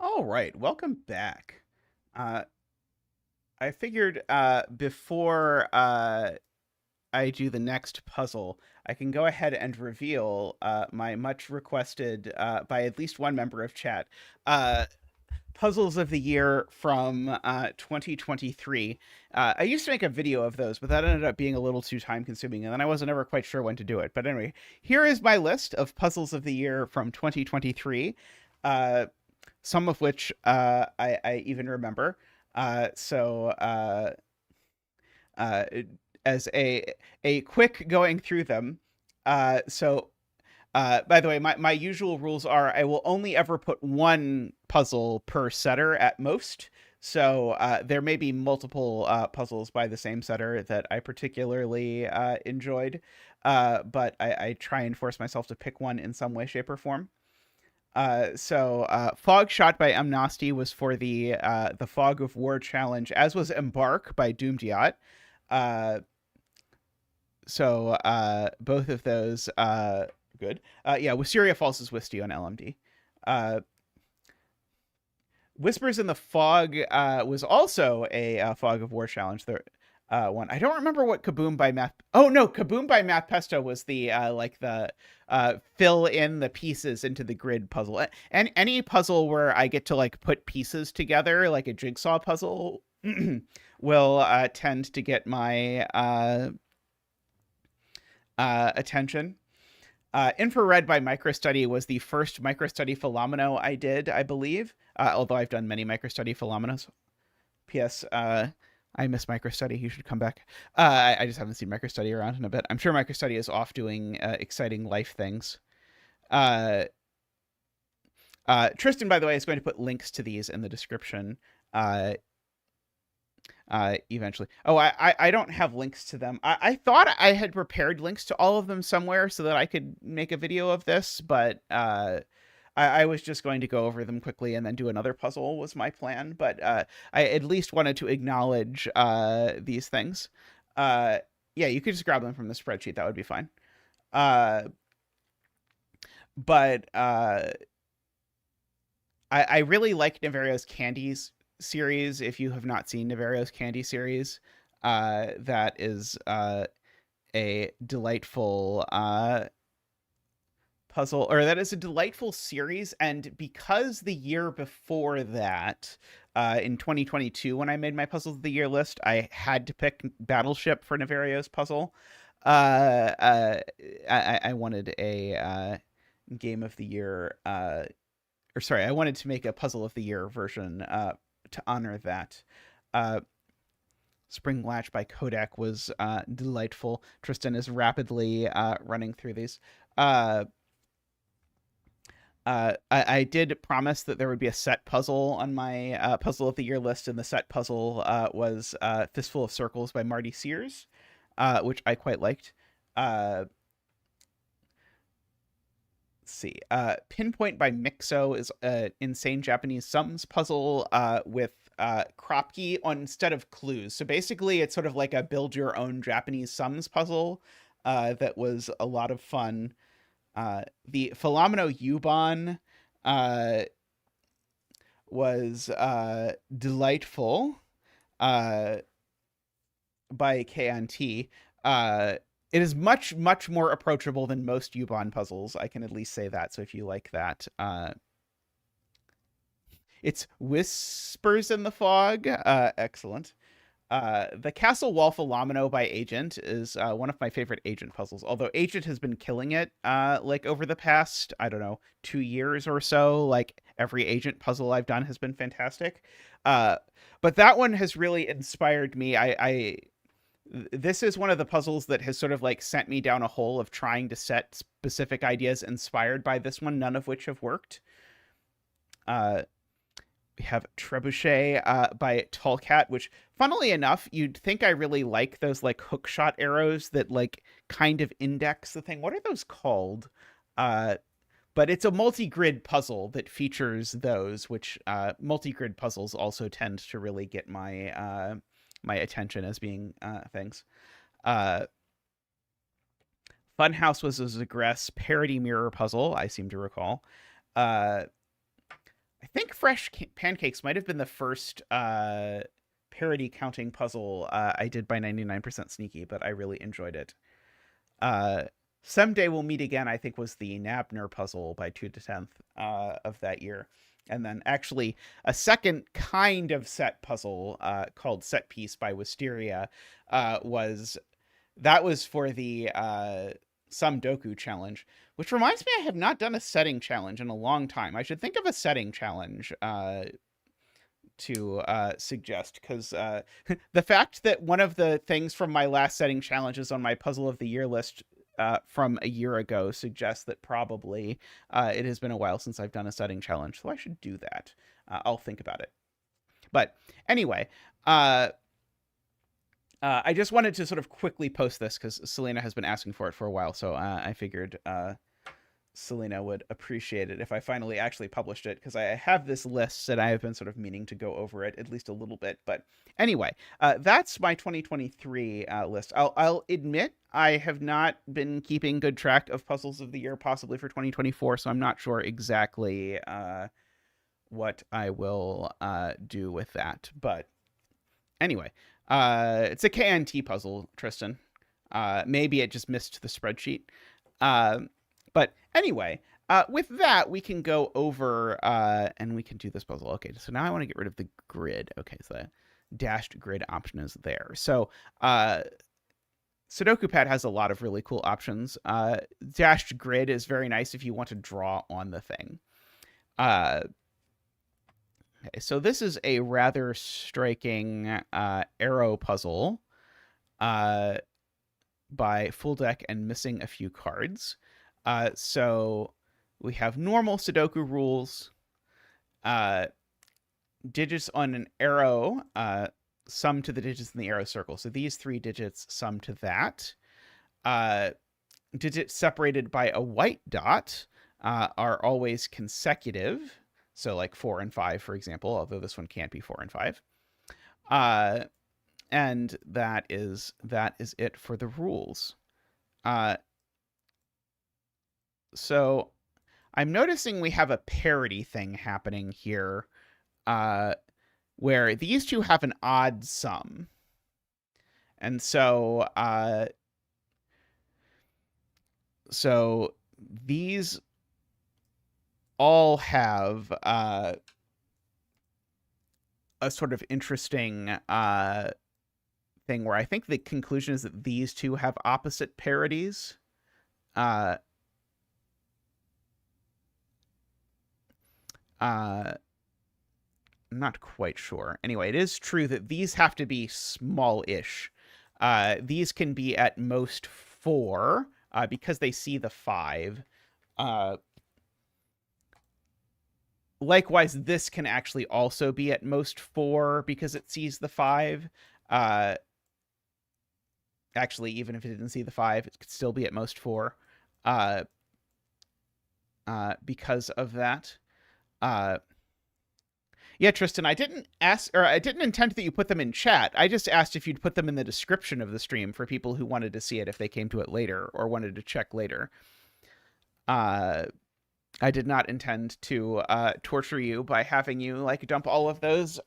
All right, welcome back. Uh, I figured before I do the next puzzle, I can go ahead and reveal my much requested by at least one member of chat uh, puzzles of the year from 2023. I used to make a video of those, but that ended up being a little too time consuming, and then I wasn't ever quite sure when to do it. But anyway, here is my list of puzzles of the year from 2023. Some of which I even remember. So uh, as a quick going through them. By the way, my usual rules are I will only ever put one puzzle per setter at most. So there may be multiple puzzles by the same setter that I particularly enjoyed, but I try and force myself to pick one in some way, shape, or form. Fog Shot by Amnesty was for the Fog of War challenge, as was Embark by Doomed Yacht. Both of those good. Yeah, Wisteria Falls is Wisty on LMD. Whispers in the Fog was also a Fog of War challenge. There, one. I don't remember what Kaboom by Math. Oh no, Kaboom by Math Pesto was the fill in the pieces into the grid puzzle. And any puzzle where I get to like put pieces together, like a jigsaw puzzle, will tend to get my attention. Infrared by Microstudy was the first Microstudy Philomeno I did, I believe. Although I've done many Microstudy Philomenos. P.S. I miss Microstudy. You should come back. I just haven't seen Microstudy around in a bit. I'm sure Microstudy is off doing exciting life things. Tristan, by the way, is going to put links to these in the description eventually. Oh, I don't have links to them. I thought I had prepared links to all of them somewhere so that I could make a video of this, but I was just going to go over them quickly and then do another puzzle was my plan. But I at least wanted to acknowledge these things. Yeah, you could just grab them from the spreadsheet. That would be fine. But I really like Navarro's Candies series. If you have not seen Navarro's Candy series, that is a delightful puzzle, or that is a delightful series. And because the year before that, in 2022, when I made my puzzles of the year list, I had to pick Battleship for Navarro's puzzle. I wanted a game of the year, or sorry, I wanted to make a puzzle of the year version to honor that. Spring Latch by Kodak was delightful. Tristan is rapidly running through these. I did promise that there would be a set puzzle on my puzzle of the year list, and the set puzzle was Fistful of Circles by Marty Sears, which I quite liked. Let's see. Pinpoint by Mixo is an insane Japanese sums puzzle with Kropke on instead of clues. So basically, it's sort of like a build your own Japanese sums puzzle that was a lot of fun. The Philomeno Ubon was delightful by KNT. It is much, much more approachable than most Yubon puzzles. I can at least say that. So if you like that, it's Whispers in the Fog. Excellent. The Castle Wall Philomeno by Agent is one of my favorite Agent puzzles. Although Agent has been killing it, like over the past, I don't know, 2 years or so. Like every Agent puzzle I've done has been fantastic. But that one has really inspired me. This is one of the puzzles that has sort of like sent me down a hole of trying to set specific ideas inspired by this one, none of which have worked. We have Trebuchet by Tallcat, which, funnily enough, you'd think I really like those like hookshot arrows that like kind of index the thing. What are those called? But it's a multi-grid puzzle that features those, which multi-grid puzzles also tend to really get my my attention as being things. Funhouse was a Zagress parody mirror puzzle, I seem to recall. I think Fresh Pancakes might have been the first parody counting puzzle I did by 99% Sneaky, but I really enjoyed it. Someday We'll Meet Again, I think, was the Nabner puzzle by 2 to 10th of that year. And then actually a second kind of set puzzle called Set Piece by Wisteria was for the Some Doku challenge, which reminds me I have not done a setting challenge in a long time. I should think of a setting challenge to suggest, because the fact that one of the things from my last setting challenge is on my Puzzle of the Year list from a year ago suggests that probably it has been a while since I've done a setting challenge, so I should do that. I'll think about it. But anyway, I just wanted to sort of quickly post this because Selena has been asking for it for a while, so I figured Selena would appreciate it if I finally actually published it, because I have this list and I have been sort of meaning to go over it at least a little bit. But anyway, that's my 2023 list. I'll admit I have not been keeping good track of puzzles of the year, possibly for 2024, so I'm not sure exactly what I will do with that. But anyway, it's a KNT puzzle, Tristan. Maybe it just missed the spreadsheet. But anyway, with that, we can go over and we can do this puzzle. Okay, so now I want to get rid of the grid. Okay, so the dashed grid option is there. So Sudoku Pad has a lot of really cool options. Dashed grid is very nice if you want to draw on the thing. Okay, so this is a rather striking arrow puzzle by Full Deck and Missing a Few Cards. So we have normal Sudoku rules. Digits on an arrow sum to the digits in the arrow circle. So these 3 digits sum to that. Digits separated by a white dot are always consecutive. So like 4 and 5, for example, although this one can't be 4 and 5. And that is it for the rules. So I'm noticing we have a parity thing happening here where these two have an odd sum. And so these all have a sort of interesting thing where I think the conclusion is that these two have opposite parities. I'm not quite sure. Anyway, it is true that these have to be small-ish. These can be at most 4 because they see the 5. Likewise, this can actually also be at most 4 because it sees the 5. Actually, even if it didn't see the 5, it could still be at most 4 because of that. Yeah, Tristan, I didn't intend that you put them in chat. I just asked if you'd put them in the description of the stream for people who wanted to see it if they came to it later or wanted to check later. I did not intend to torture you by having you like dump all of those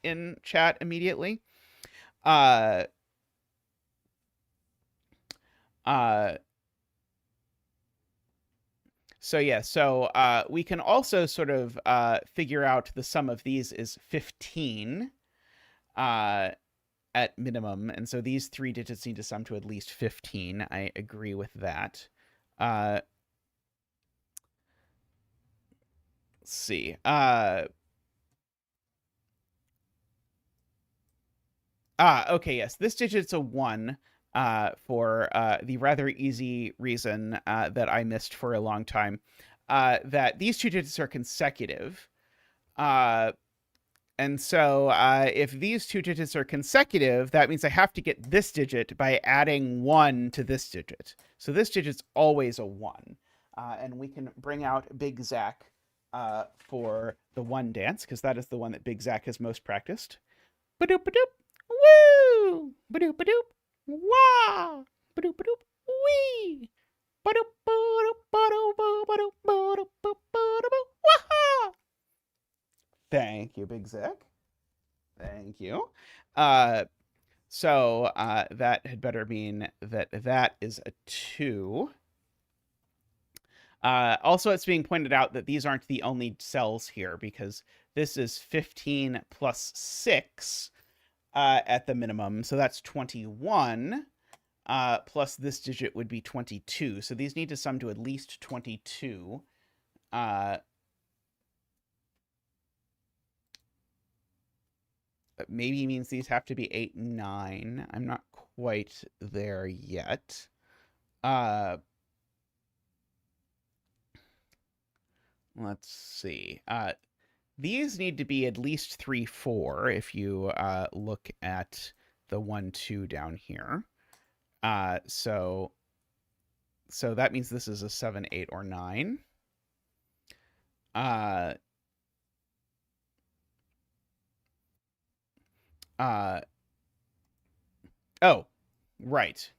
in chat immediately. So yeah, so we can also sort of figure out the sum of these is 15 at minimum, and so these three digits need to sum to at least 15. I agree with that. Let's see. Okay, yes, this digit's a 1 for the rather easy reason that I missed for a long time, that these two digits are consecutive. And so if these two digits are consecutive, that means I have to get this digit by adding 1 to this digit. So this digit's always a 1. And we can bring out Big Zach for the 1 dance, because that is the one that Big Zach has most practiced. Ba-doop, ba-doop. Woo! Ba-doop, ba-doop. Wah! Ba-doop, ba-doop. Wee! Ba-doop, ba-doop, ba-doop, ba-doop, ba-doop, ba-doop, ba-doop. Wah! Thank you, Big Zach. Thank you. So that had better mean that that is a 2. Also, it's being pointed out that these aren't the only cells here, because this is 15 plus 6 at the minimum. So that's 21. Plus this digit would be 22. So these need to sum to at least 22. Maybe means these have to be 8 and 9. I'm not quite there yet. Let's see. These need to be at least 3, 4 if you look at the 1, 2 down here. So that means this is a 7, 8, or 9. Oh, right.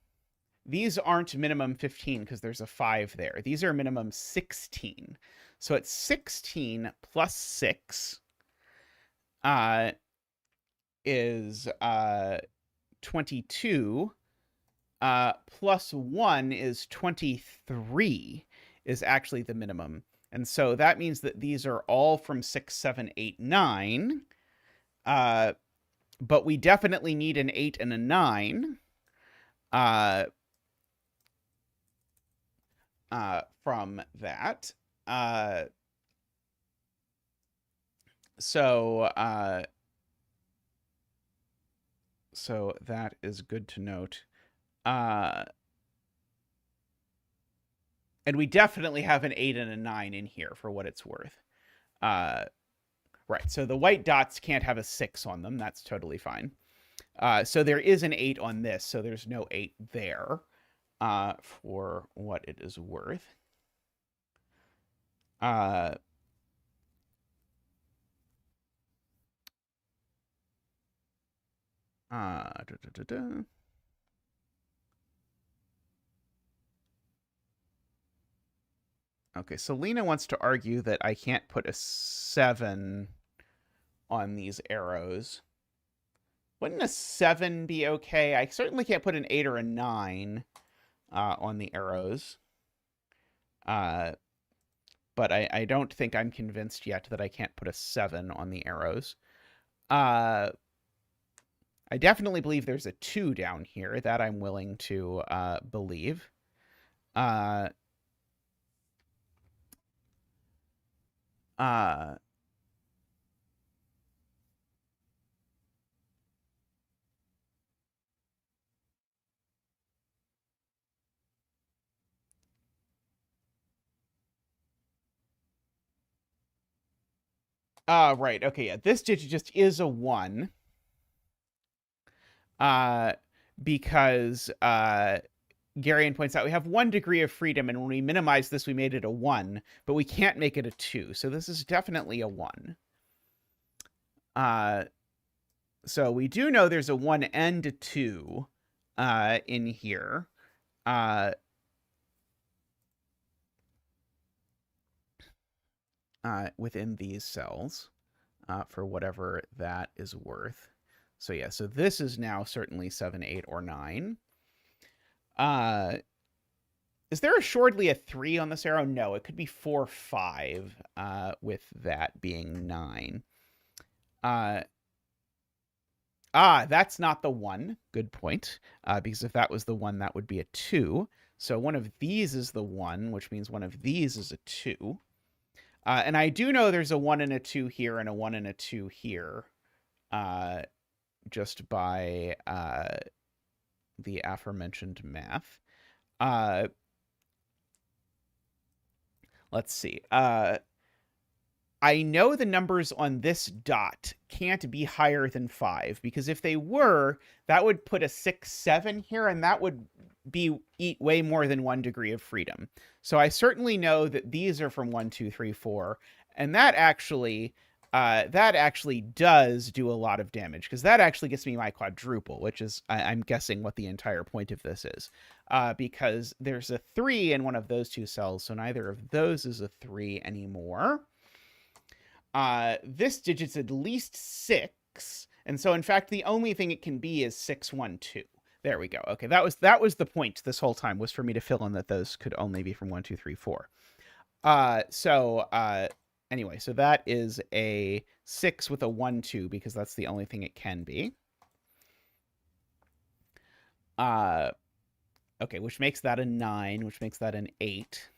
These aren't minimum 15 because there's a 5 there. These are minimum 16. So it's 16 plus 6 is 22. Plus 1 is 23 is actually the minimum. And so that means that these are all from 6, 7, 8, 9. But we definitely need an 8 and a 9 from that. So that is good to note. And we definitely have an 8 and a 9 in here for what it's worth. Right, so the white dots can't have a 6 on them. That's totally fine. So there is an 8 on this, so there's no 8 there for what it is worth. Okay, Selena wants to argue that I can't put a 7 on these arrows. Wouldn't a 7 be okay? I certainly can't put an 8 or a 9 on the arrows. But I don't think I'm convinced yet that I can't put a 7 on the arrows. I definitely believe there's a 2 down here. That I'm willing to believe. Right. Okay, yeah. This digit just is a 1. Because Garion points out we have 1 degree of freedom, and when we minimize this, we made it a 1, but we can't make it a 2. So this is definitely a 1. So we do know there's a 1 and a 2 in here. Within these cells for whatever that is worth. So yeah, so this is now certainly 7, 8, or 9. Is there assuredly a 3 on this arrow? No, it could be 4, 5, with that being 9. That's not the 1. Good point. Because if that was the 1, that would be a 2. So one of these is the 1, which means one of these is a 2. And I do know there's a 1 and a 2 here and a 1 and a 2 here. Just by the aforementioned math. Let's see. I know the numbers on this dot can't be higher than 5, because if they were, that would put a 6, 7 here, and that would eat way more than 1 degree of freedom. So I certainly know that these are from 1, 2, 3, 4, and that actually does do a lot of damage, because that actually gets me my quadruple, which is, I'm guessing, what the entire point of this is. Because there's a 3 in one of those two cells, so neither of those is a 3 anymore. This digit's at least 6, and so in fact the only thing it can be is 6, 1, 2. There we go. Okay, that was the point this whole time, was for me to fill in that those could only be from 1, 2, 3, 4. Anyway, so that is a 6 with a 1, 2, because that's the only thing it can be. Okay, which makes that a 9, which makes that an 8.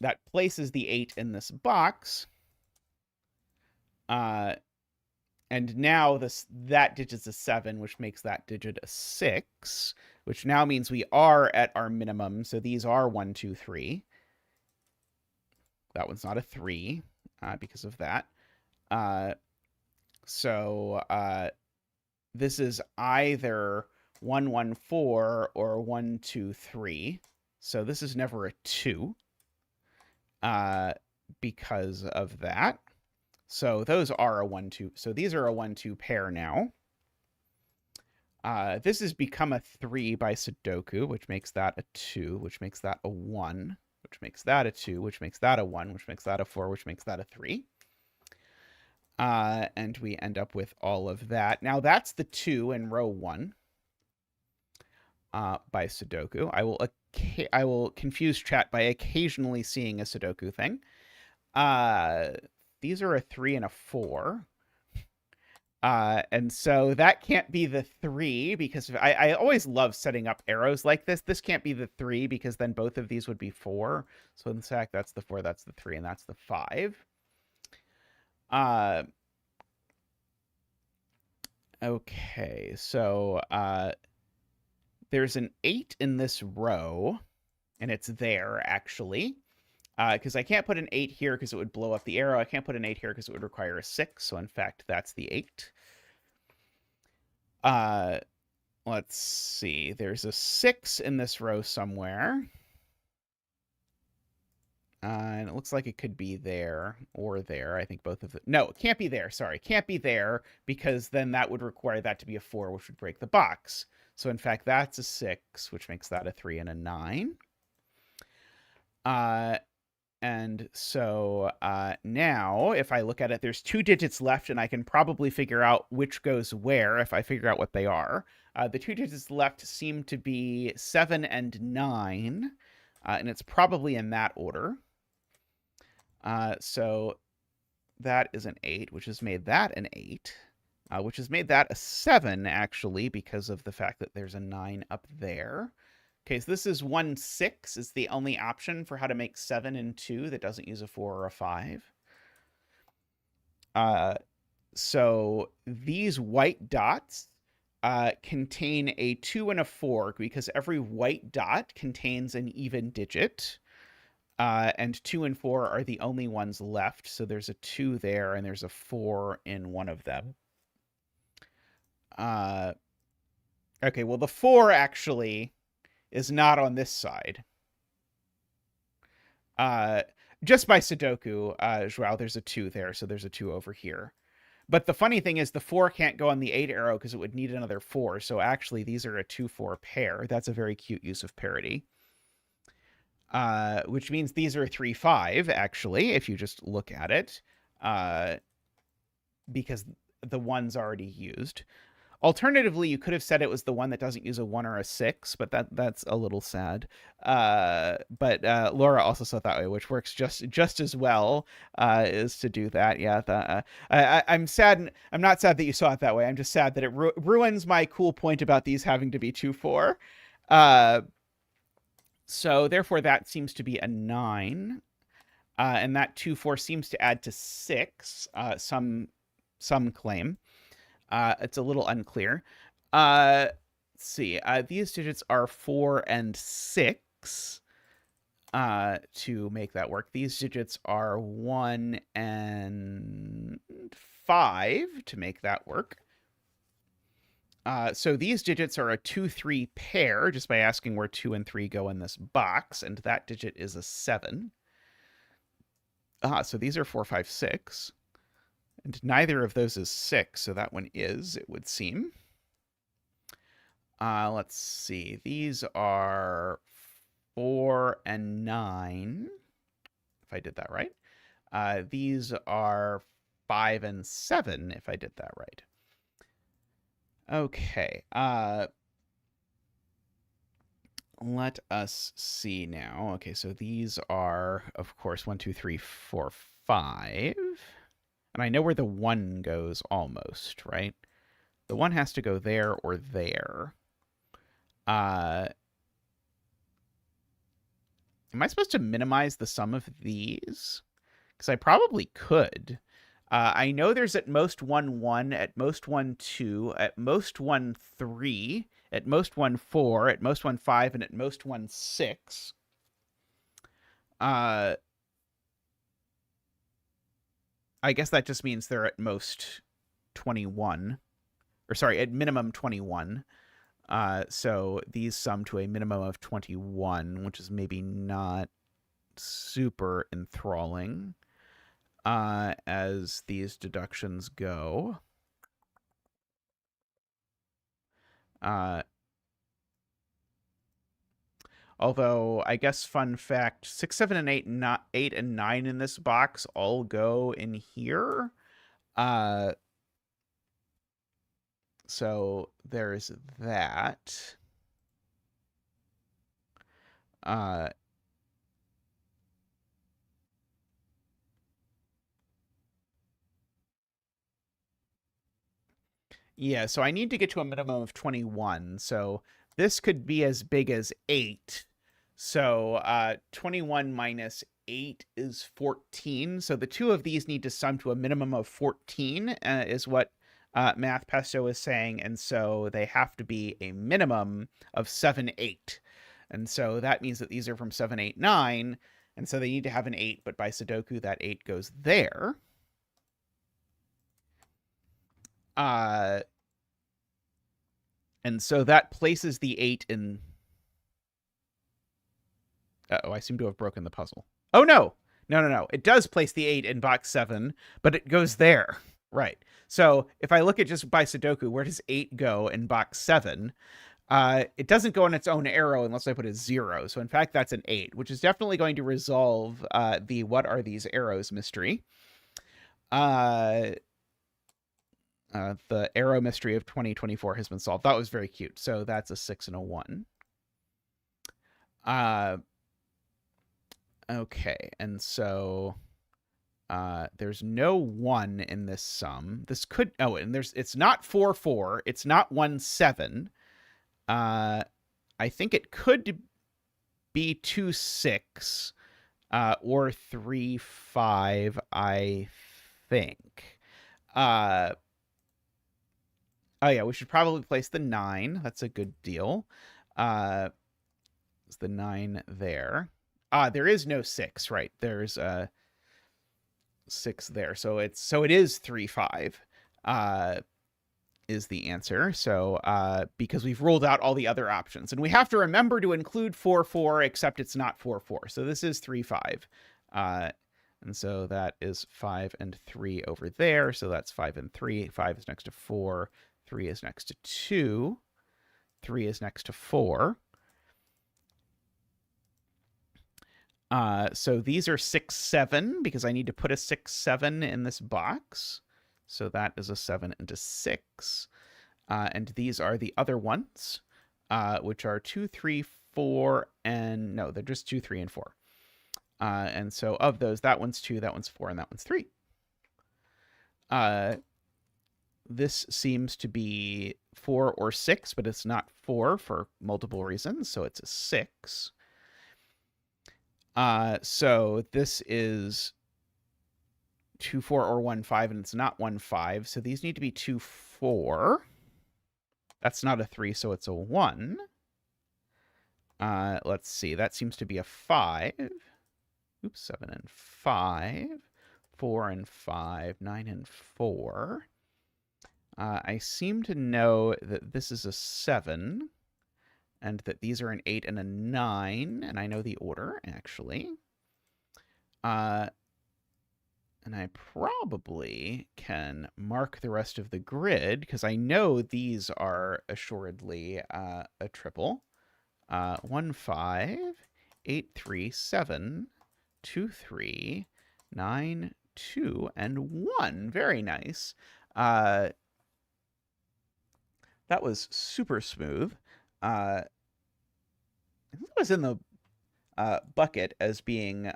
That places the 8 in this box. And now that digit's a 7, which makes that digit a 6, which now means we are at our minimum. So these are 1, 2, 3. That one's not a 3 because of that. So this is either 1, 1, 4 or 1, 2, 3. So this is never a 2 because of that. So those are a 1, 2. So these are a 1, 2 pair now. This has become a 3 by Sudoku, which makes that a 2, which makes that a 1, which makes that a 2, which makes that a 1, which makes that a 4, which makes that a 3. And we end up with all of that. Now that's the 2 in row 1 by Sudoku. I will confuse chat by occasionally seeing a Sudoku thing. These are a 3 and a 4. And so that can't be the 3, because I always love setting up arrows like this. This can't be the 3, because then both of these would be 4. So in fact, that's the 4, that's the 3, and that's the 5. Okay, so there's an 8 in this row, and it's there, actually. Because I can't put an 8 here because it would blow up the arrow. I can't put an 8 here because it would require a 6. So in fact, that's the 8. Let's see. There's a 6 in this row somewhere. And it looks like it could be there or there. I think both of them. No, it can't be there. Sorry, it can't be there, because then that would require that to be a 4, which would break the box. So in fact, that's a 6, which makes that a 3 and a 9. And so now, if I look at it, there's 2 digits left, and I can probably figure out which goes where if I figure out what they are. The 2 digits left seem to be 7 and 9, and it's probably in that order. So that is an 8, which has made that an 8, which has made that a 7, actually, because of the fact that there's a 9 up there. Okay, so this is 1, 6 is the only option for how to make 7 and 2 that doesn't use a 4 or a 5. So these white dots contain a 2 and a 4, because every white dot contains an even digit. And 2 and 4 are the only ones left. So there's a 2 there, and there's a 4 in one of them. Okay, well, the 4 actually is not on this side. Just by Sudoku, Joao, there's a 2 there, so there's a 2 over here. But the funny thing is the 4 can't go on the 8 arrow because it would need another 4. So actually, these are a 2-4 pair. That's a very cute use of parity. Which means these are 3-5, actually, if you just look at it. Because the 1's already used. Alternatively, you could have said it was the one that doesn't use a 1 or a 6, but that's a little sad. But Laura also saw it that way, which works just as well, is to do that. Yeah, I'm sad. I'm not sad that you saw it that way. I'm just sad that it ruins my cool point about these having to be 2-4. So therefore, that seems to be a 9. And that 2-4 seems to add to 6, some claim. It's a little unclear. Let's see. These digits are 4 and 6 to make that work. These digits are 1 and 5 to make that work. So these digits are a 2-3 pair, just by asking where 2 and 3 go in this box, and that digit is a 7. So these are 4, 5, 6. And neither of those is 6, so that one is, it would seem. Let's see. These are 4 and 9, if I did that right. These are 5 and 7, if I did that right. Okay. Let us see now. Okay, so these are, of course, 1, 2, 3, 4, 5. And I know where the 1 goes almost, right? The 1 has to go there or there. Am I supposed to minimize the sum of these? Because I probably could. I know there's at most 1, 1, at most 1, 2, at most 1, 3, at most 1, 4, at most 1, 5, and at most 1, 6. I guess that just means they're at most 21. Or sorry, at minimum 21. So these sum to a minimum of 21, which is maybe not super enthralling as these deductions go. Although, I guess, fun fact, 6, 7, and 8, 8 and 9 in this box all go in here. So there's that. Yeah, so I need to get to a minimum of 21. So this could be as big as 8. So 21 minus 8 is 14. So the two of these need to sum to a minimum of 14, is what Math Pesto is saying. And so they have to be a minimum of 7, 8. And so that means that these are from 7, 8, 9. And so they need to have an 8, but by Sudoku, that 8 goes there. And so that places the 8 in... Uh-oh, I seem to have broken the puzzle. Oh, no. No. It does place the 8 in box 7, but it goes there. Right. So if I look at just by Sudoku, where does 8 go in box 7? It doesn't go on its own arrow unless I put a 0. So in fact, that's an 8, which is definitely going to resolve the what are these arrows mystery. The arrow mystery of 2024 has been solved. That was very cute. So that's a 6 and a 1. Okay, and so there's no 1 in this sum. This could... Oh, and it's not 4, 4. It's not 1, 7. I think it could be 2, 6. Or 3, 5, I think. Oh, yeah, we should probably place the 9. That's a good deal. Is the 9 there? There is no 6, right? There's 6 there. So it is 3, 5 is the answer. So because we've ruled out all the other options. And we have to remember to include 4, 4, except it's not 4, 4. So this is 3, 5. And so that is 5 and 3 over there. So that's 5 and 3. 5 is next to 4. 3 is next to 2. 3 is next to 4. So these are 6, 7, because I need to put a 6, 7 in this box. So that is a 7 and a 6. And these are the other ones, which are 2, 3, 4, and no, they're just 2, 3, and 4. And so of those, that one's 2, that one's 4, and that one's 3. This seems to be 4 or 6, but it's not 4 for multiple reasons, so it's a 6. So this is 2, 4, or 1, 5, and it's not 1, 5. So these need to be 2, 4. That's not a 3, so it's a 1. Let's see. That seems to be a 5. Oops, 7 and 5. 4 and 5. 9 and 4. I seem to know that this is a 7. And that these are an 8 and a 9. And I know the order, actually. And I probably can mark the rest of the grid, because I know these are assuredly a triple. 1, 5, 8, 3, 7, 2, 3, 9, 2, and 1. Very nice. That was super smooth. It was in the bucket as being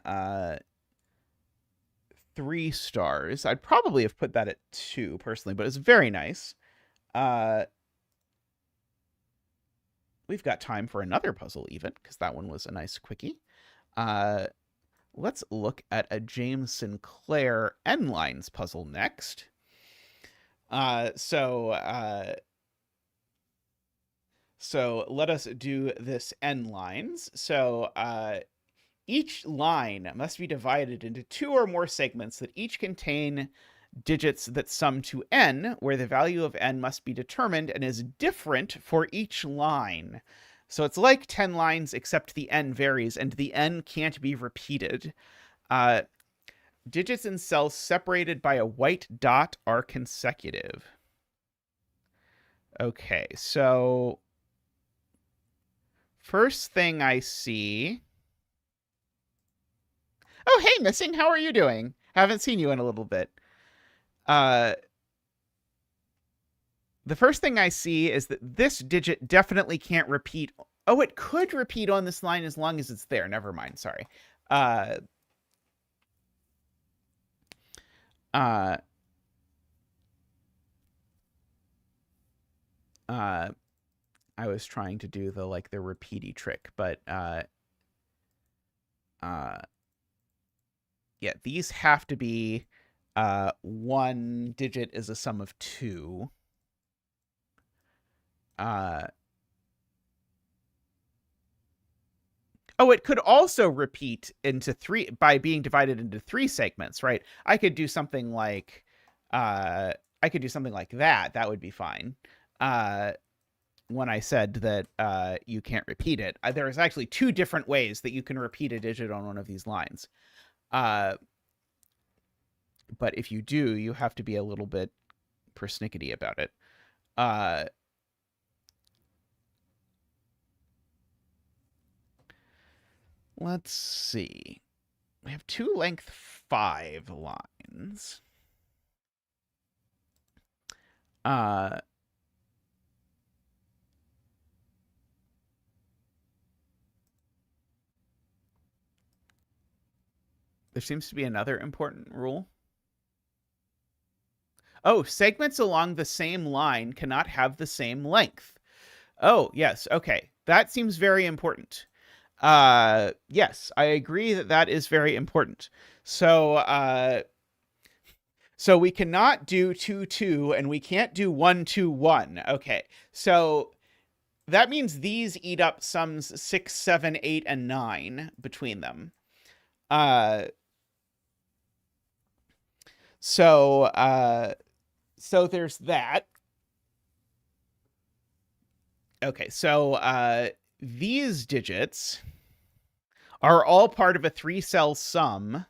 3 stars. I'd probably have put that at 2 personally, but it's very nice. We've got time for another puzzle even, because that one was a nice quickie. Let's look at a James Sinclair N-lines puzzle next. So let us do this N-lines. So each line must be divided into 2 or more segments that each contain digits that sum to n, where the value of n must be determined and is different for each line. So it's like 10 lines, except the n varies, and the n can't be repeated. Digits in cells separated by a white dot are consecutive. Okay, so first thing I see... Oh, hey, Missing, how are you doing? Haven't seen you in a little bit. The first thing I see is that this digit definitely can't repeat. Oh, it could repeat on this line as long as it's there. Never mind, sorry. I was trying to do the repeaty trick, but yeah, these have to be one digit is a sum of 2. Oh, it could also repeat into 3 by being divided into 3 segments, right? I could do something like that. That would be fine. When I said that you can't repeat it, there's actually 2 different ways that you can repeat a digit on one of these lines. But if you do, you have to be a little bit persnickety about it. Let's see. We have 2 length 5 lines. There seems to be another important rule. Oh, segments along the same line cannot have the same length. Oh, yes. Okay. That seems very important. Yes, I agree that that is very important. So we cannot do 2, 2, and we can't do 1, 2, 1. Okay. So that means these eat up sums 6, 7, 8, and 9 between them. So there's that. Okay, so these digits are all part of a 3-cell sum.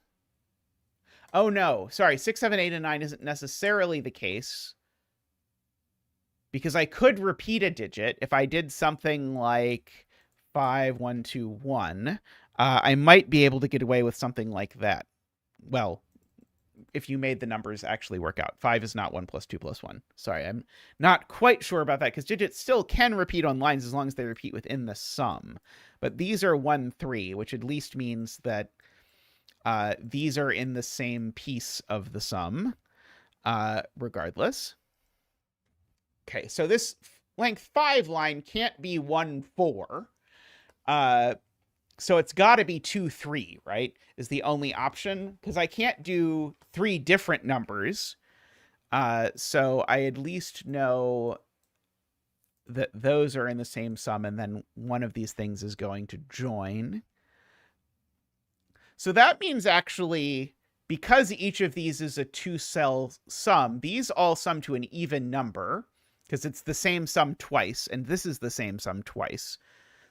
Oh no, sorry, 6, 7, 8, and 9 isn't necessarily the case, because I could repeat a digit if I did something like 5, 1, 2, 1. I might be able to get away with something like that. Well, if you made the numbers actually work out. 5 is not 1 plus 2 plus 1. Sorry, I'm not quite sure about that, because digits still can repeat on lines as long as they repeat within the sum. But these are 1, 3, which at least means that these are in the same piece of the sum, regardless. Okay, so this length 5 line can't be 1, 4. So it's got to be 2, 3, right? Is the only option, because I can't do 3 different numbers. So I at least know that those are in the same sum, and then one of these things is going to join. So that means actually, because each of these is a 2-cell sum, these all sum to an even number, because it's the same sum twice, and this is the same sum twice.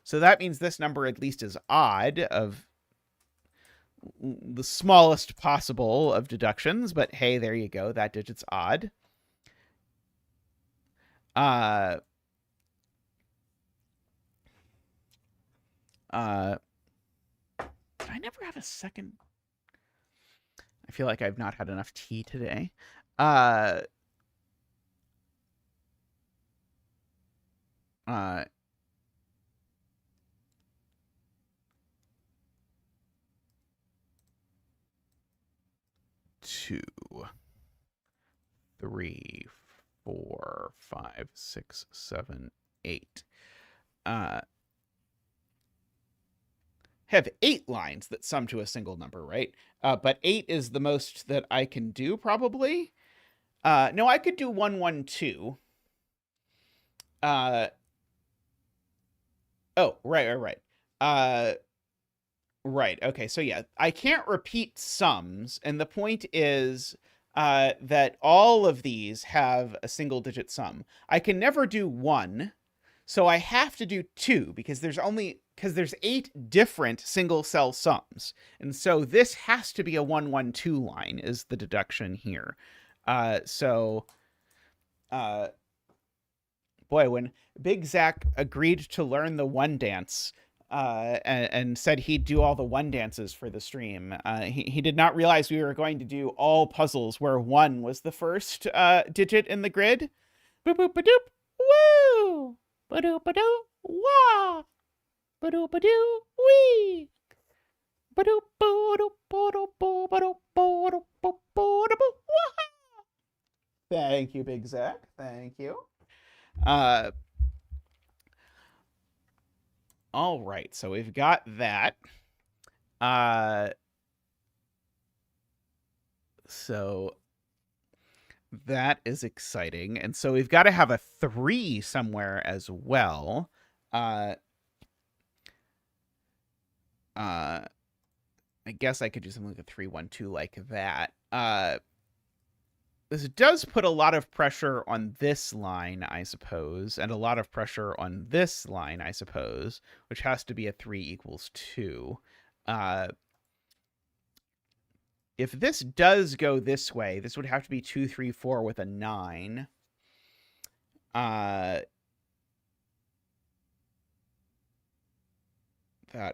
So that means this number at least is odd, of the smallest possible of deductions, but hey, there you go. That digit's odd. I never have a second. I feel like I've not had enough tea today. 2, 3, 4, 5, 6, 7, 8. Have 8 lines that sum to a single number, right? But 8 is the most that I can do, probably. No, I could do 1, 1, 2. Oh, right. Right. Okay. So yeah, I can't repeat sums, and the point is that all of these have a single-digit sum. I can never do 1, so I have to do 2, because there's 8 different single-cell sums, and so this has to be a 1, 1, 2 line is the deduction here. Boy, when Big Zach agreed to learn the one dance, and said he'd do all the one dances for the stream, he did not realize we were going to do all puzzles where 1 was the first digit in the grid. Boop boop ba doop. Woo! Ba doop ba doo. Wah! Ba doop ba doo. Wee! Ba doop ba doop ba doop ba doop ba doop ba doop. Wah! Thank you, Big Zach. Thank you. All right, so we've got that. So that is exciting. And so we've got to have a 3 somewhere as well. I guess I could do something like a 3, 1, 2 like that. This does put a lot of pressure on this line, I suppose, and a lot of pressure on this line, I suppose, which has to be a 3 equals 2. If this does go this way, this would have to be 2, 3, 4 with a 9. That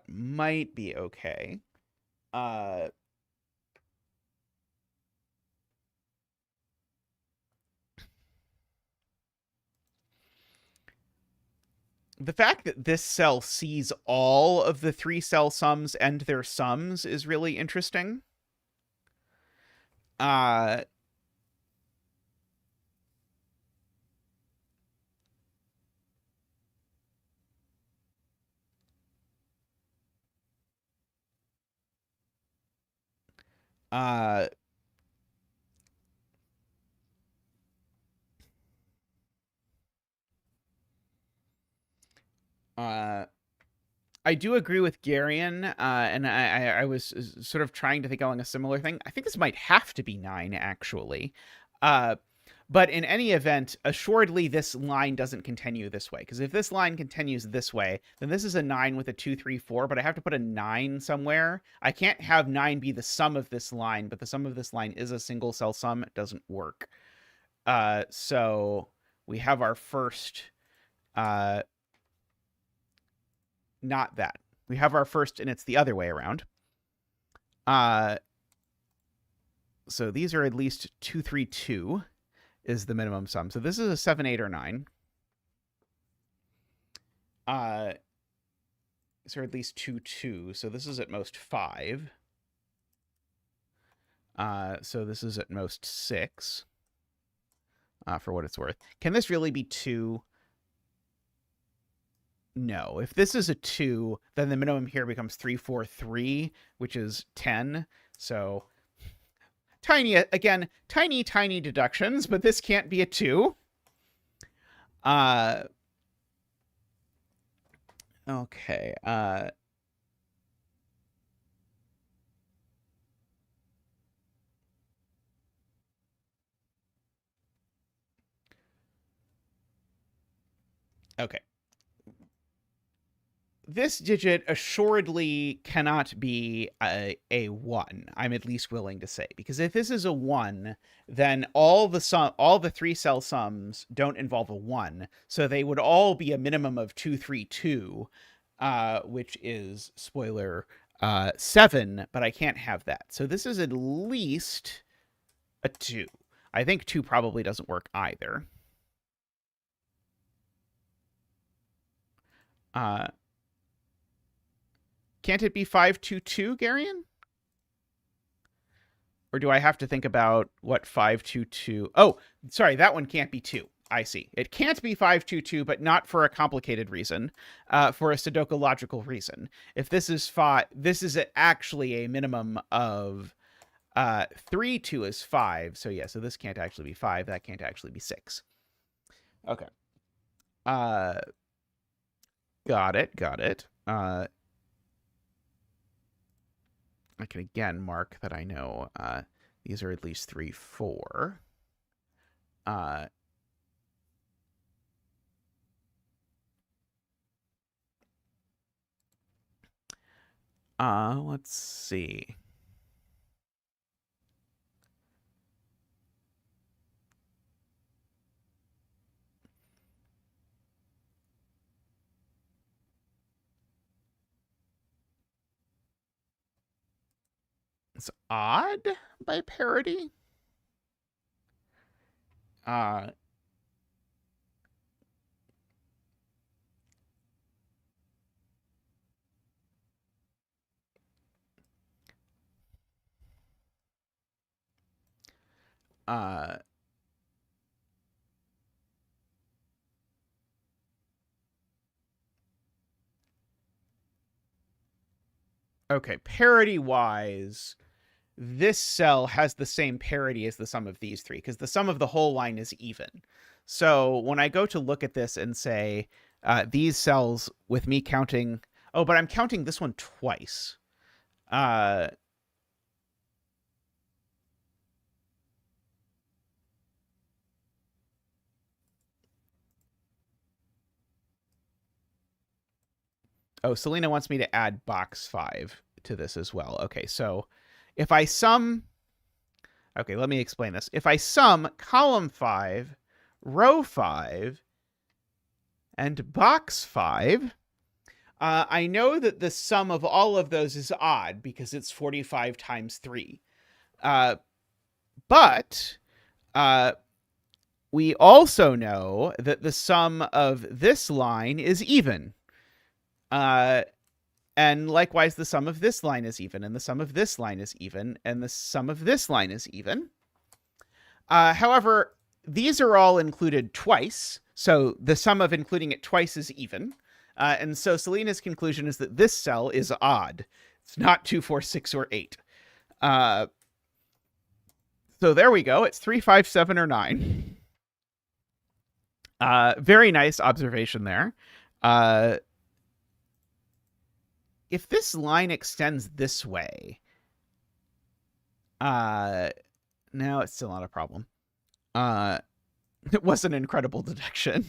might be okay. The fact that this cell sees all of the 3-cell sums and their sums is really interesting. I do agree with Garion, and I was sort of trying to think along a similar thing. I think this might have to be 9, actually. But in any event, assuredly, this line doesn't continue this way. Because if this line continues this way, then this is a 9 with a 2, 3, 4, but I have to put a 9 somewhere. I can't have 9 be the sum of this line, but the sum of this line is a single-cell sum. It doesn't work. So we have our first... not that. We have our first, and it's the other way around. So these are at least 2, 3, 2 is the minimum sum. So this is a 7, 8, or 9. These are at least 2, 2. So this is at most 5. So this is at most 6. For what it's worth. Can this really be 2? No. If this is a 2, then the minimum here becomes 3, 4, 3, which is 10. So tiny, again, tiny deductions, but this can't be a 2. Okay. Okay. This digit assuredly cannot be a 1, I'm at least willing to say. Because if this is a 1, then all the 3-cell sums don't involve a 1. So they would all be a minimum of 2, 3, 2, which is, spoiler, 7, but I can't have that. So this is at least a 2. I think 2 probably doesn't work either. Can't it be 5, 2, 2, Garion? Or do I have to think about what 5, 2, 2? Oh, sorry, that one can't be 2. I see. It can't be 5, 2, 2, but not for a complicated reason, for a Sudoku logical reason. If this is 5, this is actually a minimum of 3, 2 is 5. So yeah, so this can't actually be 5. That can't actually be 6. Okay. Got it. I can again mark that I know these are at least 3, 4. Let's see. It's odd by parity. Okay, parity-wise, this cell has the same parity as the sum of these 3, because the sum of the whole line is even. So when I go to look at this and say, these cells with me counting... Oh, but I'm counting this one twice. Oh, Selena wants me to add box 5 to this as well. Okay, so if I sum... Okay, let me explain this. If I sum column 5, row 5, and box 5, I know that the sum of all of those is odd because it's 45 times 3. But we also know that the sum of this line is even. And likewise, the sum of this line is even, and the sum of this line is even, and the sum of this line is even. However, these are all included twice, so the sum of including it twice is even. And so Selena's conclusion is that this cell is odd. It's not 2, 4, 6, or 8. So there we go. It's 3, 5, 7, or 9. Very nice observation there. If this line extends this way, now it's still not a problem. It was an incredible deduction.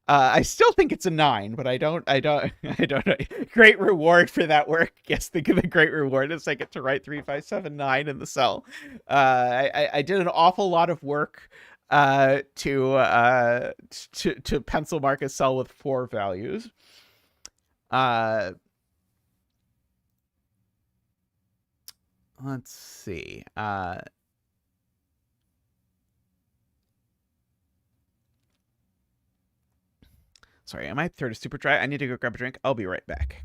I still think it's a 9, but I don't know. Great reward for that work. Yes, think of the great reward is I get to write 3, 5, 7, 9 in the cell. I did an awful lot of work to pencil mark a cell with 4 values. let's see. Sorry, my throat is super dry. I need to go grab a drink. I'll be right back.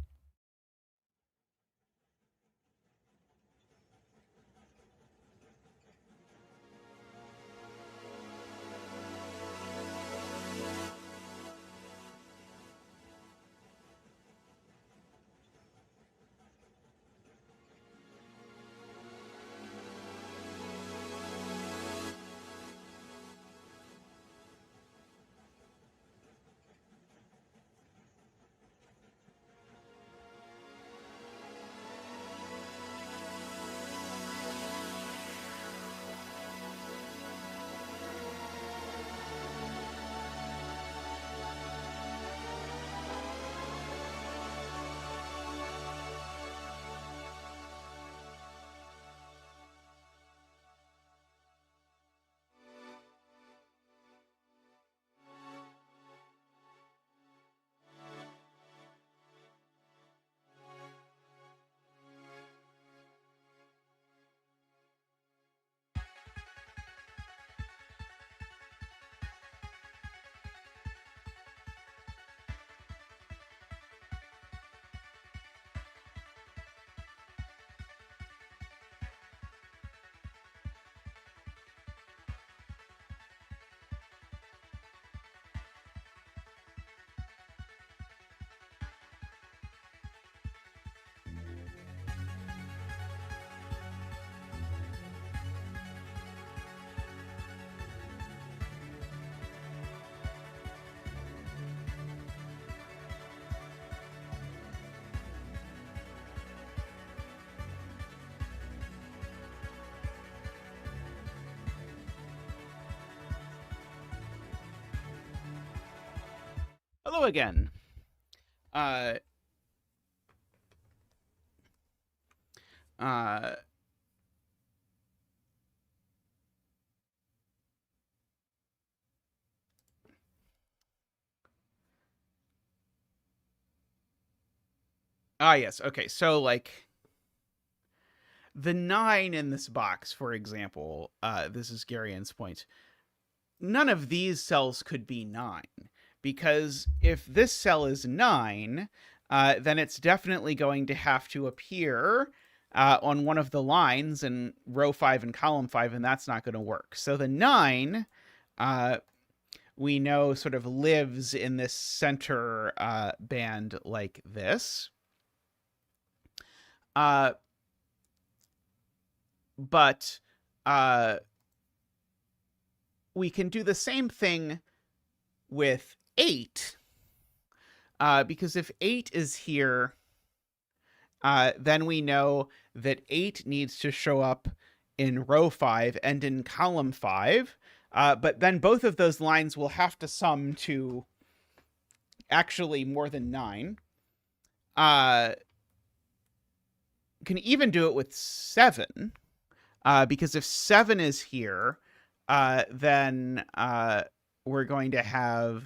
Hello again. Uh, uh, yes. Okay. So, like, the 9 in this box, for example, this is Garian's point. None of these cells could be 9, because if this cell is 9, then it's definitely going to have to appear on one of the lines in row 5 and column 5, and that's not going to work. So the 9, we know, sort of lives in this center band like this. But we can do the same thing with 8, because if 8 is here, then we know that 8 needs to show up in row 5 and in column 5, but then both of those lines will have to sum to actually more than 9. Can even do it with 7, because if 7 is here, then we're going to have,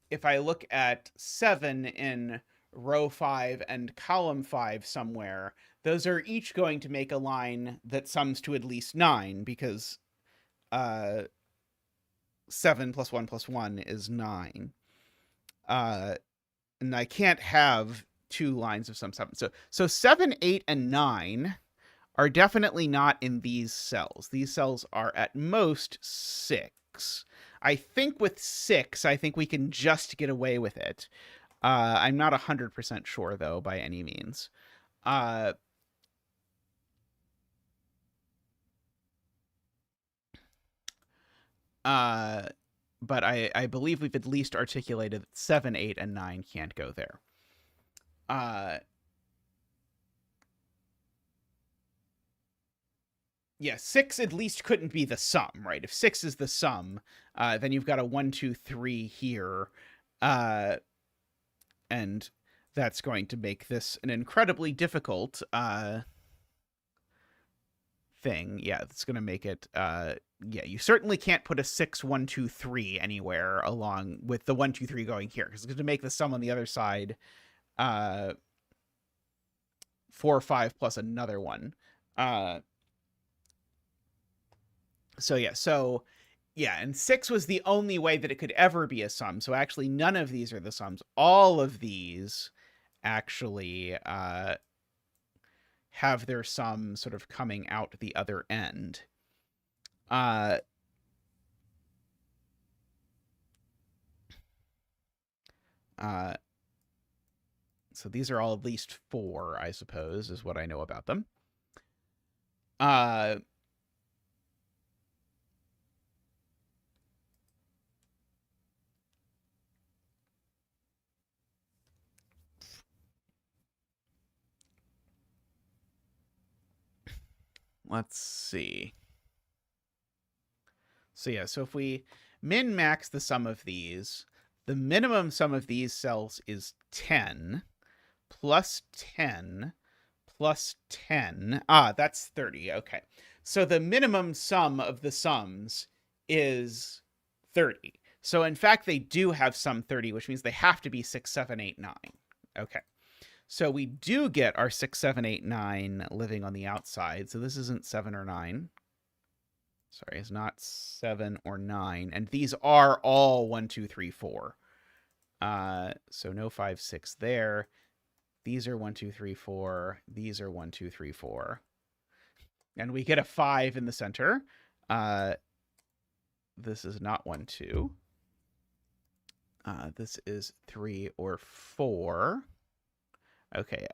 if I look at 7 in row 5 and column 5 somewhere, those are each going to make a line that sums to at least 9, because 7 plus 1 plus 1 is 9. And I can't have 2 lines of sum 7. So 7, 8, and 9 are definitely not in these cells. These cells are at most 6. I think with 6, I think we can just get away with it. I'm not 100% sure, though, by any means. But I believe we've at least articulated that 7, 8, and 9 can't go there. Yeah, 6 at least couldn't be the sum, right? If 6 is the sum, then you've got a 1, 2, 3 here. And that's going to make this an incredibly difficult thing. Yeah, it's going to make it, yeah, you certainly can't put a 6, 1, 2, 3 anywhere along with the 1, 2, 3 going here, because it's going to make the sum on the other side 4 or 5 plus another one. So yeah, and 6 was the only way that it could ever be a sum. So actually, none of these are the sums. All of these actually have their sum sort of coming out the other end. So these are all at least 4, I suppose, is what I know about them. Let's see. So yeah, so if we min-max the sum of these, the minimum sum of these cells is 10 plus 10 plus 10. That's 30. Okay. So the minimum sum of the sums is 30. So in fact, they do have sum 30, which means they have to be 6, 7, 8, 9. Okay. So we do get our 6, 7, 8, 9 living on the outside. So this isn't 7 or 9. Sorry, it's not 7 or 9. And these are all 1, 2, 3, 4. So no 5, 6 there. These are 1, 2, 3, 4. These are 1, 2, 3, 4. And we get a 5 in the center. This is not 1, 2. This is 3 or 4. Okay.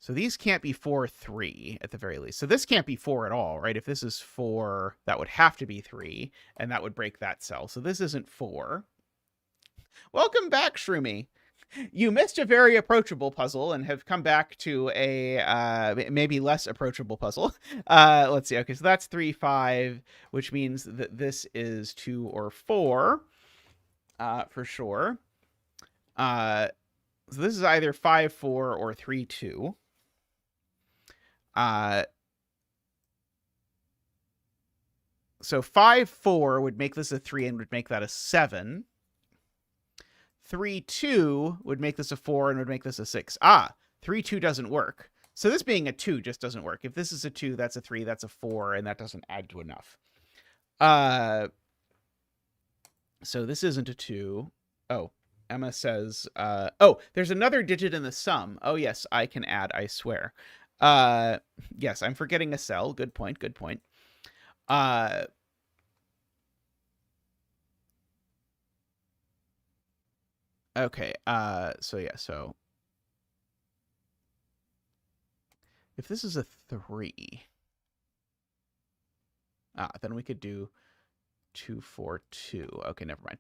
So these can't be 4, 3 at the very least. So this can't be 4 at all, right? If this is 4, that would have to be 3, and that would break that cell. So this isn't 4. Welcome back, Shroomy. You missed a very approachable puzzle and have come back to a maybe less approachable puzzle. Let's see. Okay, so that's 3, 5, which means that this is 2 or 4 for sure. So this is either 5, 4 or 3, 2. So 5, 4 would make this a 3 and would make that a 7. 3, 2 would make this a 4 and would make this a 6. 3, 2 doesn't work. So this being a 2 just doesn't work. If this is a 2, that's a 3, that's a 4, and that doesn't add to enough. So this isn't a 2. Oh, Emma says, oh, there's another digit in the sum. Oh, yes, I can add, I swear. Yes, I'm forgetting a cell. Good point, good point. Okay, so yeah, so if this is a 3, then we could do 2, 4, 2. Okay, never mind.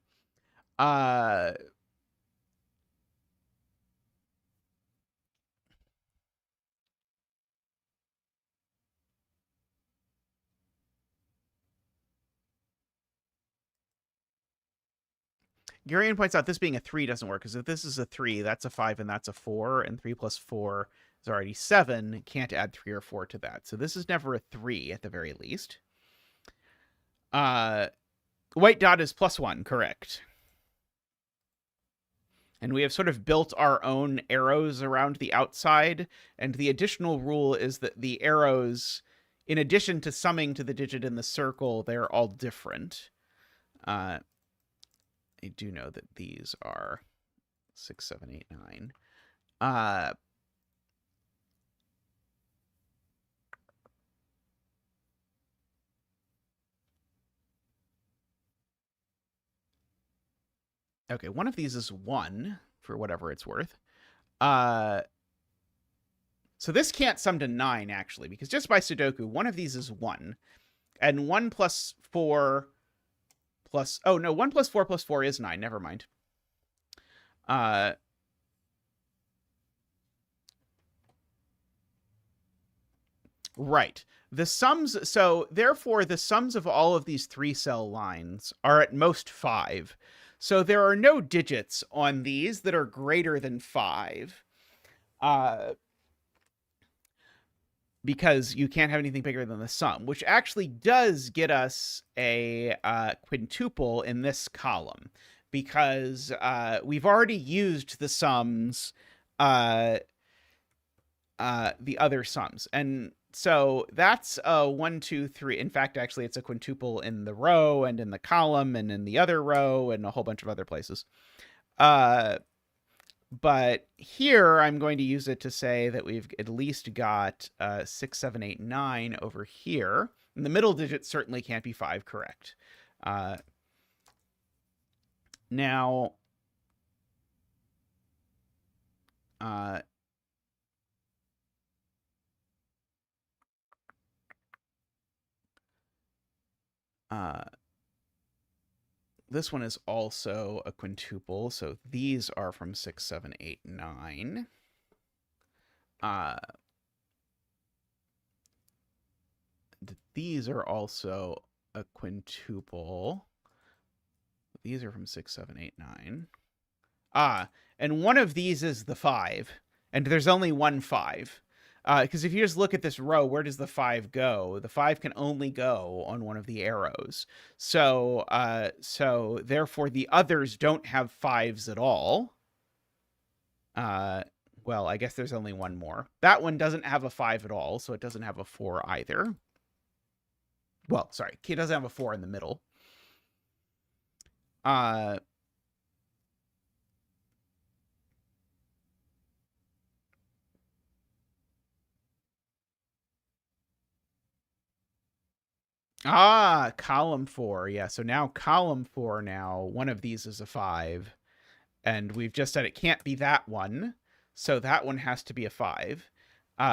Gurian points out this being a 3 doesn't work, because if this is a 3, that's a 5 and that's a 4, and 3 plus 4 is already 7. Can't add 3 or 4 to that. So this is never a 3 at the very least. White dot is +1, correct. And we have sort of built our own arrows around the outside, and the additional rule is that the arrows, in addition to summing to the digit in the circle, they're all different. I do know that these are 6, 7, 8, 9. Okay, one of these is 1 for whatever it's worth. So this can't sum to 9, actually, because just by Sudoku, one of these is 1. And 1 plus 4 plus... Oh, no, 1 plus 4 plus 4 is 9. Never mind. Right. The sums... So, therefore, the sums of all of these 3-cell lines are at most 5. So there are no digits on these that are greater than 5. because you can't have anything bigger than the sum, which actually does get us a quintuple in this column, because we've already used the sums, the other sums. And so that's a 1, 2, 3. In fact, actually, it's a quintuple in the row and in the column and in the other row and a whole bunch of other places. But here I'm going to use it to say that we've at least got 6, 7, 8, 9 over here. And the middle digit certainly can't be 5, correct? Now, this one is also a quintuple, so these are from 6, 7, 8, 9. These are also a quintuple. These are from 6, 7, 8, 9. And one of these is the 5, and there's only one 5. Because if you just look at this row, where does the 5 go? The 5 can only go on one of the arrows. So therefore the others don't have 5s at all. Well, I guess there's only one more. That one doesn't have a 5 at all, so it doesn't have a 4 either. Well, sorry, it doesn't have a 4 in the middle. Column 4. Yeah, so now column 4 now, one of these is a 5. And we've just said it can't be that one. So that one has to be a 5.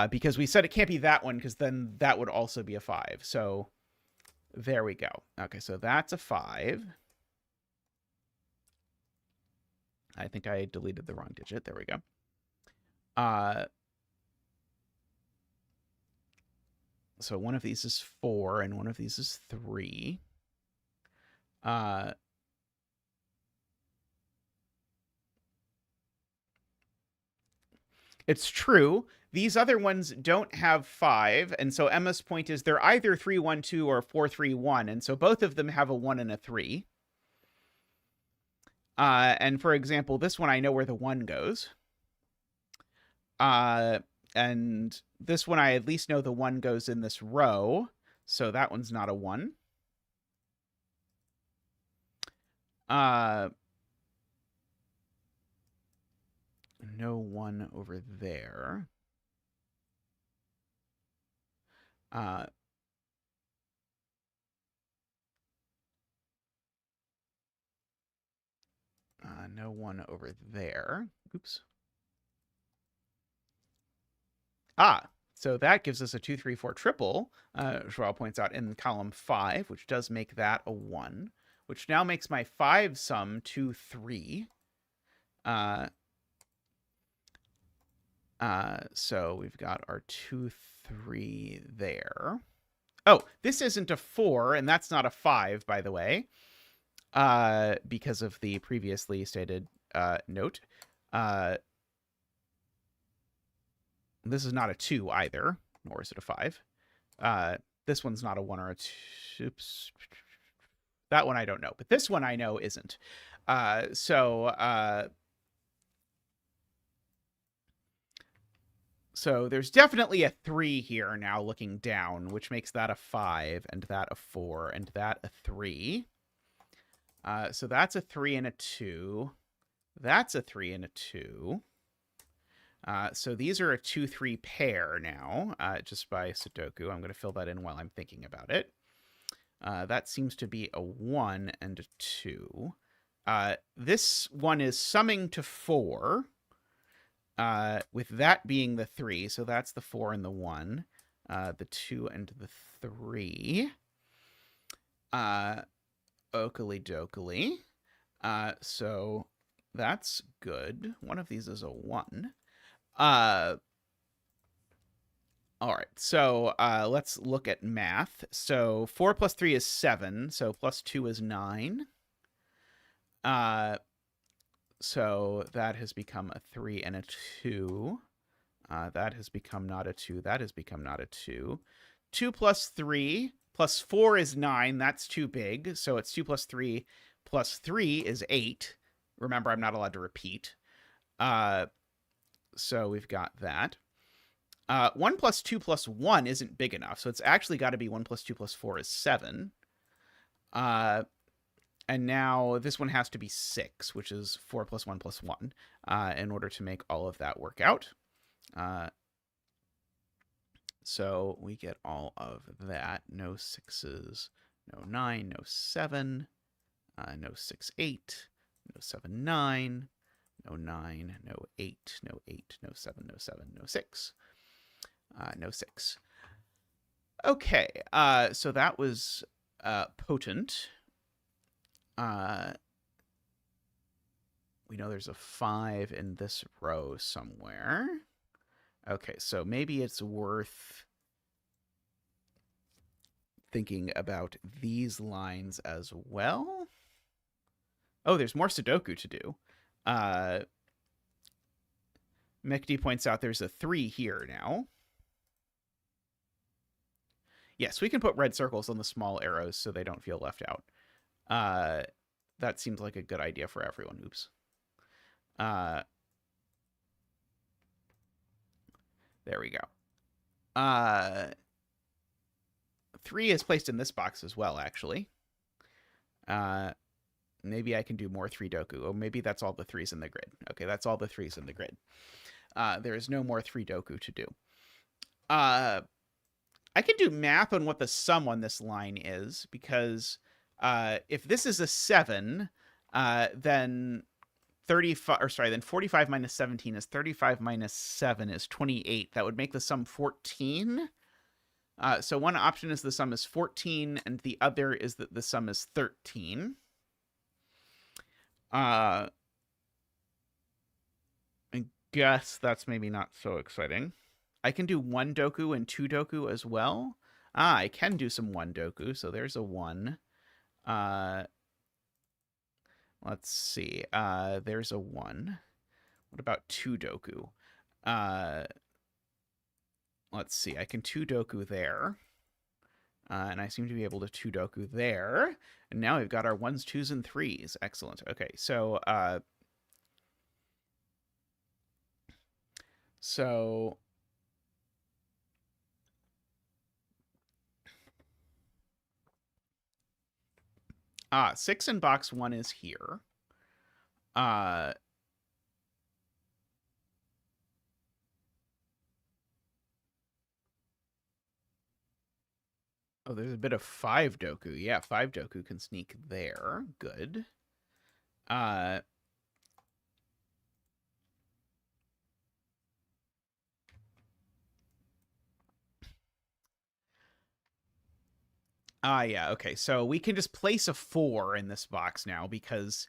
Because we said it can't be that one, because then that would also be a 5. So there we go. Okay, so that's a 5. I think I deleted the wrong digit. There we go. So one of these is 4, and one of these is 3. It's true. These other ones don't have 5, and so Emma's point is they're either 3, 1, 2 or 4, 3, 1, and so both of them have a 1 and a 3. And for example, this one I know where the 1 goes. And this one I at least know the 1 goes in this row, so that one's not a 1. No 1 over there. No 1 over there. Oops. So that gives us a 2, 3, 4 triple, Joao points out, in column 5, which does make that a 1, which now makes my 5 sum 2, 3. So we've got our 2, 3 there. Oh, this isn't a 4, and that's not a 5, by the way, because of the previously stated note. This is not a 2 either, nor is it a 5. This one's not a 1 or a 2. Oops. That one I don't know, but this one I know isn't. So there's definitely a 3 here now looking down, which makes that a 5, and that a 4, and that a 3. So that's a 3 and a 2. That's a 3 and a 2. So these are a 2, 3 pair now, just by sudoku. I'm going to fill that in while I'm thinking about it. That seems to be a 1 and a 2. This one is summing to 4, with that being the 3. So that's the 4 and the 1, the 2 and the 3. Oakley dokley. So that's good. One of these is a 1. All right, so let's look at math. So 4 plus 3 is 7, so plus 2 is 9. So that has become a 3 and a 2. That has become not a 2. That has become not a 2. 2 plus 3 plus 4 is 9. That's too big. So it's 2 plus 3 plus 3 is 8. Remember, I'm not allowed to repeat. So we've got that. 1 plus 2 plus 1 isn't big enough. So it's actually got to be 1 plus 2 plus 4 is 7. And now this one has to be 6, which is 4 plus 1 plus 1, in order to make all of that work out. So we get all of that. No 6s, no 9, no 7, no 6, 8, no 7, 9, no 9, no 8, no 8, no 7, no 7, no 6, no 6. Okay, so that was potent. We know there's a 5 in this row somewhere. Okay, so maybe it's worth thinking about these lines as well. Oh, there's more Sudoku to do. Mekdi points out there's a 3 here now. Yes, we can put red circles on the small arrows so they don't feel left out. That seems like a good idea for everyone. Oops. There we go. 3 is placed in this box as well, actually. Maybe I can do more 3 doku. Oh, maybe that's all the 3s in the grid. Okay, that's all the 3s in the grid. There is no more 3 doku to do. I can do math on what the sum on this line is, because if this is a 7, then 45 minus 17 is 35 minus 7 is 28. That would make the sum 14. So one option is the sum is 14, and the other is that the sum is 13. I guess that's maybe not so exciting. I can do 1 doku and 2 doku as well. I can do some 1 doku, so there's a 1. Let's see. There's a 1. What about 2 doku? Let's see. I can 2 doku there. And I seem to be able to 2 doku there. And now we've got our 1s, 2s, and 3s. Excellent. Okay, so... 6 in box 1 is here. Oh, there's a bit of 5 doku. Yeah, 5 doku can sneak there. Good. Yeah, okay. So we can just place a 4 in this box now because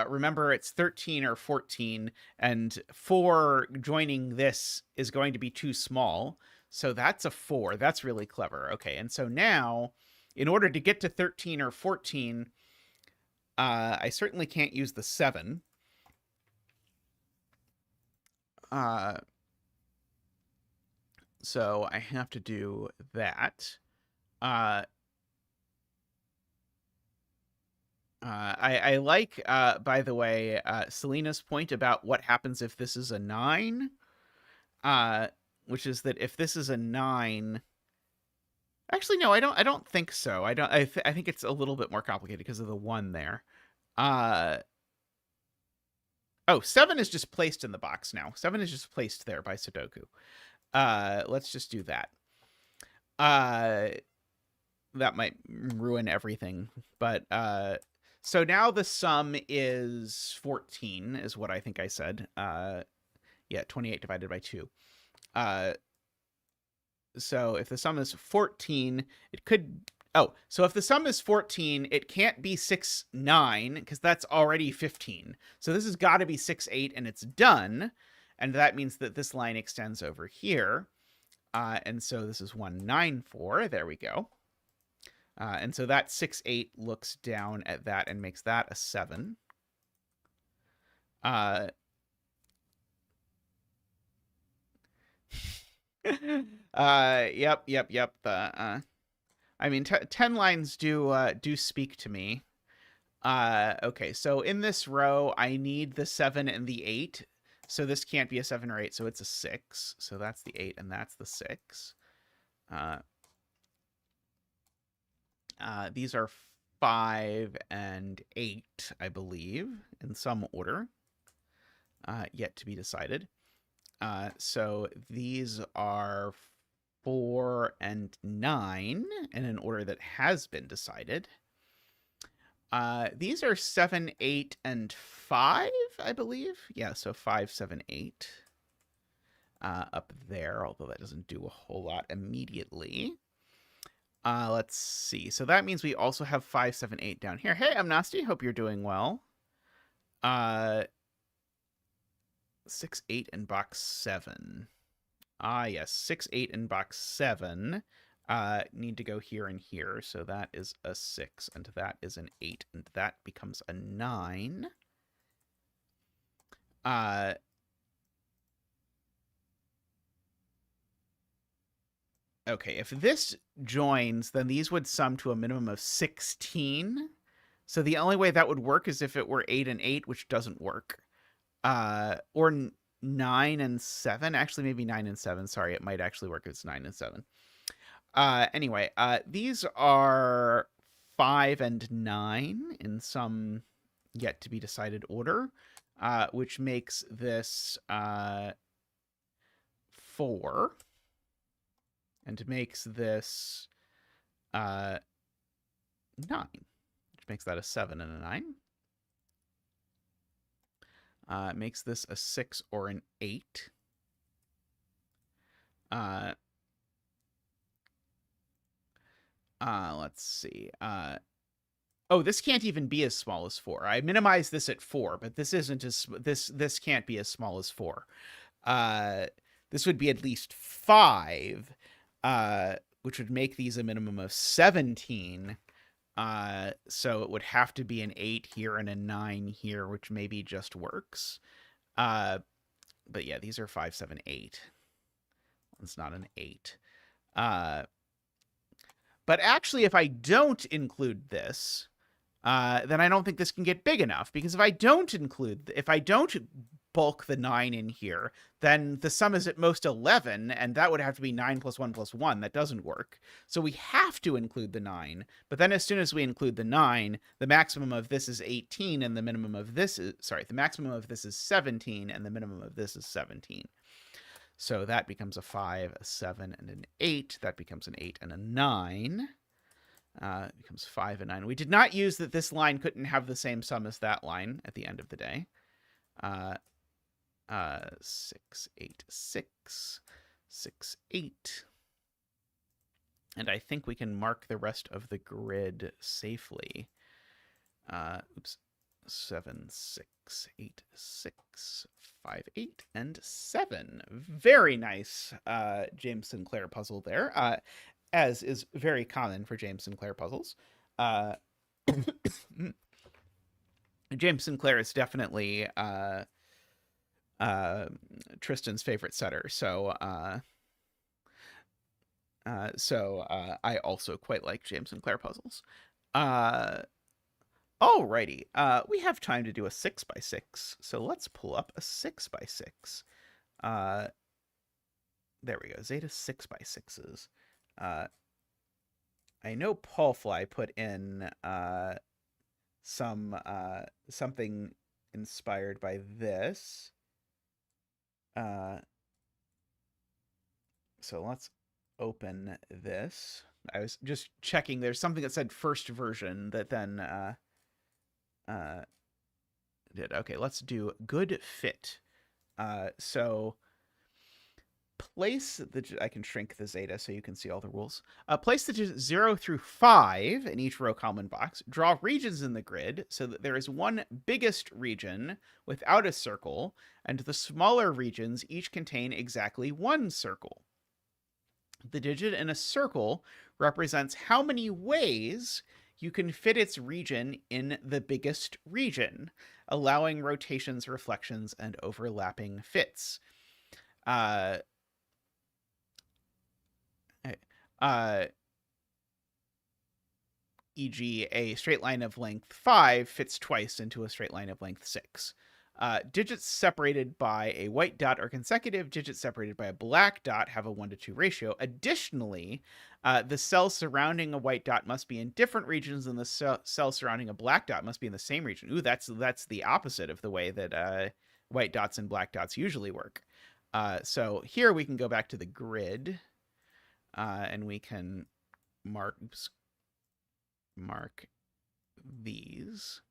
remember it's 13 or 14, and 4 joining this is going to be too small. So that's a 4. That's really clever. Okay, and so now, in order to get to 13 or 14, I certainly can't use the 7. So I have to do that. I like, by the way, Selena's point about what happens if this is a 9, which is that if this is a 9, actually no, I don't think so. I think it's a little bit more complicated because of the 1 there. Oh, 7 is just placed in the box now. 7 is just placed there by Sudoku. Let's just do that. That might ruin everything, but so now the sum is 14, is what I think I said. Yeah, 28 divided by 2. So if the sum is 14, it could... Oh, so if the sum is 14, it can't be 6, 9, because that's already 15. So this has got to be 6, 8, and it's done. And that means that this line extends over here. And so this is 1, 9, 4. There we go. And so that 6, 8 looks down at that and makes that a 7. Yep. I mean, 10 lines do speak to me. Okay, so in this row, I need the 7 and the 8. So this can't be a 7 or 8, so it's a 6. So that's the 8 and that's the 6. These are 5 and 8, I believe, in some order. Yet to be decided. So these are 4 and 9 in an order that has been decided. These are 7, 8, and 5, I believe. Yeah, so 5, 7, 8. Up there, although that doesn't do a whole lot immediately. Let's see. So that means we also have 5, 7, 8 down here. Hey, Amnesty, hope you're doing well. 6, 8, and box 7. Yes, 6, 8, and box 7 need to go here and here. So that is a 6, and that is an 8, and that becomes a 9. Okay, if this joins, then these would sum to a minimum of 16. So the only way that would work is if it were 8 and 8, which doesn't work. Or 9 and 7. Actually, maybe 9 and 7. Sorry, it might actually work if it's 9 and 7. Anyway, these are 5 and 9 in some yet to be decided order, which makes this 4. And makes this 9, which makes that a 7 and a 9. Makes this a 6 or an 8. Let's see. Oh, this can't even be as small as 4. I minimized this at 4, but this isn't as this can't be as small as 4. This would be at least 5. Which would make these a minimum of 17. So it would have to be an 8 here and a 9 here, which maybe just works. But yeah, these are 5, 7, 8. It's not an 8. But actually, if I don't include this, then I don't think this can get big enough, because if I don't bulk the 9 in here, then the sum is at most 11, and that would have to be 9 plus 1 plus 1. That doesn't work. So we have to include the 9, but then as soon as we include the 9, the maximum of this is 18, and the minimum of this is, the maximum of this is 17, and the minimum of this is 17. So that becomes a 5, a 7, and an 8. That becomes an 8 and a 9. It becomes 5 and 9. We did not use that this line couldn't have the same sum as that line at the end of the day. 6, 8, 6, 6, 8. And I think we can mark the rest of the grid safely. 7, 6, 8, 6, 5, 8, and 7. Very nice James Sinclair puzzle there, as is very common for James Sinclair puzzles. James Sinclair is definitely Tristan's favorite setter, so I also quite like James Sinclair puzzles. Alrighty, we have time to do a 6x6, so let's pull up a 6x6. There we go, Zeta 6x6s. I know Paulfly put in something inspired by this. So let's open this. I was just checking. There's something that said first version that then did. Okay, let's do good fit. So place the, I can shrink the zeta so you can see all the rules. Place the digits 0 through 5 in each row, column, and box. Draw regions in the grid so that there is one biggest region without a circle, and the smaller regions each contain exactly one circle. The digit in a circle represents how many ways you can fit its region in the biggest region, allowing rotations, reflections, and overlapping fits. E.g., a straight line of length 5 fits twice into a straight line of length 6. Digits separated by a white dot are consecutive. Digits separated by a black dot have a 1:2 ratio. Additionally, the cell surrounding a white dot must be in different regions, and the cell surrounding a black dot must be in the same region. Ooh, that's the opposite of the way that white dots and black dots usually work. So here we can go back to the grid, and we can mark these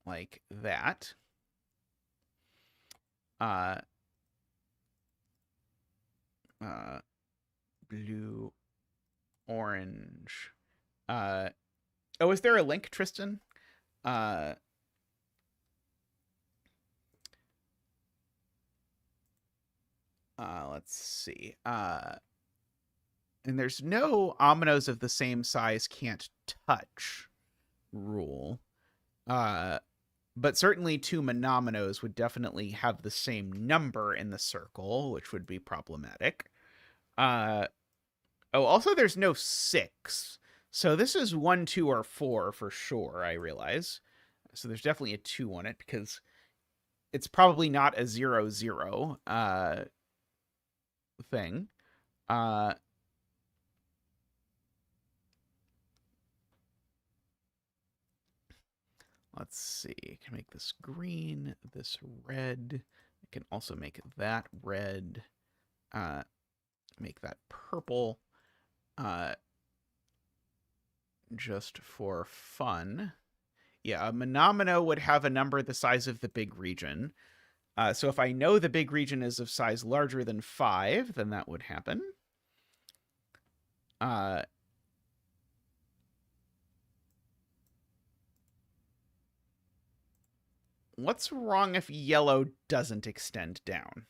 like that. Blue, orange. Oh, is there a link, Tristan? Let's see. And there's no ominoes of the same size can't touch rule. But certainly two monominos would definitely have the same number in the circle, which would be problematic. Also there's no 6. So this is 1, 2, or 4 for sure, I realize. So there's definitely a 2 on it because it's probably not a 0, 0 thing. Let's see. I can make this green, this red. I can also make that red. Make that purple. Just for fun. Yeah, a monomino would have a number the size of the big region. So if I know the big region is of size larger than 5, then that would happen. What's wrong if yellow doesn't extend down?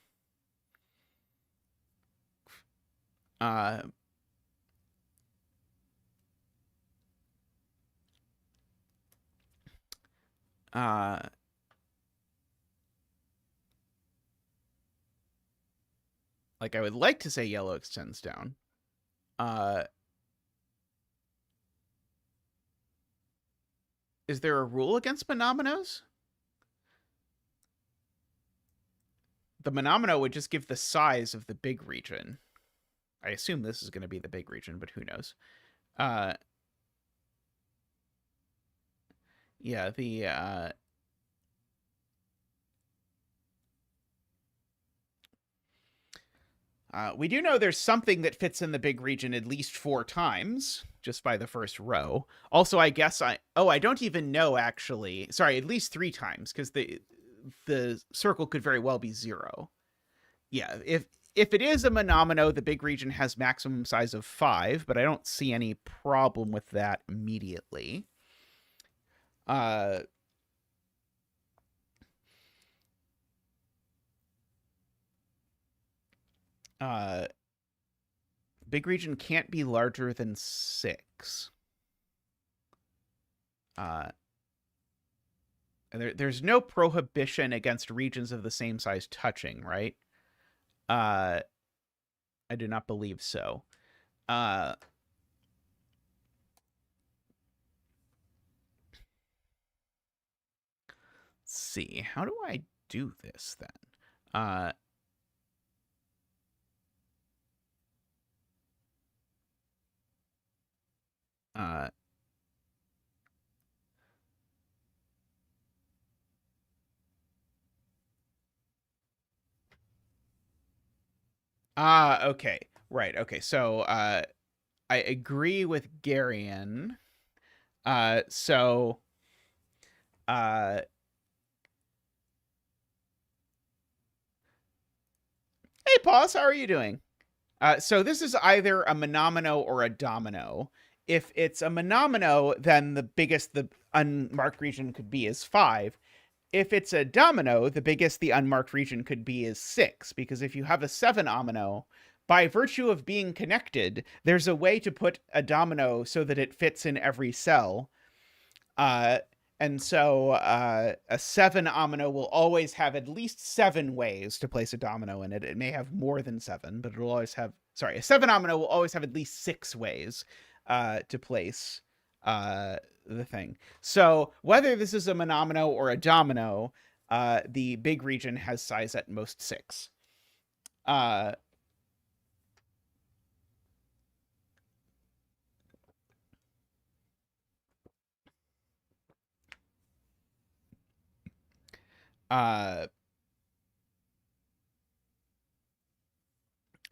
Like I would like to say yellow extends down. Is there a rule against monominos? The monomino would just give the size of the big region. I assume this is going to be the big region, but who knows? Yeah, we do know there's something that fits in the big region at least 4 times, just by the first row. Also, I guess I don't even know, actually. Sorry, at least 3 times, because the circle could very well be 0. Yeah, if it is a monomino, the big region has maximum size of 5, but I don't see any problem with that immediately. Big region can't be larger than 6. There's no prohibition against regions of the same size touching, right? I do not believe so. Let's see. How do I do this then? Okay. Right. Okay. So, I agree with Garion. So, hey, Pause, how are you doing? So this is either a monomino or a domino. If it's a monomino, then the biggest the unmarked region could be is 5. If it's a domino, the biggest the unmarked region could be is 6, because if you have a 7 omino, by virtue of being connected, there's a way to put a domino so that it fits in every cell. And so a 7 omino will always have at least 7 ways to place a domino in it. It may have more than 7, but it'll always have sorry, a 7-omino will always have at least 6 ways to place the thing. So whether this is a monomino or a domino, the big region has size at most 6.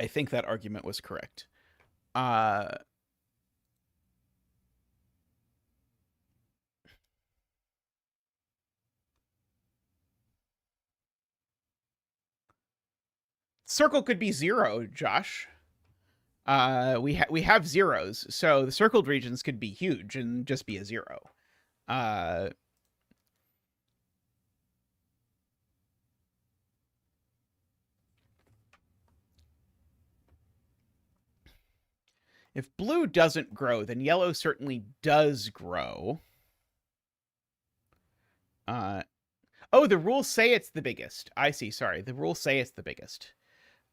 I think that argument was correct. Circle could be 0, Josh. We have zeros, so the circled regions could be huge and just be a 0. If blue doesn't grow, then yellow certainly does grow. Oh, the rules say it's the biggest. I see. Sorry, the rules say it's the biggest.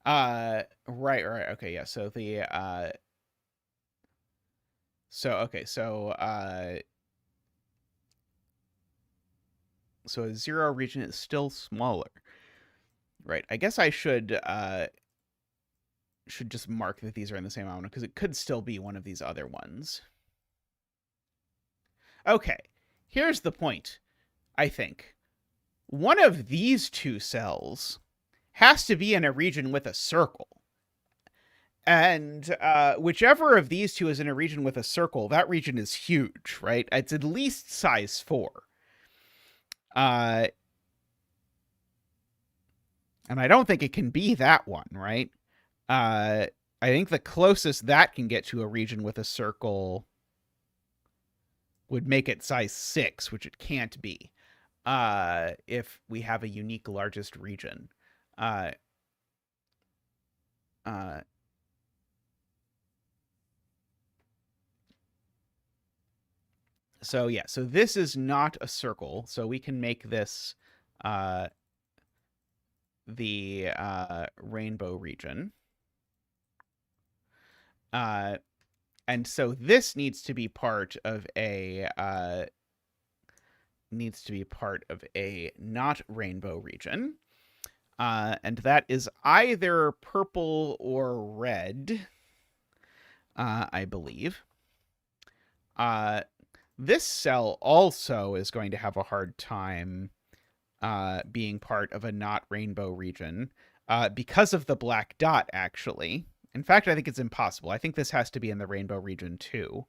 Right. Okay, yeah. So the so a 0 region is still smaller. Right. I guess I should just mark that these are in the same omino because it could still be one of these other ones. Okay. Here's the point, I think. One of these 2 cells has to be in a region with a circle. And whichever of these 2 is in a region with a circle, that region is huge, right? It's at least size 4. And I don't think it can be that one, right? I think the closest that can get to a region with a circle would make it size 6, which it can't be if we have a unique largest region. So yeah, so this is not a circle, so we can make this the rainbow region. And so this needs to be part of a not rainbow region. And that is either purple or red, I believe. This cell also is going to have a hard time being part of a not rainbow region because of the black dot, actually. In fact, I think it's impossible. I think this has to be in the rainbow region too.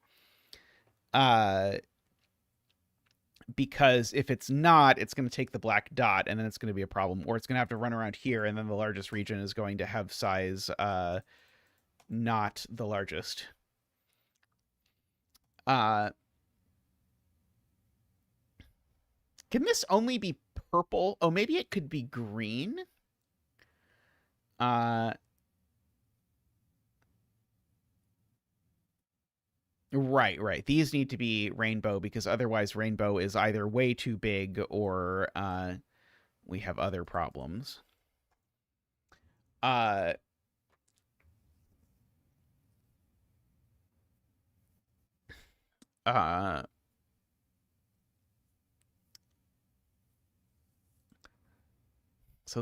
Because if it's not, it's going to take the black dot, and then it's going to be a problem. Or it's going to have to run around here, and then the largest region is going to have size not the largest. Can this only be purple? Oh, maybe it could be green? Right. These need to be rainbow because otherwise rainbow is either way too big or we have other problems. So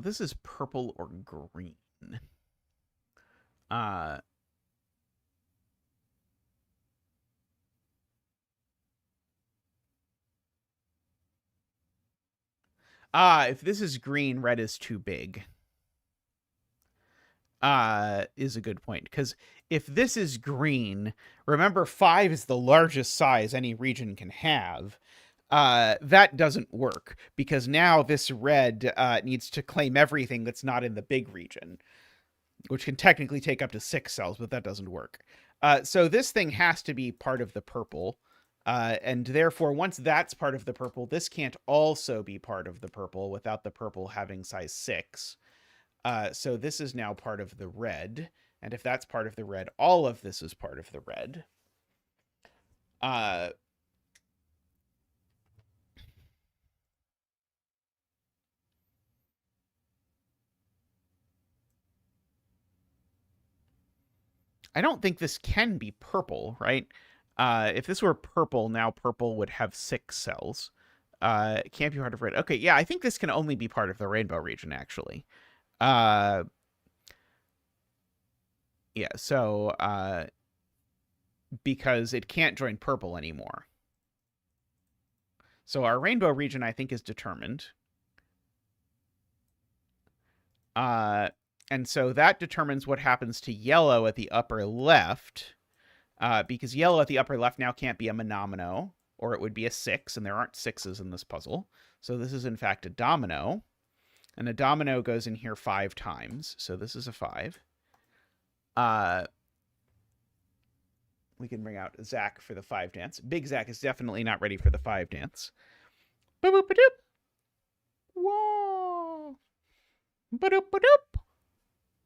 this is purple or green. If this is green, red is too big. Is a good point. Because if this is green, remember 5 is the largest size any region can have. That doesn't work because now this red needs to claim everything that's not in the big region, which can technically take up to 6 cells, but that doesn't work. So this thing has to be part of the purple. And therefore, once that's part of the purple, this can't also be part of the purple without the purple having size 6. So this is now part of the red. And if that's part of the red, all of this is part of the red. I don't think this can be purple, right? If this were purple, now purple would have 6 cells. It can't be part of red. Okay, yeah, I think this can only be part of the rainbow region, actually. Yeah, so because it can't join purple anymore. So our rainbow region, I think, is determined. And so that determines what happens to yellow at the upper left, because yellow at the upper left now can't be a monomino, or it would be a 6, and there aren't 6s in this puzzle. So this is, in fact, a domino. And a domino goes in here 5 times, so this is a 5. We can bring out Zach for the 5 dance. Big Zach is definitely not ready for the 5 dance. Boop boop doop. Whoa. Ba-doop ba-doop.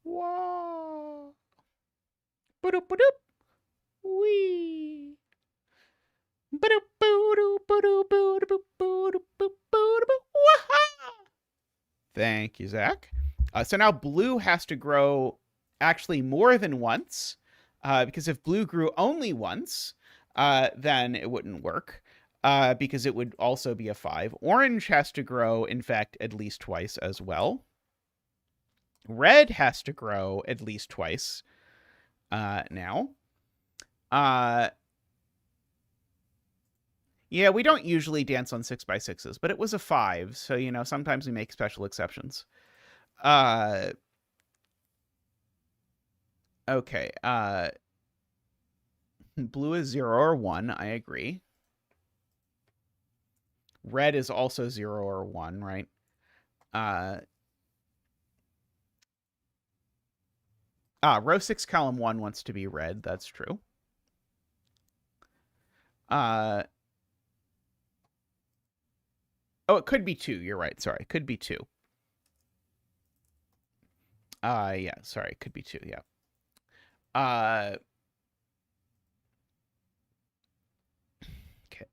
Whoa. Ba-doop ba-doop. Wee. Ba-doop boo-doop ba-doop boo-doop boo-doop boo-doop. Thank you, Zach. So now blue has to grow actually more than once, because if blue grew only once, then it wouldn't work, because it would also be a 5. Orange has to grow, in fact, at least twice as well. Red has to grow at least twice now. Yeah, we don't usually dance on 6x6s, but it was a 5, so, you know, sometimes we make special exceptions. Okay, blue is 0 or 1, I agree. Red is also 0 or 1, right? Row 6, column 1 wants to be red, that's true. Oh, it could be 2, you're right, sorry, it could be 2. Yeah, sorry, it could be 2, yeah. Okay.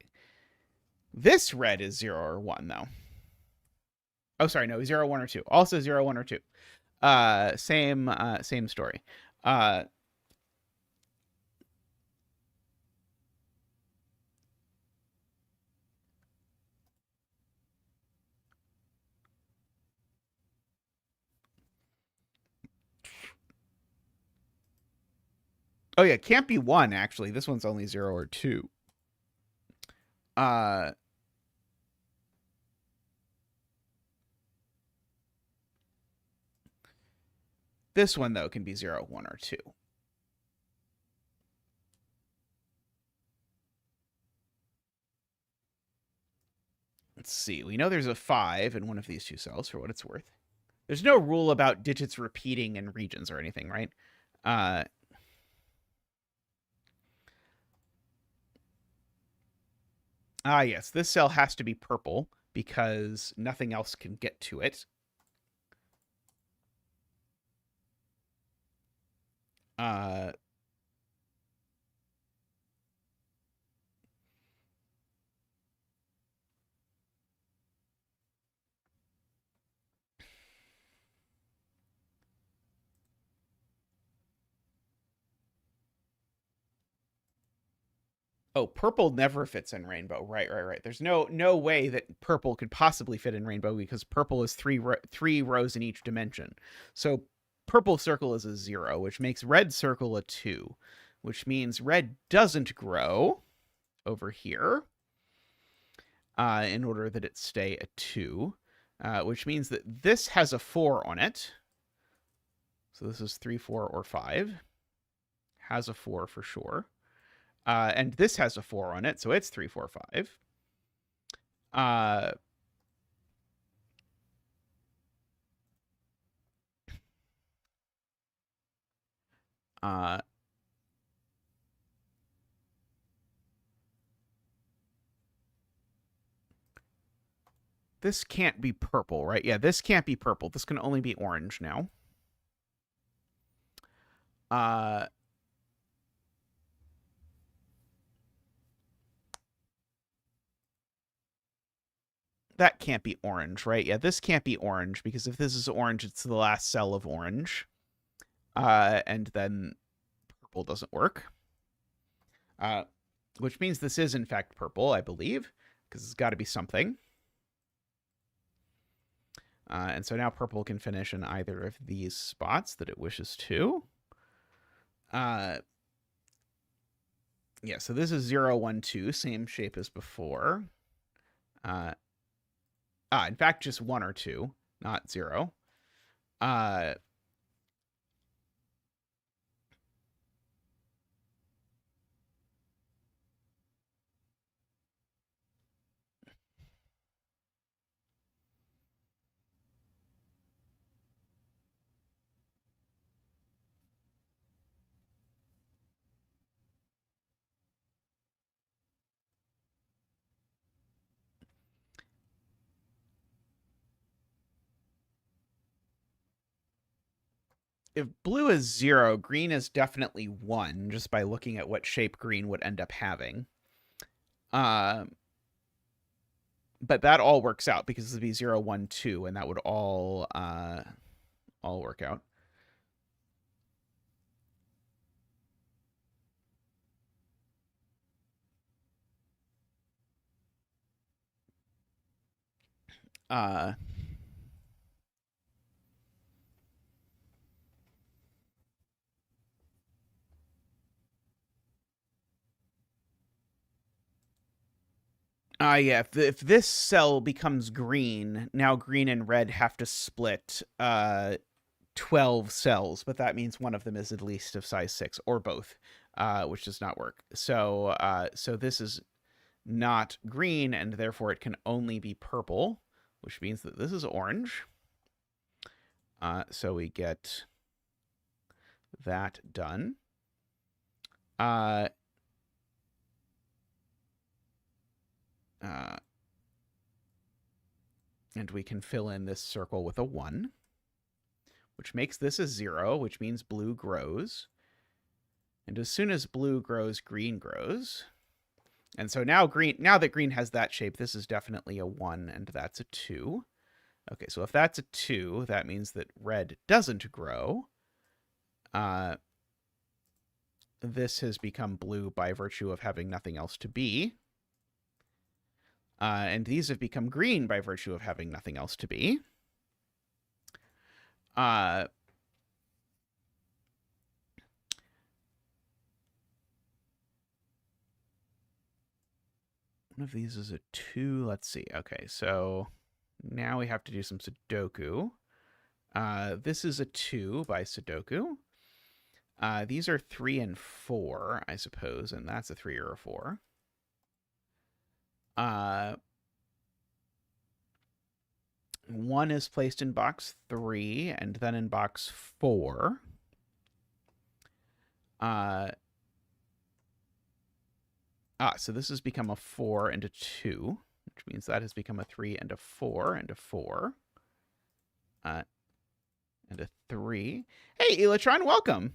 This red is 0 or 1, though. Oh, sorry, no, 0, 1, or 2. Also 0, 1, or 2. Same story. Oh, yeah, can't be 1, actually. This one's only 0 or 2. This one, though, can be 0, 1, or 2. Let's see. We know there's a 5 in one of these 2 cells, for what it's worth. There's no rule about digits repeating in regions or anything, right? Yes, this cell has to be purple because nothing else can get to it. Oh, purple never fits in rainbow. Right. There's no way that purple could possibly fit in rainbow because purple is three rows in each dimension. So purple circle is a 0, which makes red circle a 2, which means red doesn't grow over here in order that it stay a 2, which means that this has a 4 on it. So this is 3, 4, or 5. Has a 4 for sure. And this has a 4 on it, so it's 3, 4, 5. This can't be purple, right? Yeah, this can't be purple. This can only be orange now. That can't be orange, right? Yeah, this can't be orange because if this is orange, it's the last cell of orange. And then purple doesn't work. Which means this is, in fact, purple, I believe, because it's got to be something. And so now purple can finish in either of these spots that it wishes to. Yeah, so this is 0, 1, 2, same shape as before. In fact, just 1 or 2, not 0. If blue is 0, green is definitely 1, just by looking at what shape green would end up having. But that all works out because this would be 0, 1, 2, and that would all work out. Yeah, if this cell becomes green, now green and red have to split 12 cells, but that means one of them is at least of size 6, or both, which does not work. So this is not green, and therefore it can only be purple, which means that this is orange. So we get that done. And we can fill in this circle with a 1, which makes this a 0, which means blue grows. And as soon as blue grows, green grows. And so now that green has that shape, this is definitely a 1, and that's a 2. Okay, so if that's a 2, that means that red doesn't grow. This has become blue by virtue of having nothing else to be. And these have become green by virtue of having nothing else to be. One of these is a 2. Let's see. Okay, so now we have to do some sudoku. This is a 2 by sudoku. These are 3 and 4, I suppose, and that's a 3 or a 4. 1 is placed in box 3, and then in box 4. So this has become a 4 and a 2, which means that has become a 3 and a 4 and a 4. And a 3. Hey, Elatron, welcome.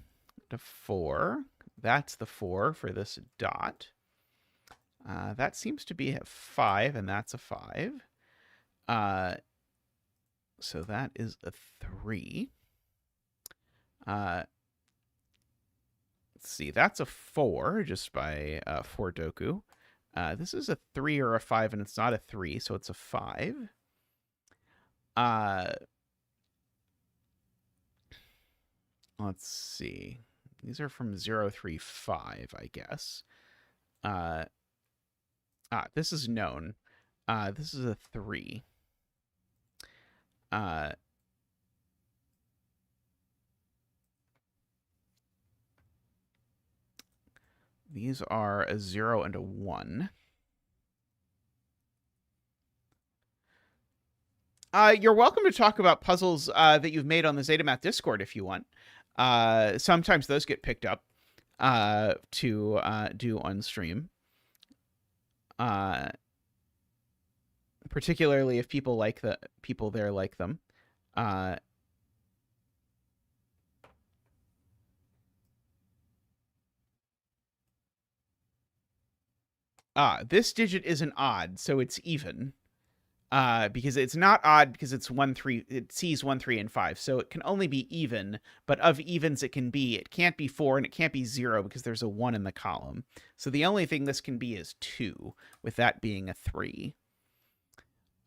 To 4. That's the 4 for this dot. That seems to be a 5, and that's a 5. So that is a 3. Let's see, that's a 4 just by 4 doku. This is a 3 or a 5, and it's not a 3, so it's a 5. Let's see. These are from 035, I guess. This is known. This is a 3. These are a 0 and a 1. You're welcome to talk about puzzles that you've made on the zetamath Discord if you want. Sometimes those get picked up to do on stream. Particularly if people there like them. This digit is an odd, so it's even. because it's not odd because it's 1, 3. It sees 1, 3, and 5, so it can only be even. But of evens, it can be. It can't be 4 and it can't be 0 because there's a 1 in the column. So the only thing this can be is 2, with that being a 3.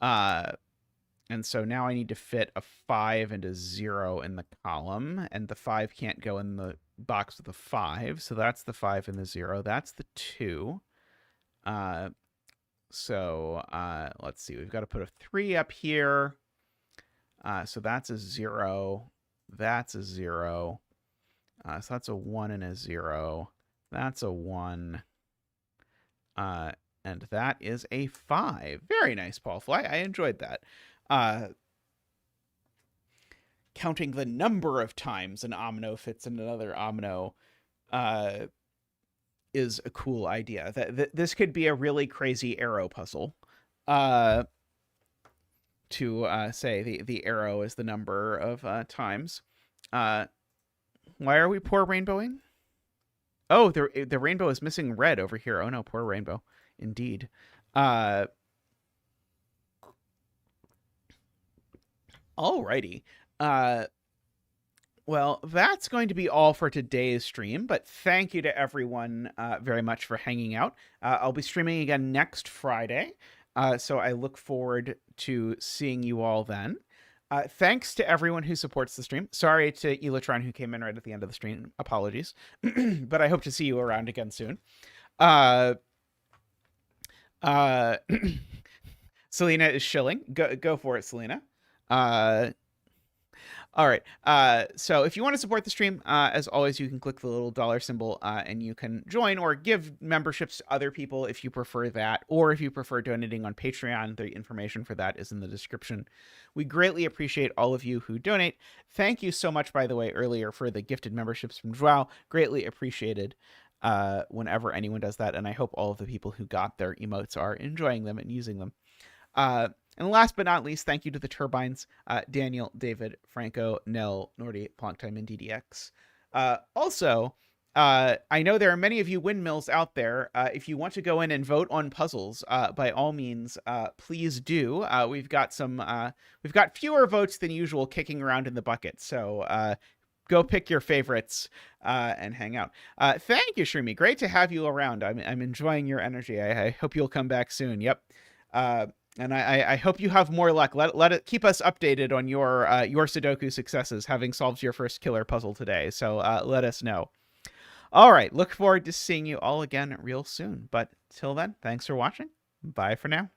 And so now I need to fit a 5 and a 0 in the column, and the 5 can't go in the box with a 5. So that's the 5 and the 0. That's the 2. So let's see. We've got to put a 3 up here. So that's a 0. That's a 0. So that's a 1 and a 0. That's a 1. And that is a 5. Very nice, Paul Fly. I enjoyed that. Counting the number of times an omino fits in another omino is a cool idea. This could be a really crazy arrow puzzle. To say the arrow is the number of times. Why are we poor rainbowing? Oh, the rainbow is missing red over here. Oh no, poor rainbow. Indeed. Alrighty. Well, that's going to be all for today's stream, but thank you to everyone very much for hanging out. I'll be streaming again next Friday, so I look forward to seeing you all then. Thanks to everyone who supports the stream. Sorry to Elatron who came in right at the end of the stream. Apologies. But I hope to see you around again soon. Selena is shilling. Go for it, Selena. All right. So if you want to support the stream, as always, you can click the little dollar symbol and you can join or give memberships to other people if you prefer that, or if you prefer donating on Patreon, the information for that is in the description. We greatly appreciate all of you who donate. Thank you so much, by the way, earlier for the gifted memberships from Joao. Greatly appreciated whenever anyone does that, and I hope all of the people who got their emotes are enjoying them and using them. And last but not least, thank you to the Turbines, Daniel, David, Franco, Nell, Nordy, Plonktime, and DDX. Also, I know there are many of you windmills out there. If you want to go in and vote on puzzles, by all means, please do. We've got fewer votes than usual kicking around in the bucket, so go pick your favorites and hang out. Thank you, Shroomy. Great to have you around. I'm enjoying your energy. I hope you'll come back soon. Yep. And I hope you have more luck. Let it keep us updated on your Sudoku successes, having solved your first killer puzzle today. So let us know. All right, look forward to seeing you all again real soon. But till then, thanks for watching. Bye for now.